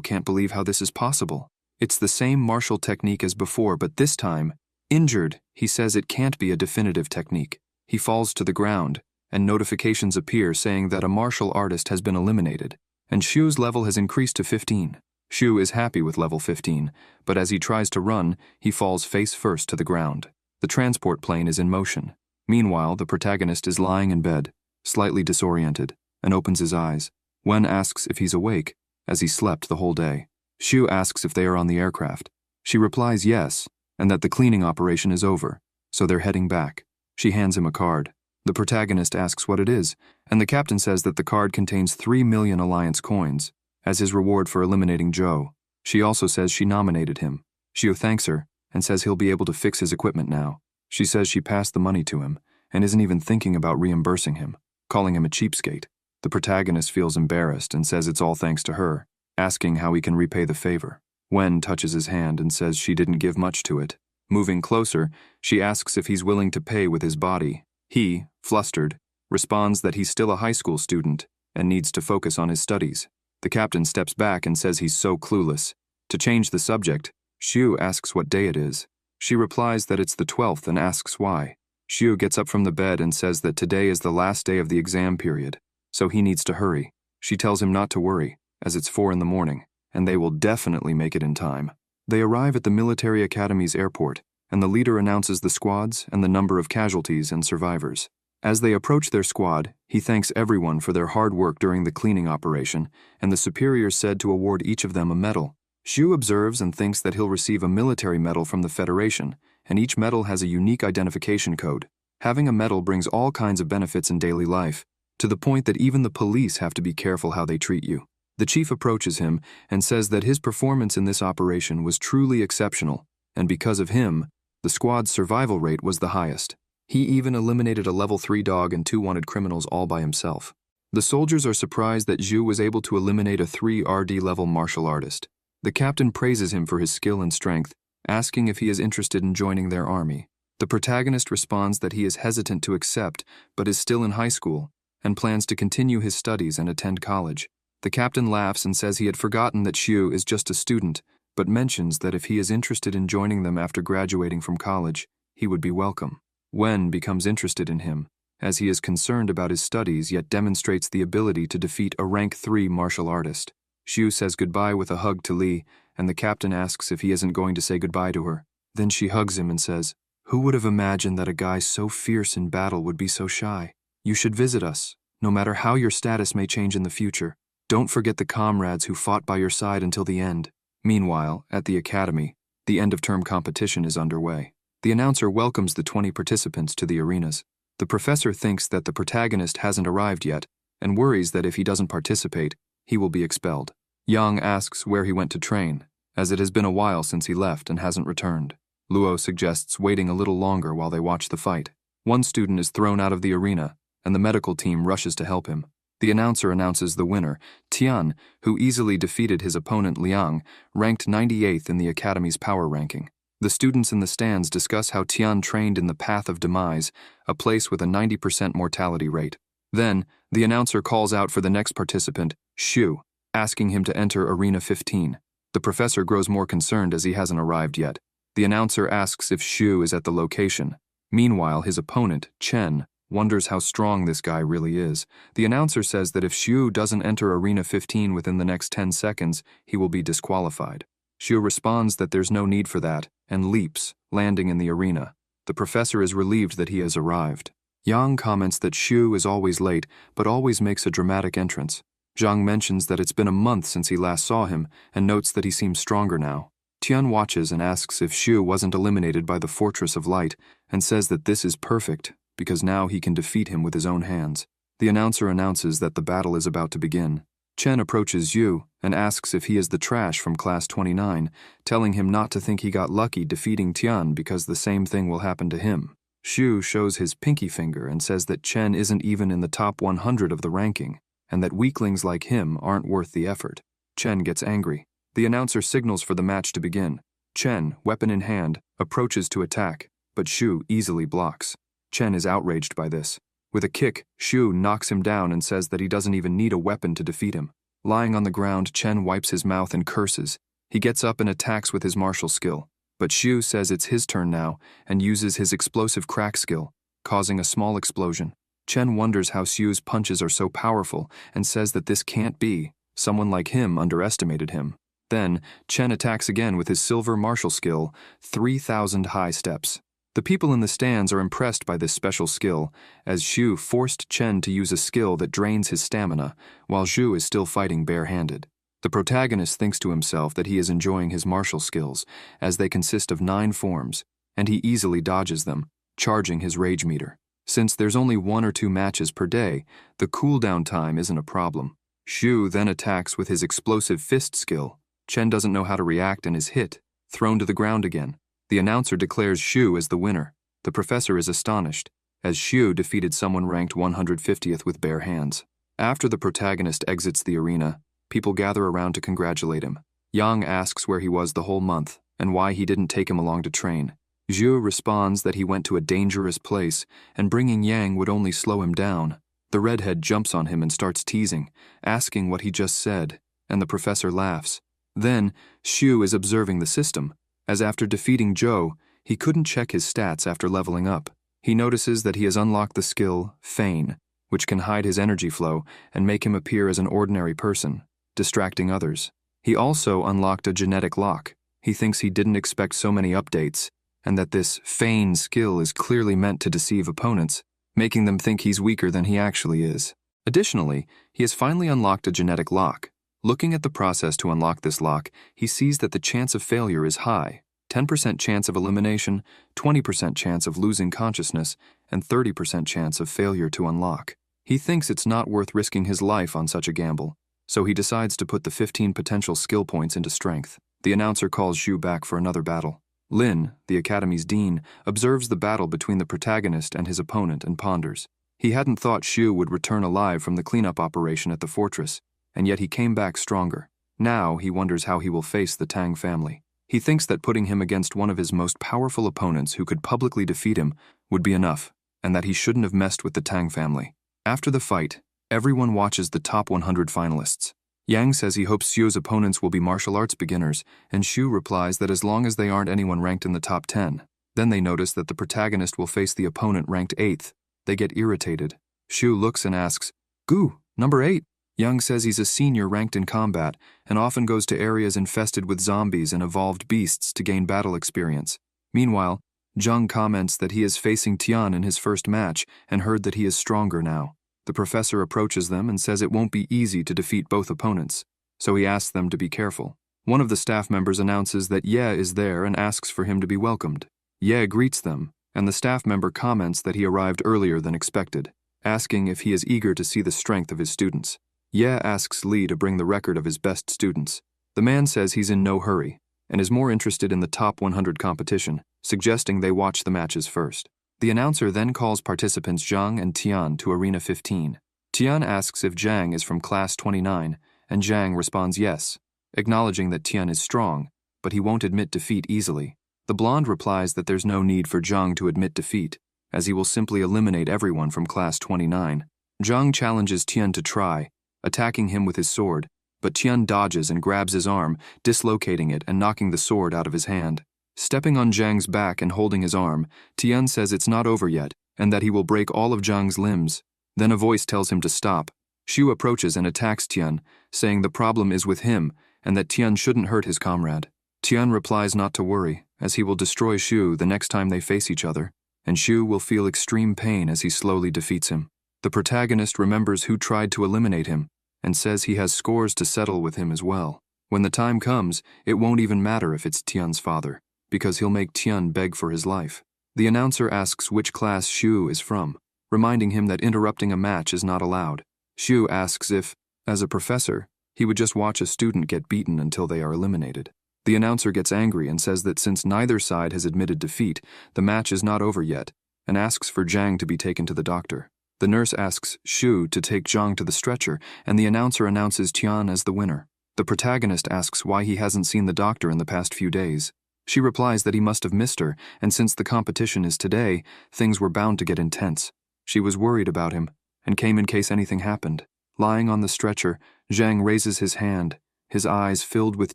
can't believe how this is possible. It's the same martial technique as before, but this time, injured, he says it can't be a definitive technique. He falls to the ground, and notifications appear saying that a martial artist has been eliminated, and Shu's level has increased to 15. Shu is happy with level 15, but as he tries to run, he falls face first to the ground. The transport plane is in motion. Meanwhile, the protagonist is lying in bed, slightly disoriented, and opens his eyes. Wen asks if he's awake, as he slept the whole day. Shu asks if they are on the aircraft. She replies yes, and that the cleaning operation is over, so they're heading back. She hands him a card. The protagonist asks what it is, and the captain says that the card contains 3 million Alliance coins, as his reward for eliminating Joe. She also says she nominated him. Shu thanks her, and says he'll be able to fix his equipment now. She says she passed the money to him, and isn't even thinking about reimbursing him, calling him a cheapskate. The protagonist feels embarrassed and says it's all thanks to her, asking how he can repay the favor. Wen touches his hand and says she didn't give much to it. Moving closer, she asks if he's willing to pay with his body. He, flustered, responds that he's still a high school student and needs to focus on his studies. The captain steps back and says he's so clueless. To change the subject, Shu asks what day it is. She replies that it's the 12th and asks why. Shu gets up from the bed and says that today is the last day of the exam period, so he needs to hurry. She tells him not to worry, as it's 4 in the morning, and they will definitely make it in time. They arrive at the military academy's airport, and the leader announces the squads and the number of casualties and survivors. As they approach their squad, he thanks everyone for their hard work during the cleaning operation, and the superior said to award each of them a medal. Shu observes and thinks that he'll receive a military medal from the Federation, and each medal has a unique identification code. Having a medal brings all kinds of benefits in daily life, to the point that even the police have to be careful how they treat you. The chief approaches him and says that his performance in this operation was truly exceptional, and because of him, the squad's survival rate was the highest. He even eliminated a level 3 dog and 2 wanted criminals all by himself. The soldiers are surprised that Zhu was able to eliminate a 3 RD level martial artist. The captain praises him for his skill and strength, asking if he is interested in joining their army. The protagonist responds that he is hesitant to accept, but is still in high school, and plans to continue his studies and attend college. The captain laughs and says he had forgotten that Shu is just a student, but mentions that if he is interested in joining them after graduating from college, he would be welcome. Wen becomes interested in him, as he is concerned about his studies yet demonstrates the ability to defeat a rank 3 martial artist. Shu says goodbye with a hug to Li, and the captain asks if he isn't going to say goodbye to her. Then she hugs him and says, "Who would have imagined that a guy so fierce in battle would be so shy? You should visit us, no matter how your status may change in the future. Don't forget the comrades who fought by your side until the end." Meanwhile, at the academy, the end-of-term competition is underway. The announcer welcomes the 20 participants to the arenas. The professor thinks that the protagonist hasn't arrived yet, and worries that if he doesn't participate, he will be expelled. Yang asks where he went to train, as it has been a while since he left and hasn't returned. Luo suggests waiting a little longer while they watch the fight. One student is thrown out of the arena, and the medical team rushes to help him. The announcer announces the winner, Tian, who easily defeated his opponent Liang, ranked 98th in the Academy's power ranking. The students in the stands discuss how Tian trained in the Path of Demise, a place with a 90% mortality rate. Then, the announcer calls out for the next participant, Shu, asking him to enter Arena 15. The professor grows more concerned as he hasn't arrived yet. The announcer asks if Shu is at the location. Meanwhile, his opponent, Chen, wonders how strong this guy really is. The announcer says that if Shu doesn't enter Arena 15 within the next 10 seconds, he will be disqualified. Shu responds that there's no need for that, and leaps, landing in the arena. The professor is relieved that he has arrived. Yang comments that Shu is always late, but always makes a dramatic entrance. Zhang mentions that it's been a month since he last saw him, and notes that he seems stronger now. Tian watches and asks if Shu wasn't eliminated by the Fortress of Light, and says that this is perfect, because now he can defeat him with his own hands. The announcer announces that the battle is about to begin. Chen approaches Yu and asks if he is the trash from Class 29, telling him not to think he got lucky defeating Tian because the same thing will happen to him. Shu shows his pinky finger and says that Chen isn't even in the top 100 of the ranking, and that weaklings like him aren't worth the effort. Chen gets angry. The announcer signals for the match to begin. Chen, weapon in hand, approaches to attack, but Shu easily blocks. Chen is outraged by this. With a kick, Shu knocks him down and says that he doesn't even need a weapon to defeat him. Lying on the ground, Chen wipes his mouth and curses. He gets up and attacks with his martial skill, but Shu says it's his turn now and uses his explosive crack skill, causing a small explosion. Chen wonders how Shu's punches are so powerful and says that this can't be. Someone like him underestimated him. Then, Chen attacks again with his silver martial skill, 3,000 high steps. The people in the stands are impressed by this special skill, as Shu forced Chen to use a skill that drains his stamina, while Shu is still fighting barehanded. The protagonist thinks to himself that he is enjoying his martial skills, as they consist of 9 forms, and he easily dodges them, charging his rage meter. Since there's only 1 or 2 matches per day, the cooldown time isn't a problem. Shu then attacks with his explosive fist skill. Chen doesn't know how to react and is hit, thrown to the ground again. The announcer declares Shu as the winner. The professor is astonished, as Shu defeated someone ranked 150th with bare hands. After the protagonist exits the arena, people gather around to congratulate him. Yang asks where he was the whole month and why he didn't take him along to train. Zhu responds that he went to a dangerous place and bringing Yang would only slow him down. The redhead jumps on him and starts teasing, asking what he just said, and the professor laughs. Then, Shu is observing the system, as after defeating Zhou, he couldn't check his stats after leveling up. He notices that he has unlocked the skill, Feign, which can hide his energy flow and make him appear as an ordinary person, distracting others. He also unlocked a genetic lock. He thinks he didn't expect so many updates, and that this Feign skill is clearly meant to deceive opponents, making them think he's weaker than he actually is. Additionally, he has finally unlocked a genetic lock. Looking at the process to unlock this lock, he sees that the chance of failure is high. 10% chance of elimination, 20% chance of losing consciousness, and 30% chance of failure to unlock. He thinks it's not worth risking his life on such a gamble, so he decides to put the 15 potential skill points into strength. The announcer calls Zhu back for another battle. Lin, the academy's dean, observes the battle between the protagonist and his opponent and ponders. He hadn't thought Zhu would return alive from the cleanup operation at the fortress, and yet he came back stronger. Now he wonders how he will face the Tang family. He thinks that putting him against one of his most powerful opponents who could publicly defeat him would be enough, and that he shouldn't have messed with the Tang family. After the fight, everyone watches the top 100 finalists. Yang says he hopes Xu's opponents will be martial arts beginners, and Xu replies that as long as they aren't anyone ranked in the top 10. Then they notice that the protagonist will face the opponent ranked 8th. They get irritated. Xu looks and asks, "Gu, number 8. Yang says he's a senior ranked in combat and often goes to areas infested with zombies and evolved beasts to gain battle experience. Meanwhile, Zheng comments that he is facing Tian in his first match and heard that he is stronger now. The professor approaches them and says it won't be easy to defeat both opponents, so he asks them to be careful. One of the staff members announces that Ye is there and asks for him to be welcomed. Ye greets them, and the staff member comments that he arrived earlier than expected, asking if he is eager to see the strength of his students. Ye asks Li to bring the record of his best students. The man says he's in no hurry, and is more interested in the top 100 competition, suggesting they watch the matches first. The announcer then calls participants Zhang and Tian to Arena 15. Tian asks if Zhang is from Class 29, and Zhang responds yes, acknowledging that Tian is strong, but he won't admit defeat easily. The blonde replies that there's no need for Zhang to admit defeat, as he will simply eliminate everyone from Class 29. Zhang challenges Tian to try, attacking him with his sword, but Tian dodges and grabs his arm, dislocating it and knocking the sword out of his hand. Stepping on Zhang's back and holding his arm, Tian says it's not over yet, and that he will break all of Zhang's limbs. Then a voice tells him to stop. Xu approaches and attacks Tian, saying the problem is with him, and that Tian shouldn't hurt his comrade. Tian replies not to worry, as he will destroy Xu the next time they face each other, and Xu will feel extreme pain as he slowly defeats him. The protagonist remembers who tried to eliminate him, and says he has scores to settle with him as well. When the time comes, it won't even matter if it's Tian's father, because he'll make Tian beg for his life. The announcer asks which class Xu is from, reminding him that interrupting a match is not allowed. Xu asks if, as a professor, he would just watch a student get beaten until they are eliminated. The announcer gets angry and says that since neither side has admitted defeat, the match is not over yet, and asks for Zhang to be taken to the doctor. The nurse asks Shu to take Zhang to the stretcher, and the announcer announces Tian as the winner. The protagonist asks why he hasn't seen the doctor in the past few days. She replies that he must have missed her, and since the competition is today, things were bound to get intense. She was worried about him, and came in case anything happened. Lying on the stretcher, Zhang raises his hand, his eyes filled with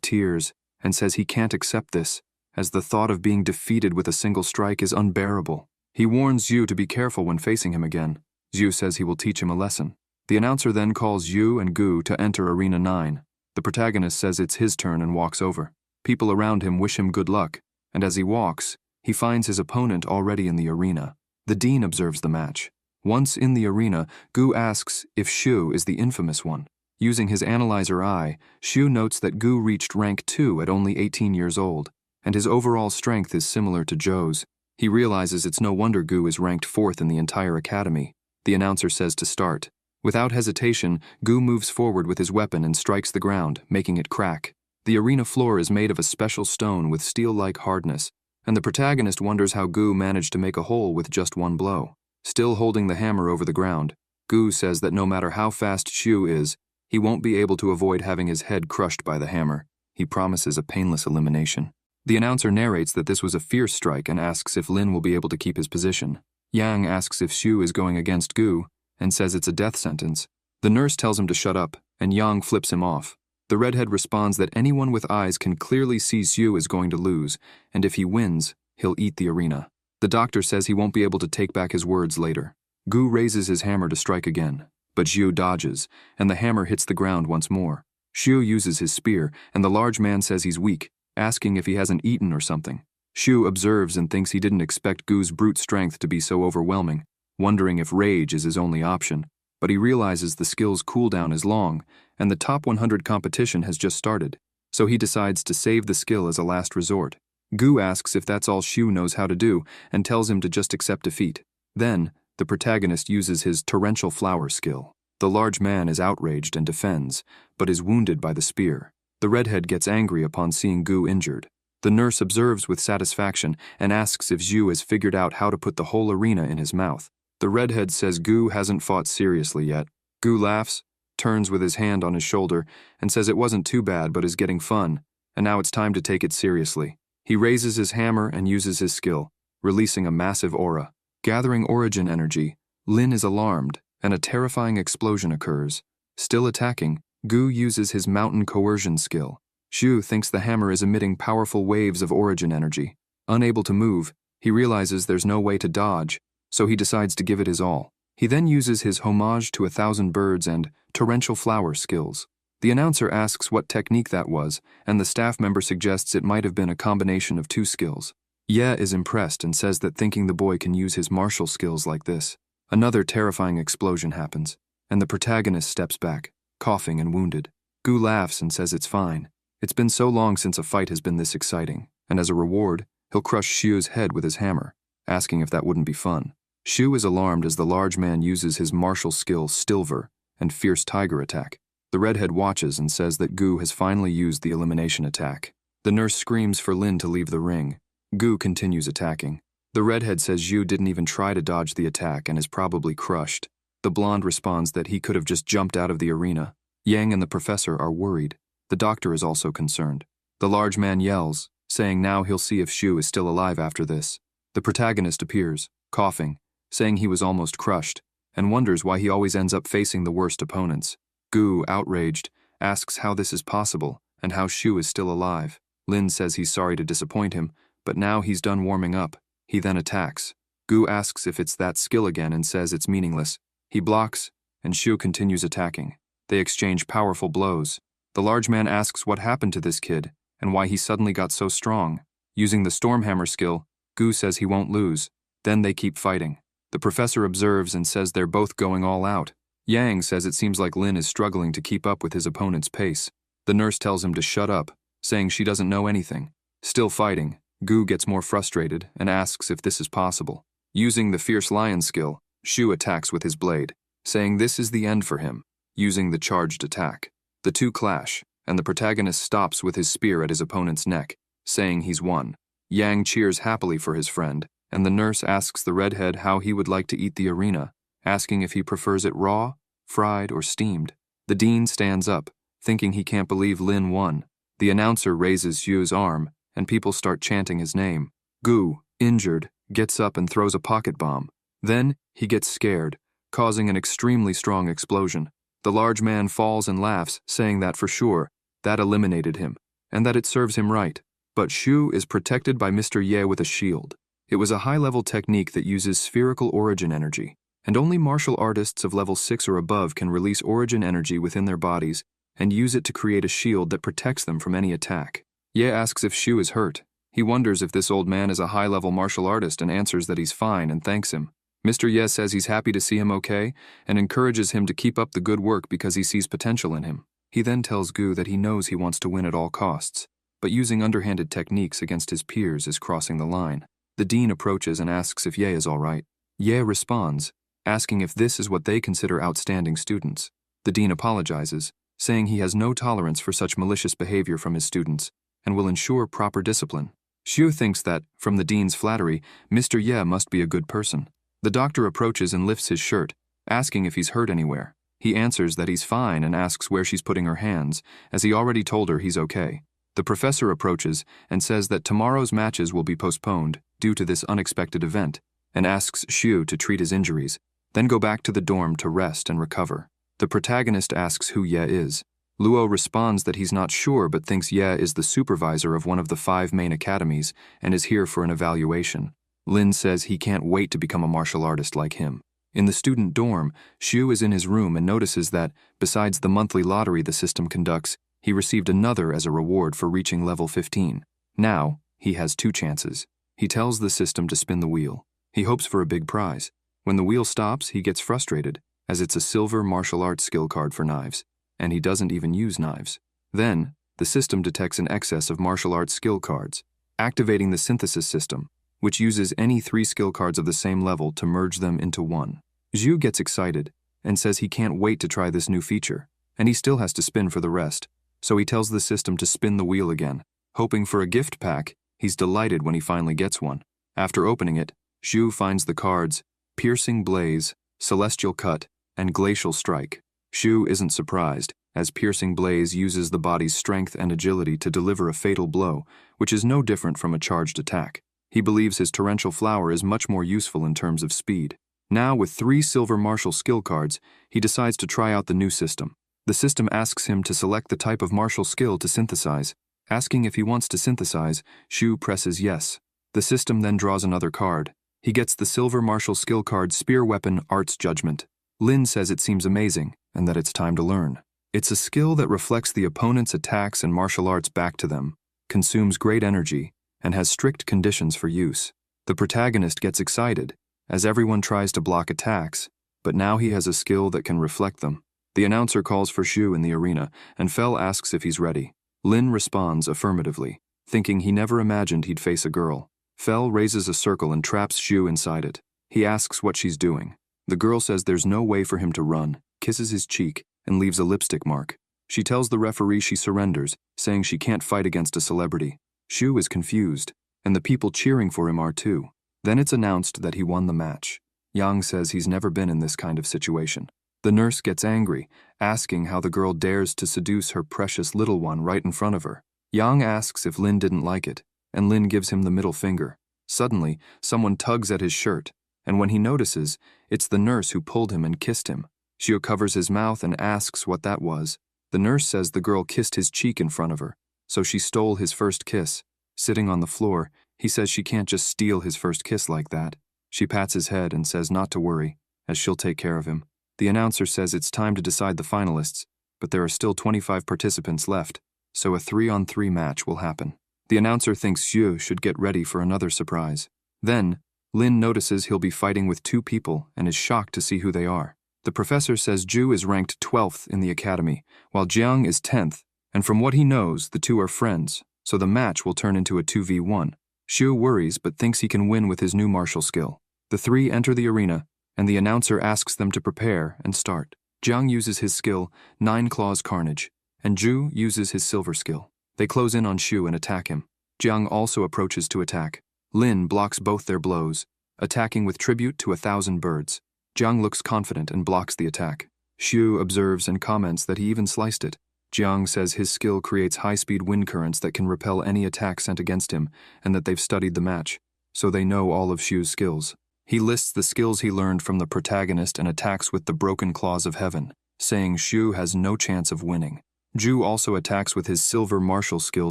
tears, and says he can't accept this, as the thought of being defeated with a single strike is unbearable. He warns Yu to be careful when facing him again. Yu says he will teach him a lesson. The announcer then calls Yu and Gu to enter Arena 9. The protagonist says it's his turn and walks over. People around him wish him good luck, and as he walks, he finds his opponent already in the arena. The dean observes the match. Once in the arena, Gu asks if Shu is the infamous one. Using his analyzer eye, Shu notes that Gu reached rank 2 at only 18 years old, and his overall strength is similar to Zhou's. He realizes it's no wonder Gu is ranked 4th in the entire academy. The announcer says to start. Without hesitation, Gu moves forward with his weapon and strikes the ground, making it crack. The arena floor is made of a special stone with steel-like hardness, and the protagonist wonders how Gu managed to make a hole with just one blow. Still holding the hammer over the ground, Gu says that no matter how fast Shu is, he won't be able to avoid having his head crushed by the hammer. He promises a painless elimination. The announcer narrates that this was a fierce strike and asks if Lin will be able to keep his position. Yang asks if Shu is going against Gu, and says it's a death sentence. The nurse tells him to shut up, and Yang flips him off. The redhead responds that anyone with eyes can clearly see Shu is going to lose, and if he wins, he'll eat the arena. The doctor says he won't be able to take back his words later. Gu raises his hammer to strike again, but Zhu dodges, and the hammer hits the ground once more. Shu uses his spear, and the large man says he's weak, asking if he hasn't eaten or something. Shu observes and thinks he didn't expect Gu's brute strength to be so overwhelming, wondering if rage is his only option, but he realizes the skill's cooldown is long, and the top 100 competition has just started, so he decides to save the skill as a last resort. Gu asks if that's all Shu knows how to do, and tells him to just accept defeat. Then, the protagonist uses his torrential flower skill. The large man is outraged and defends, but is wounded by the spear. The redhead gets angry upon seeing Gu injured. The nurse observes with satisfaction and asks if Zhu has figured out how to put the whole arena in his mouth. The redhead says Gu hasn't fought seriously yet. Gu laughs, turns with his hand on his shoulder, and says it wasn't too bad but is getting fun, and now it's time to take it seriously. He raises his hammer and uses his skill, releasing a massive aura. Gathering origin energy, Lin is alarmed, and a terrifying explosion occurs. Still attacking, Gu uses his mountain coercion skill. Shu thinks the hammer is emitting powerful waves of origin energy. Unable to move, he realizes there's no way to dodge, so he decides to give it his all. He then uses his homage to 1,000 birds and torrential flower skills. The announcer asks what technique that was, and the staff member suggests it might have been a combination of 2 skills. Ye is impressed and says that thinking the boy can use his martial skills like this. Another terrifying explosion happens, and the protagonist steps back, coughing and wounded. Gu laughs and says it's fine. It's been so long since a fight has been this exciting, and as a reward, he'll crush Shu's head with his hammer, asking if that wouldn't be fun. Shu is alarmed as the large man uses his martial skill Stilver and Fierce Tiger attack. The redhead watches and says that Gu has finally used the elimination attack. The nurse screams for Lin to leave the ring. Gu continues attacking. The redhead says Zhu didn't even try to dodge the attack and is probably crushed. The blonde responds that he could have just jumped out of the arena. Yang and the professor are worried. The doctor is also concerned. The large man yells, saying now he'll see if Shu is still alive after this. The protagonist appears, coughing, saying he was almost crushed, and wonders why he always ends up facing the worst opponents. Gu, outraged, asks how this is possible and how Shu is still alive. Lin says he's sorry to disappoint him, but now he's done warming up. He then attacks. Gu asks if it's that skill again and says it's meaningless. He blocks, and Shu continues attacking. They exchange powerful blows. The large man asks what happened to this kid and why he suddenly got so strong. Using the Stormhammer skill, Gu says he won't lose. Then they keep fighting. The professor observes and says they're both going all out. Yang says it seems like Lin is struggling to keep up with his opponent's pace. The nurse tells him to shut up, saying she doesn't know anything. Still fighting, Gu gets more frustrated and asks if this is possible. Using the Fierce Lion skill, Shu attacks with his blade, saying this is the end for him, using the charged attack. The two clash, and the protagonist stops with his spear at his opponent's neck, saying he's won. Yang cheers happily for his friend, and the nurse asks the redhead how he would like to eat the arena, asking if he prefers it raw, fried, or steamed. The dean stands up, thinking he can't believe Lin won. The announcer raises Xu's arm, and people start chanting his name. Gu, injured, gets up and throws a pocket bomb. Then, he gets scared, causing an extremely strong explosion. The large man falls and laughs, saying that for sure, that eliminated him, and that it serves him right. But Xu is protected by Mr. Ye with a shield. It was a high-level technique that uses spherical origin energy, and only martial artists of level 6 or above can release origin energy within their bodies and use it to create a shield that protects them from any attack. Ye asks if Xu is hurt. He wonders if this old man is a high-level martial artist and answers that he's fine and thanks him. Mr. Ye says he's happy to see him okay and encourages him to keep up the good work because he sees potential in him. He then tells Gu that he knows he wants to win at all costs, but using underhanded techniques against his peers is crossing the line. The dean approaches and asks if Ye is all right. Ye responds, asking if this is what they consider outstanding students. The dean apologizes, saying he has no tolerance for such malicious behavior from his students and will ensure proper discipline. Xu thinks that, from the dean's flattery, Mr. Ye must be a good person. The doctor approaches and lifts his shirt, asking if he's hurt anywhere. He answers that he's fine and asks where she's putting her hands, as he already told her he's okay. The professor approaches and says that tomorrow's matches will be postponed due to this unexpected event, and asks Xu to treat his injuries, then go back to the dorm to rest and recover. The protagonist asks who Ye is. Luo responds that he's not sure but thinks Ye is the supervisor of one of the 5 main academies and is here for an evaluation. Lin says he can't wait to become a martial artist like him. In the student dorm, Xu is in his room and notices that, besides the monthly lottery the system conducts, he received another as a reward for reaching level 15. Now, he has 2 chances. He tells the system to spin the wheel. He hopes for a big prize. When the wheel stops, he gets frustrated, as it's a silver martial arts skill card for knives, and he doesn't even use knives. Then, the system detects an excess of martial arts skill cards, activating the synthesis system, which uses any 3 skill cards of the same level to merge them into one. Xu gets excited and says he can't wait to try this new feature, and he still has to spin for the rest, so he tells the system to spin the wheel again. Hoping for a gift pack, he's delighted when he finally gets one. After opening it, Xu finds the cards Piercing Blaze, Celestial Cut, and Glacial Strike. Xu isn't surprised, as Piercing Blaze uses the body's strength and agility to deliver a fatal blow, which is no different from a charged attack. He believes his Torrential Flower is much more useful in terms of speed. Now, with 3 silver martial skill cards, he decides to try out the new system. The system asks him to select the type of martial skill to synthesize. Asking if he wants to synthesize, Xu presses yes. The system then draws another card. He gets the silver martial skill card Spear Weapon Arts Judgment. Lin says it seems amazing, and that it's time to learn. It's a skill that reflects the opponent's attacks and martial arts back to them, consumes great energy, and has strict conditions for use. The protagonist gets excited, as everyone tries to block attacks, but now he has a skill that can reflect them. The announcer calls for Xu in the arena, and Fel asks if he's ready. Lin responds affirmatively, thinking he never imagined he'd face a girl. Fel raises a circle and traps Xu inside it. He asks what she's doing. The girl says there's no way for him to run, kisses his cheek, and leaves a lipstick mark. She tells the referee she surrenders, saying she can't fight against a celebrity. Xu is confused, and the people cheering for him are too. Then it's announced that he won the match. Yang says he's never been in this kind of situation. The nurse gets angry, asking how the girl dares to seduce her precious little one right in front of her. Yang asks if Lin didn't like it, and Lin gives him the middle finger. Suddenly, someone tugs at his shirt, and when he notices, it's the nurse who pulled him and kissed him. Xu covers his mouth and asks what that was. The nurse says the girl kissed his cheek in front of her, so she stole his first kiss. Sitting on the floor, he says she can't just steal his first kiss like that. She pats his head and says not to worry, as she'll take care of him. The announcer says it's time to decide the finalists, but there are still 25 participants left, so a 3-on-3 match will happen. The announcer thinks Xu should get ready for another surprise. Then, Lin notices he'll be fighting with 2 people and is shocked to see who they are. The professor says Zhu is ranked 12th in the academy, while Jiang is 10th, and from what he knows, the 2 are friends, so the match will turn into a 2v1. Xu worries but thinks he can win with his new martial skill. The 3 enter the arena, and the announcer asks them to prepare and start. Jiang uses his skill, 9 Claws Carnage, and Zhu uses his silver skill. They close in on Xu and attack him. Jiang also approaches to attack. Lin blocks both their blows, attacking with tribute to 1,000 birds. Jiang looks confident and blocks the attack. Xu observes and comments that he even sliced it. Jiang says his skill creates high-speed wind currents that can repel any attack sent against him, and that they've studied the match, so they know all of Xu's skills. He lists the skills he learned from the protagonist and attacks with the broken claws of heaven, saying Xu has no chance of winning. Zhu also attacks with his silver martial skill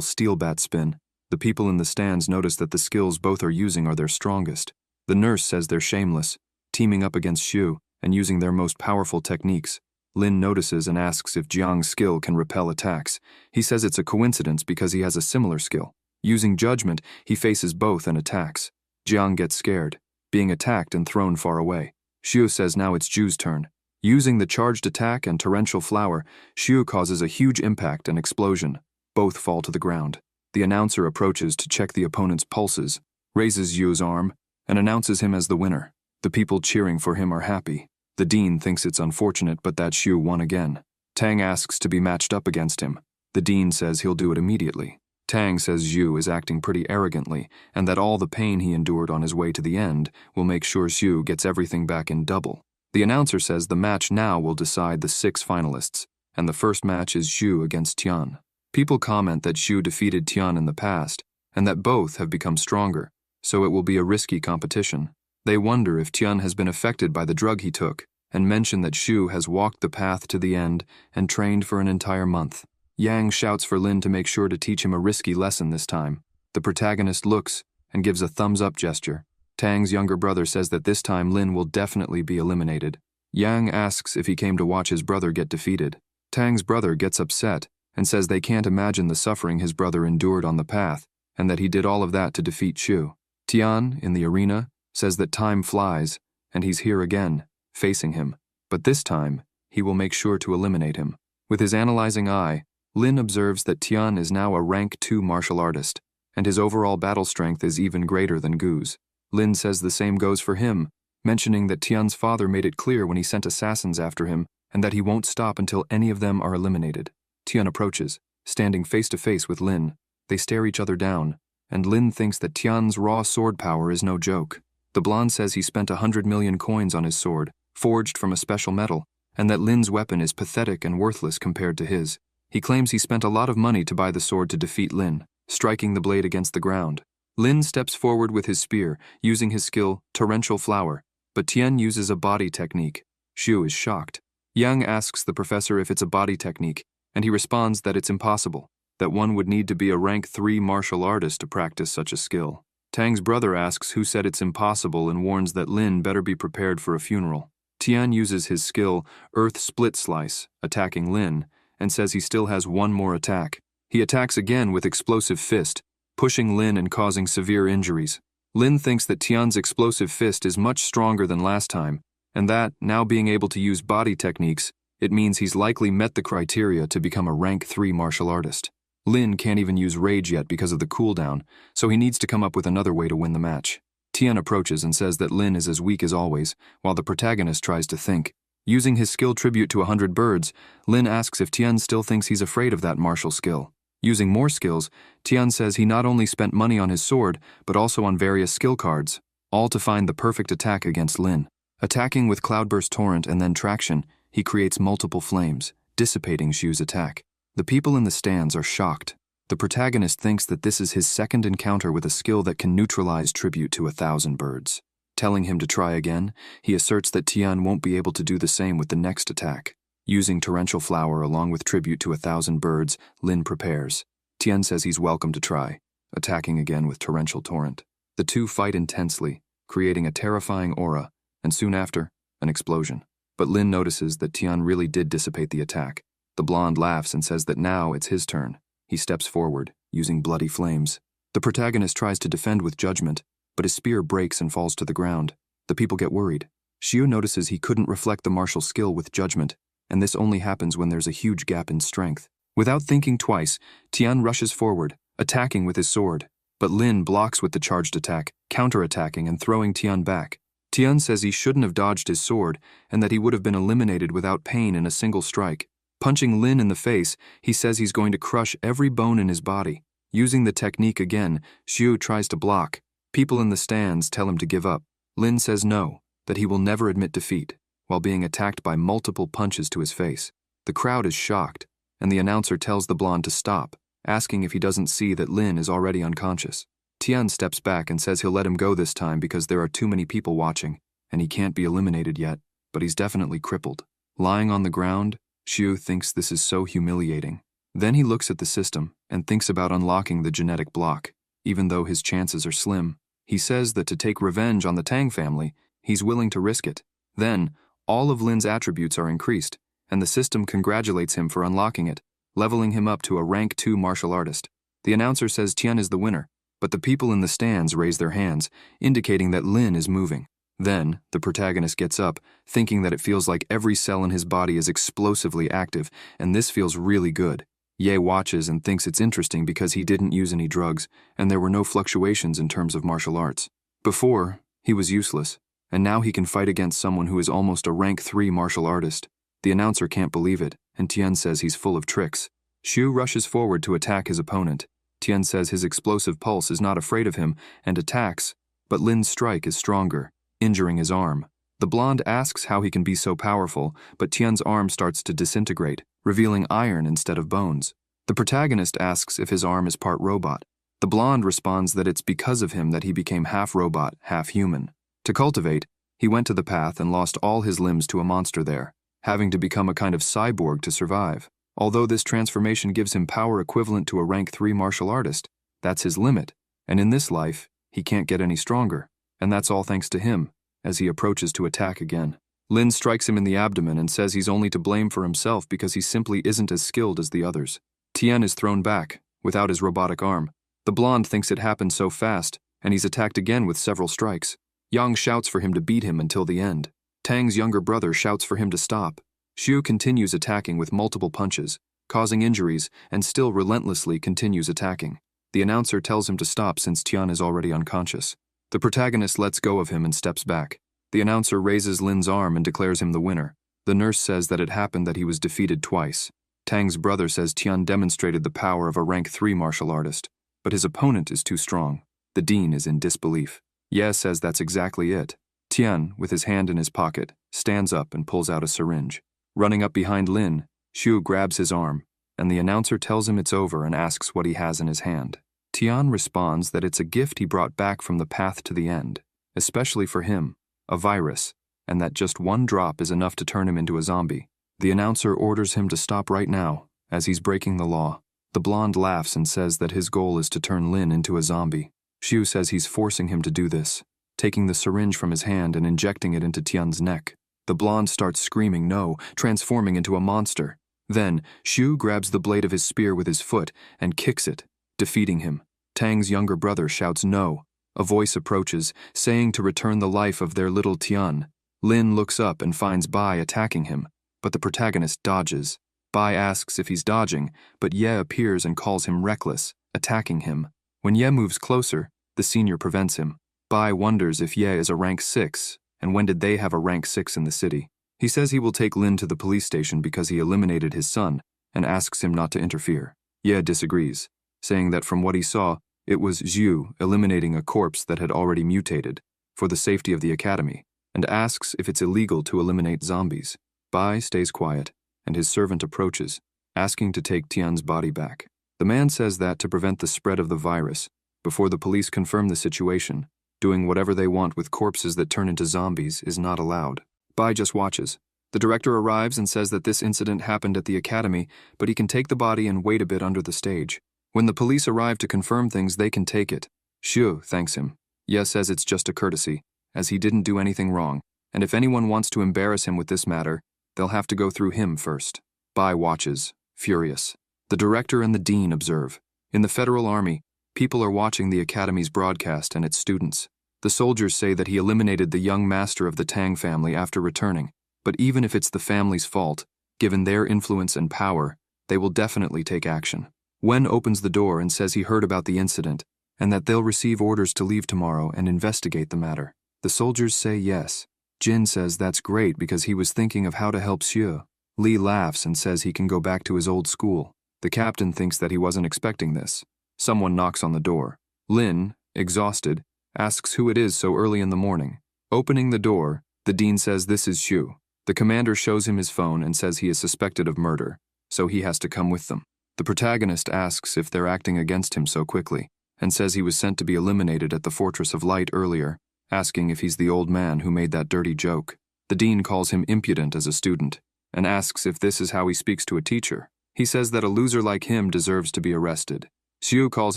Steel Bat Spin. The people in the stands notice that the skills both are using are their strongest. The nurse says they're shameless, teaming up against Xu and using their most powerful techniques. Lin notices and asks if Jiang's skill can repel attacks. He says it's a coincidence because he has a similar skill. Using judgment, he faces both and attacks. Jiang gets scared, being attacked and thrown far away. Xu says now it's Zhu's turn. Using the charged attack and torrential flower, Xu causes a huge impact and explosion. Both fall to the ground. The announcer approaches to check the opponent's pulses, raises Xu's arm, and announces him as the winner. The people cheering for him are happy. The dean thinks it's unfortunate but that Xu won again. Tang asks to be matched up against him. The dean says he'll do it immediately. Tang says Xu is acting pretty arrogantly and that all the pain he endured on his way to the end will make sure Xu gets everything back in double. The announcer says the match now will decide the 6 finalists, and the first match is Xu against Tian. People comment that Xu defeated Tian in the past and that both have become stronger, so it will be a risky competition. They wonder if Tian has been affected by the drug he took, and mention that Xu has walked the path to the end and trained for an entire month. Yang shouts for Lin to make sure to teach him a risky lesson this time. The protagonist looks and gives a thumbs-up gesture. Tang's younger brother says that this time Lin will definitely be eliminated. Yang asks if he came to watch his brother get defeated. Tang's brother gets upset and says they can't imagine the suffering his brother endured on the path, and that he did all of that to defeat Xu. Tian, in the arena, says that time flies, and he's here again, facing him. But this time, he will make sure to eliminate him. With his analyzing eye, Lin observes that Tian is now a rank 2 martial artist, and his overall battle strength is even greater than Gu's. Lin says the same goes for him, mentioning that Tian's father made it clear when he sent assassins after him, and that he won't stop until any of them are eliminated. Tian approaches, standing face to face with Lin. They stare each other down, and Lin thinks that Tian's raw sword power is no joke. The blonde says he spent 100 million coins on his sword, forged from a special metal, and that Lin's weapon is pathetic and worthless compared to his. He claims he spent a lot of money to buy the sword to defeat Lin, striking the blade against the ground. Lin steps forward with his spear, using his skill, Torrential Flower, but Tian uses a body technique. Xu is shocked. Yang asks the professor if it's a body technique, and he responds that it's impossible, that one would need to be a rank 3 martial artist to practice such a skill. Tang's brother asks who said it's impossible and warns that Lin better be prepared for a funeral. Tian uses his skill, Earth Split Slice, attacking Lin, and says he still has one more attack. He attacks again with Explosive Fist, pushing Lin and causing severe injuries. Lin thinks that Tian's Explosive Fist is much stronger than last time, and that, now being able to use body techniques, it means he's likely met the criteria to become a rank 3 martial artist. Lin can't even use Rage yet because of the cooldown, so he needs to come up with another way to win the match. Tian approaches and says that Lin is as weak as always, while the protagonist tries to think. Using his skill tribute to 100 birds, Lin asks if Tian still thinks he's afraid of that martial skill. Using more skills, Tian says he not only spent money on his sword, but also on various skill cards, all to find the perfect attack against Lin. Attacking with Cloudburst Torrent and then Traction, he creates multiple flames, dissipating Xu's attack. The people in the stands are shocked. The protagonist thinks that this is his second encounter with a skill that can neutralize tribute to 1,000 birds. Telling him to try again, he asserts that Tian won't be able to do the same with the next attack. Using Torrential Flower along with tribute to 1,000 birds, Lin prepares. Tian says he's welcome to try, attacking again with Torrential Torrent. The two fight intensely, creating a terrifying aura, and soon after, an explosion. But Lin notices that Tian really did dissipate the attack. The blonde laughs and says that now it's his turn. He steps forward, using bloody flames. The protagonist tries to defend with judgment, but his spear breaks and falls to the ground. The people get worried. Xiu notices he couldn't reflect the martial skill with judgment, and this only happens when there's a huge gap in strength. Without thinking twice, Tian rushes forward, attacking with his sword. But Lin blocks with the charged attack, counterattacking and throwing Tian back. Tian says he shouldn't have dodged his sword, and that he would have been eliminated without pain in a single strike. Punching Lin in the face, he says he's going to crush every bone in his body. Using the technique again, Xiu tries to block. People in the stands tell him to give up. Lin says no, that he will never admit defeat, while being attacked by multiple punches to his face. The crowd is shocked, and the announcer tells the blonde to stop, asking if he doesn't see that Lin is already unconscious. Tian steps back and says he'll let him go this time because there are too many people watching, and he can't be eliminated yet, but he's definitely crippled. Lying on the ground, Xiu thinks this is so humiliating. Then he looks at the system and thinks about unlocking the genetic block, even though his chances are slim. He says that to take revenge on the Tang family, he's willing to risk it. Then, all of Lin's attributes are increased, and the system congratulates him for unlocking it, leveling him up to a rank 2 martial artist. The announcer says Tian is the winner, but the people in the stands raise their hands, indicating that Lin is moving. Then, the protagonist gets up, thinking that it feels like every cell in his body is explosively active, and this feels really good. Ye watches and thinks it's interesting because he didn't use any drugs, and there were no fluctuations in terms of martial arts. Before, he was useless, and now he can fight against someone who is almost a rank 3 martial artist. The announcer can't believe it, and Tian says he's full of tricks. Xiu rushes forward to attack his opponent. Tian says his explosive pulse is not afraid of him and attacks, but Lin's strike is stronger, injuring his arm. The blonde asks how he can be so powerful, but Tian's arm starts to disintegrate, revealing iron instead of bones. The protagonist asks if his arm is part robot. The blonde responds that it's because of him that he became half robot, half human. To cultivate, he went to the path and lost all his limbs to a monster there, having to become a kind of cyborg to survive. Although this transformation gives him power equivalent to a rank 3 martial artist, that's his limit, and in this life, he can't get any stronger, and that's all thanks to him, as he approaches to attack again. Lin strikes him in the abdomen and says he's only to blame for himself because he simply isn't as skilled as the others. Tian is thrown back, without his robotic arm. The blonde thinks it happened so fast, and he's attacked again with several strikes. Yang shouts for him to beat him until the end. Tang's younger brother shouts for him to stop. Xiu continues attacking with multiple punches, causing injuries, and still relentlessly continues attacking. The announcer tells him to stop since Tian is already unconscious. The protagonist lets go of him and steps back. The announcer raises Lin's arm and declares him the winner. The nurse says that it happened that he was defeated twice. Tang's brother says Tian demonstrated the power of a rank 3 martial artist, but his opponent is too strong. The dean is in disbelief. Ye says that's exactly it. Tian, with his hand in his pocket, stands up and pulls out a syringe. Running up behind Lin, Xiu grabs his arm, and the announcer tells him it's over and asks what he has in his hand. Tian responds that it's a gift he brought back from the path to the end, especially for him, a virus, and that just one drop is enough to turn him into a zombie. The announcer orders him to stop right now, as he's breaking the law. The blonde laughs and says that his goal is to turn Lin into a zombie. Xiu says he's forcing him to do this, taking the syringe from his hand and injecting it into Tian's neck. The blonde starts screaming no, transforming into a monster. Then, Xiu grabs the blade of his spear with his foot and kicks it, defeating him. Tang's younger brother shouts no. A voice approaches, saying to return the life of their little Tian. Lin looks up and finds Bai attacking him, but the protagonist dodges. Bai asks if he's dodging, but Ye appears and calls him reckless, attacking him. When Ye moves closer, the senior prevents him. Bai wonders if Ye is a rank 6, and when did they have a rank 6 in the city. He says he will take Lin to the police station because he eliminated his son, and asks him not to interfere. Ye disagrees, saying that from what he saw, it was Zhu eliminating a corpse that had already mutated, for the safety of the academy, and asks if it's illegal to eliminate zombies. Bai stays quiet, and his servant approaches, asking to take Tian's body back. The man says that to prevent the spread of the virus, before the police confirm the situation, doing whatever they want with corpses that turn into zombies is not allowed. Bai just watches. The director arrives and says that this incident happened at the academy, but he can take the body and wait a bit under the stage. When the police arrive to confirm things, they can take it. Xiu thanks him. Ye says it's just a courtesy, as he didn't do anything wrong, and if anyone wants to embarrass him with this matter, they'll have to go through him first. Bai watches, furious. The director and the dean observe. In the Federal Army, people are watching the Academy's broadcast and its students. The soldiers say that he eliminated the young master of the Tang family after returning, but even if it's the family's fault, given their influence and power, they will definitely take action. Wen opens the door and says he heard about the incident, and that they'll receive orders to leave tomorrow and investigate the matter. The soldiers say yes. Jin says that's great because he was thinking of how to help Xiu. Li laughs and says he can go back to his old school. The captain thinks that he wasn't expecting this. Someone knocks on the door. Lin, exhausted, asks who it is so early in the morning. Opening the door, the dean says this is Xu. The commander shows him his phone and says he is suspected of murder, so he has to come with them. The protagonist asks if they're acting against him so quickly, and says he was sent to be eliminated at the Fortress of Light earlier, asking if he's the old man who made that dirty joke. The dean calls him impudent as a student, and asks if this is how he speaks to a teacher. He says that a loser like him deserves to be arrested. Xu calls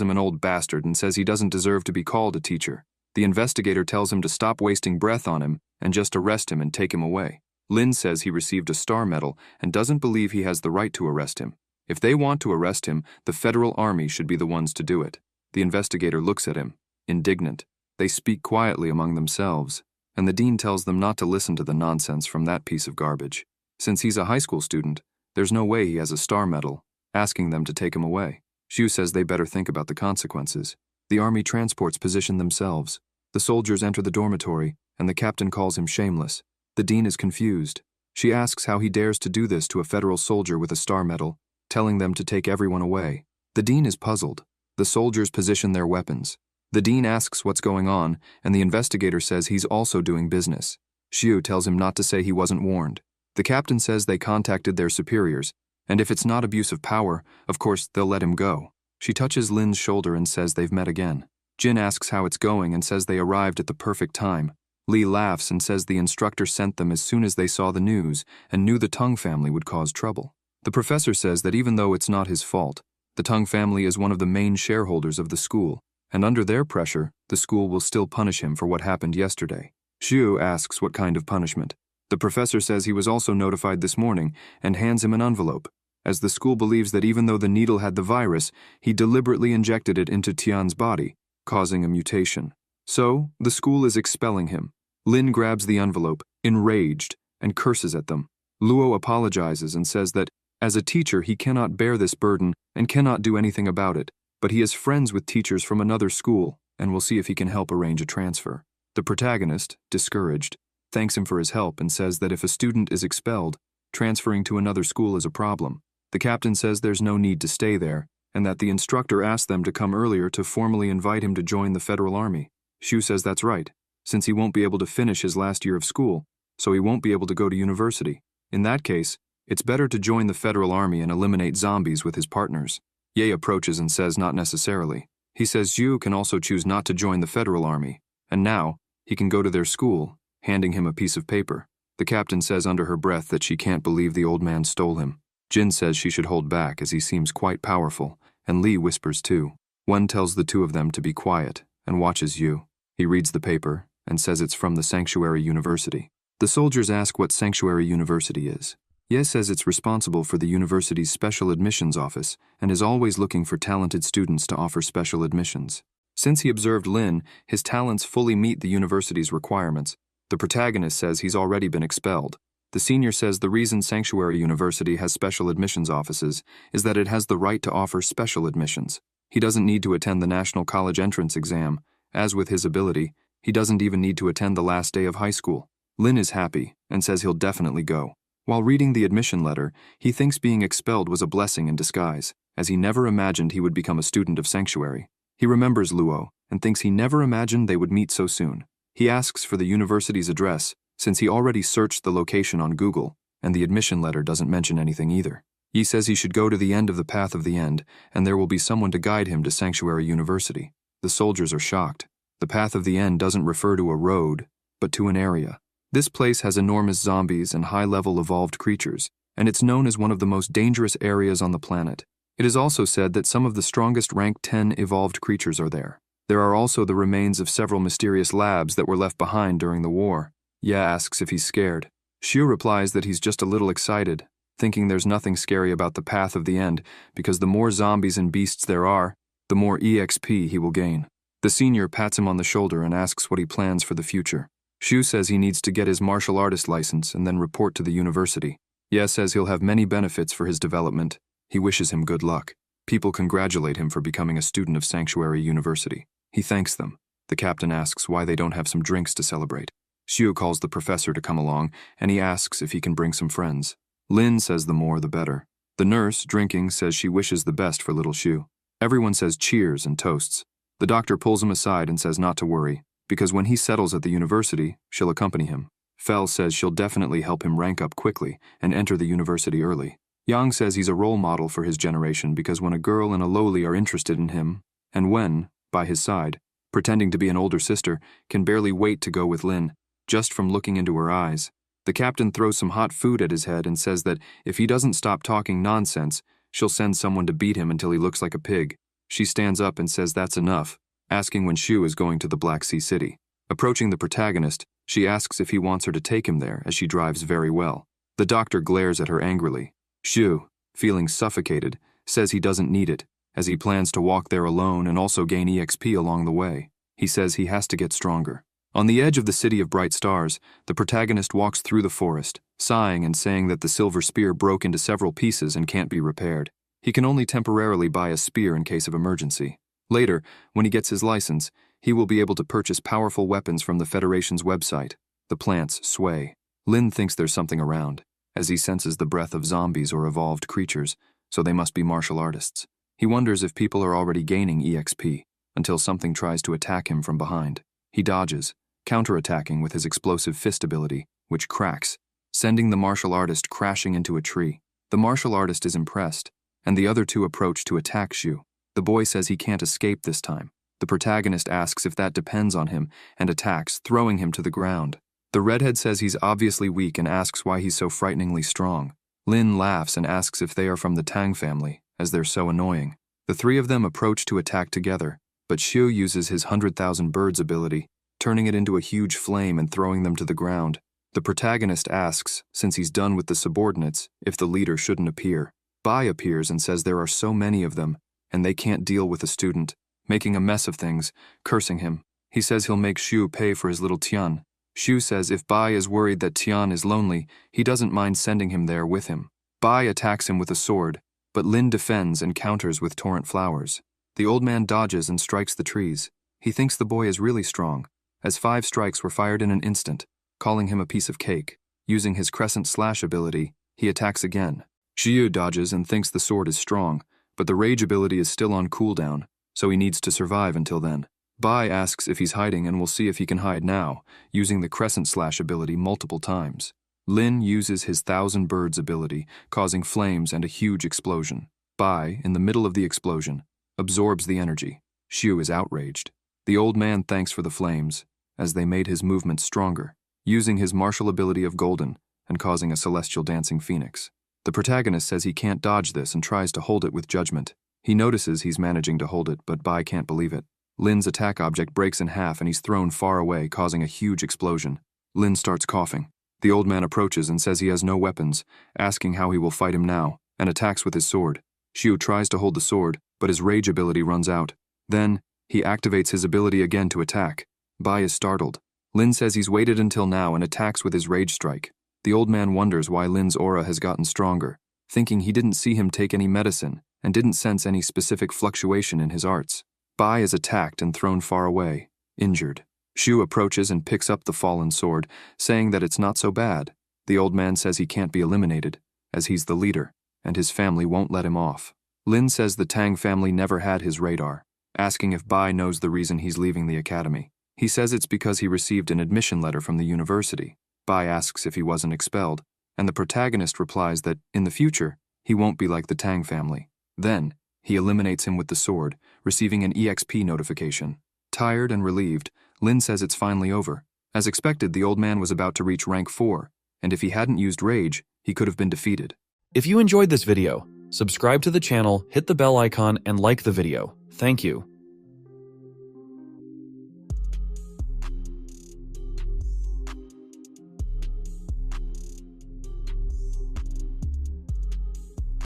him an old bastard and says he doesn't deserve to be called a teacher. The investigator tells him to stop wasting breath on him and just arrest him and take him away. Lin says he received a star medal and doesn't believe he has the right to arrest him. If they want to arrest him, the federal army should be the ones to do it. The investigator looks at him, indignant. They speak quietly among themselves, and the dean tells them not to listen to the nonsense from that piece of garbage. Since he's a high school student, there's no way he has a star medal, asking them to take him away. Xu says they better think about the consequences. The army transports position themselves. The soldiers enter the dormitory, and the captain calls him shameless. The dean is confused. She asks how he dares to do this to a federal soldier with a star medal, telling them to take everyone away. The dean is puzzled. The soldiers position their weapons. The dean asks what's going on, and the investigator says he's also doing business. Xu tells him not to say he wasn't warned. The captain says they contacted their superiors, and if it's not abuse of power, of course they'll let him go. She touches Lin's shoulder and says they've met again. Jin asks how it's going and says they arrived at the perfect time. Lee laughs and says the instructor sent them as soon as they saw the news and knew the Tung family would cause trouble. The professor says that even though it's not his fault, the Tung family is one of the main shareholders of the school, and under their pressure, the school will still punish him for what happened yesterday. Xu asks what kind of punishment. The professor says he was also notified this morning and hands him an envelope, as the school believes that even though the needle had the virus, he deliberately injected it into Tian's body, causing a mutation. So, the school is expelling him. Lin grabs the envelope, enraged, and curses at them. Luo apologizes and says that, as a teacher, he cannot bear this burden and cannot do anything about it, but he is friends with teachers from another school and will see if he can help arrange a transfer. The protagonist, discouraged, thanks him for his help and says that if a student is expelled, transferring to another school is a problem. The captain says there's no need to stay there, and that the instructor asked them to come earlier to formally invite him to join the federal army. Xu says that's right, since he won't be able to finish his last year of school, so he won't be able to go to university. In that case, it's better to join the federal army and eliminate zombies with his partners. Ye approaches and says not necessarily. He says Xu can also choose not to join the federal army, and now, he can go to their school, handing him a piece of paper. The captain says under her breath that she can't believe the old man stole him. Jin says she should hold back as he seems quite powerful, and Lee whispers too. One tells the two of them to be quiet and watches Yu. He reads the paper and says it's from the Sanctuary University. The soldiers ask what Sanctuary University is. Ye says it's responsible for the university's special admissions office and is always looking for talented students to offer special admissions. Since he observed Lin, his talents fully meet the university's requirements. The protagonist says he's already been expelled. The senior says the reason Sanctuary University has special admissions offices is that it has the right to offer special admissions. He doesn't need to attend the National College Entrance Exam. As with his ability, he doesn't even need to attend the last day of high school. Lin is happy and says he'll definitely go. While reading the admission letter, he thinks being expelled was a blessing in disguise, as he never imagined he would become a student of Sanctuary. He remembers Luo and thinks he never imagined they would meet so soon. He asks for the university's address, since he already searched the location on Google, and the admission letter doesn't mention anything either. Yi says he should go to the end of the path of the end, and there will be someone to guide him to Sanctuary University. The soldiers are shocked. The path of the end doesn't refer to a road, but to an area. This place has enormous zombies and high-level evolved creatures, and it's known as one of the most dangerous areas on the planet. It is also said that some of the strongest rank 10 evolved creatures are there. There are also the remains of several mysterious labs that were left behind during the war. Ye asks if he's scared. Xu replies that he's just a little excited, thinking there's nothing scary about the path of the end because the more zombies and beasts there are, the more EXP he will gain. The senior pats him on the shoulder and asks what he plans for the future. Xu says he needs to get his martial artist license and then report to the university. Ye says he'll have many benefits for his development. He wishes him good luck. People congratulate him for becoming a student of Sanctuary University. He thanks them. The captain asks why they don't have some drinks to celebrate. Xu calls the professor to come along, and he asks if he can bring some friends. Lin says the more the better. The nurse, drinking, says she wishes the best for little Xu. Everyone says cheers and toasts. The doctor pulls him aside and says not to worry. because when he settles at the university, she'll accompany him. Fel says she'll definitely help him rank up quickly and enter the university early. Yang says he's a role model for his generation because when a girl and a lowly are interested in him, and when, by his side, pretending to be an older sister, can barely wait to go with Lin, just from looking into her eyes. The captain throws some hot food at his head and says that if he doesn't stop talking nonsense, she'll send someone to beat him until he looks like a pig. She stands up and says that's enough, asking when Shu is going to the Black Sea City. Approaching the protagonist, she asks if he wants her to take him there as she drives very well. The doctor glares at her angrily. Shu, feeling suffocated, says he doesn't need it, as he plans to walk there alone and also gain EXP along the way. He says he has to get stronger. On the edge of the City of Bright Stars, the protagonist walks through the forest, sighing and saying that the silver spear broke into several pieces and can't be repaired. He can only temporarily buy a spear in case of emergency. Later, when he gets his license, he will be able to purchase powerful weapons from the Federation's website. The plants sway. Lin thinks there's something around, as he senses the breath of zombies or evolved creatures, so they must be martial artists. He wonders if people are already gaining EXP, until something tries to attack him from behind. He dodges, counterattacking with his explosive fist ability, which cracks, sending the martial artist crashing into a tree. The martial artist is impressed, and the other two approach to attack Shu. The boy says he can't escape this time. The protagonist asks if that depends on him and attacks, throwing him to the ground. The redhead says he's obviously weak and asks why he's so frighteningly strong. Lin laughs and asks if they are from the Tang family, as they're so annoying. The three of them approach to attack together, but Shu uses his 100,000 birds ability, turning it into a huge flame and throwing them to the ground. The protagonist asks, since he's done with the subordinates, if the leader shouldn't appear. Bai appears and says there are so many of them, and they can't deal with the student, making a mess of things, cursing him. He says he'll make Shu pay for his little Tian. Shu says if Bai is worried that Tian is lonely, he doesn't mind sending him there with him. Bai attacks him with a sword, but Lin defends and counters with torrent flowers. The old man dodges and strikes the trees. He thinks the boy is really strong, as 5 strikes were fired in an instant, calling him a piece of cake. Using his crescent slash ability, he attacks again. Shu dodges and thinks the sword is strong, but the rage ability is still on cooldown, so he needs to survive until then. Bai asks if he's hiding and will see if he can hide now, using the crescent slash ability multiple times. Lin uses his 1,000 birds ability, causing flames and a huge explosion. Bai, in the middle of the explosion, absorbs the energy. Shu is outraged. The old man thanks for the flames, as they made his movements stronger, using his martial ability of Golden and causing a celestial dancing phoenix. The protagonist says he can't dodge this and tries to hold it with judgment. He notices he's managing to hold it, but Bai can't believe it. Lin's attack object breaks in half and he's thrown far away, causing a huge explosion. Lin starts coughing. The old man approaches and says he has no weapons, asking how he will fight him now, and attacks with his sword. Shu tries to hold the sword, but his rage ability runs out. Then, he activates his ability again to attack. Bai is startled. Lin says he's waited until now and attacks with his rage strike. The old man wonders why Lin's aura has gotten stronger, thinking he didn't see him take any medicine and didn't sense any specific fluctuation in his arts. Bai is attacked and thrown far away, injured. Shu approaches and picks up the fallen sword, saying that it's not so bad. The old man says he can't be eliminated, as he's the leader, and his family won't let him off. Lin says the Tang family never had his radar, asking if Bai knows the reason he's leaving the academy. He says it's because he received an admission letter from the university. Bai asks if he wasn't expelled, and the protagonist replies that, in the future, he won't be like the Tang family. Then, he eliminates him with the sword, receiving an EXP notification. Tired and relieved, Lin says it's finally over. As expected, the old man was about to reach rank 4, and if he hadn't used rage, he could have been defeated. If you enjoyed this video, subscribe to the channel, hit the bell icon, and like the video. Thank you.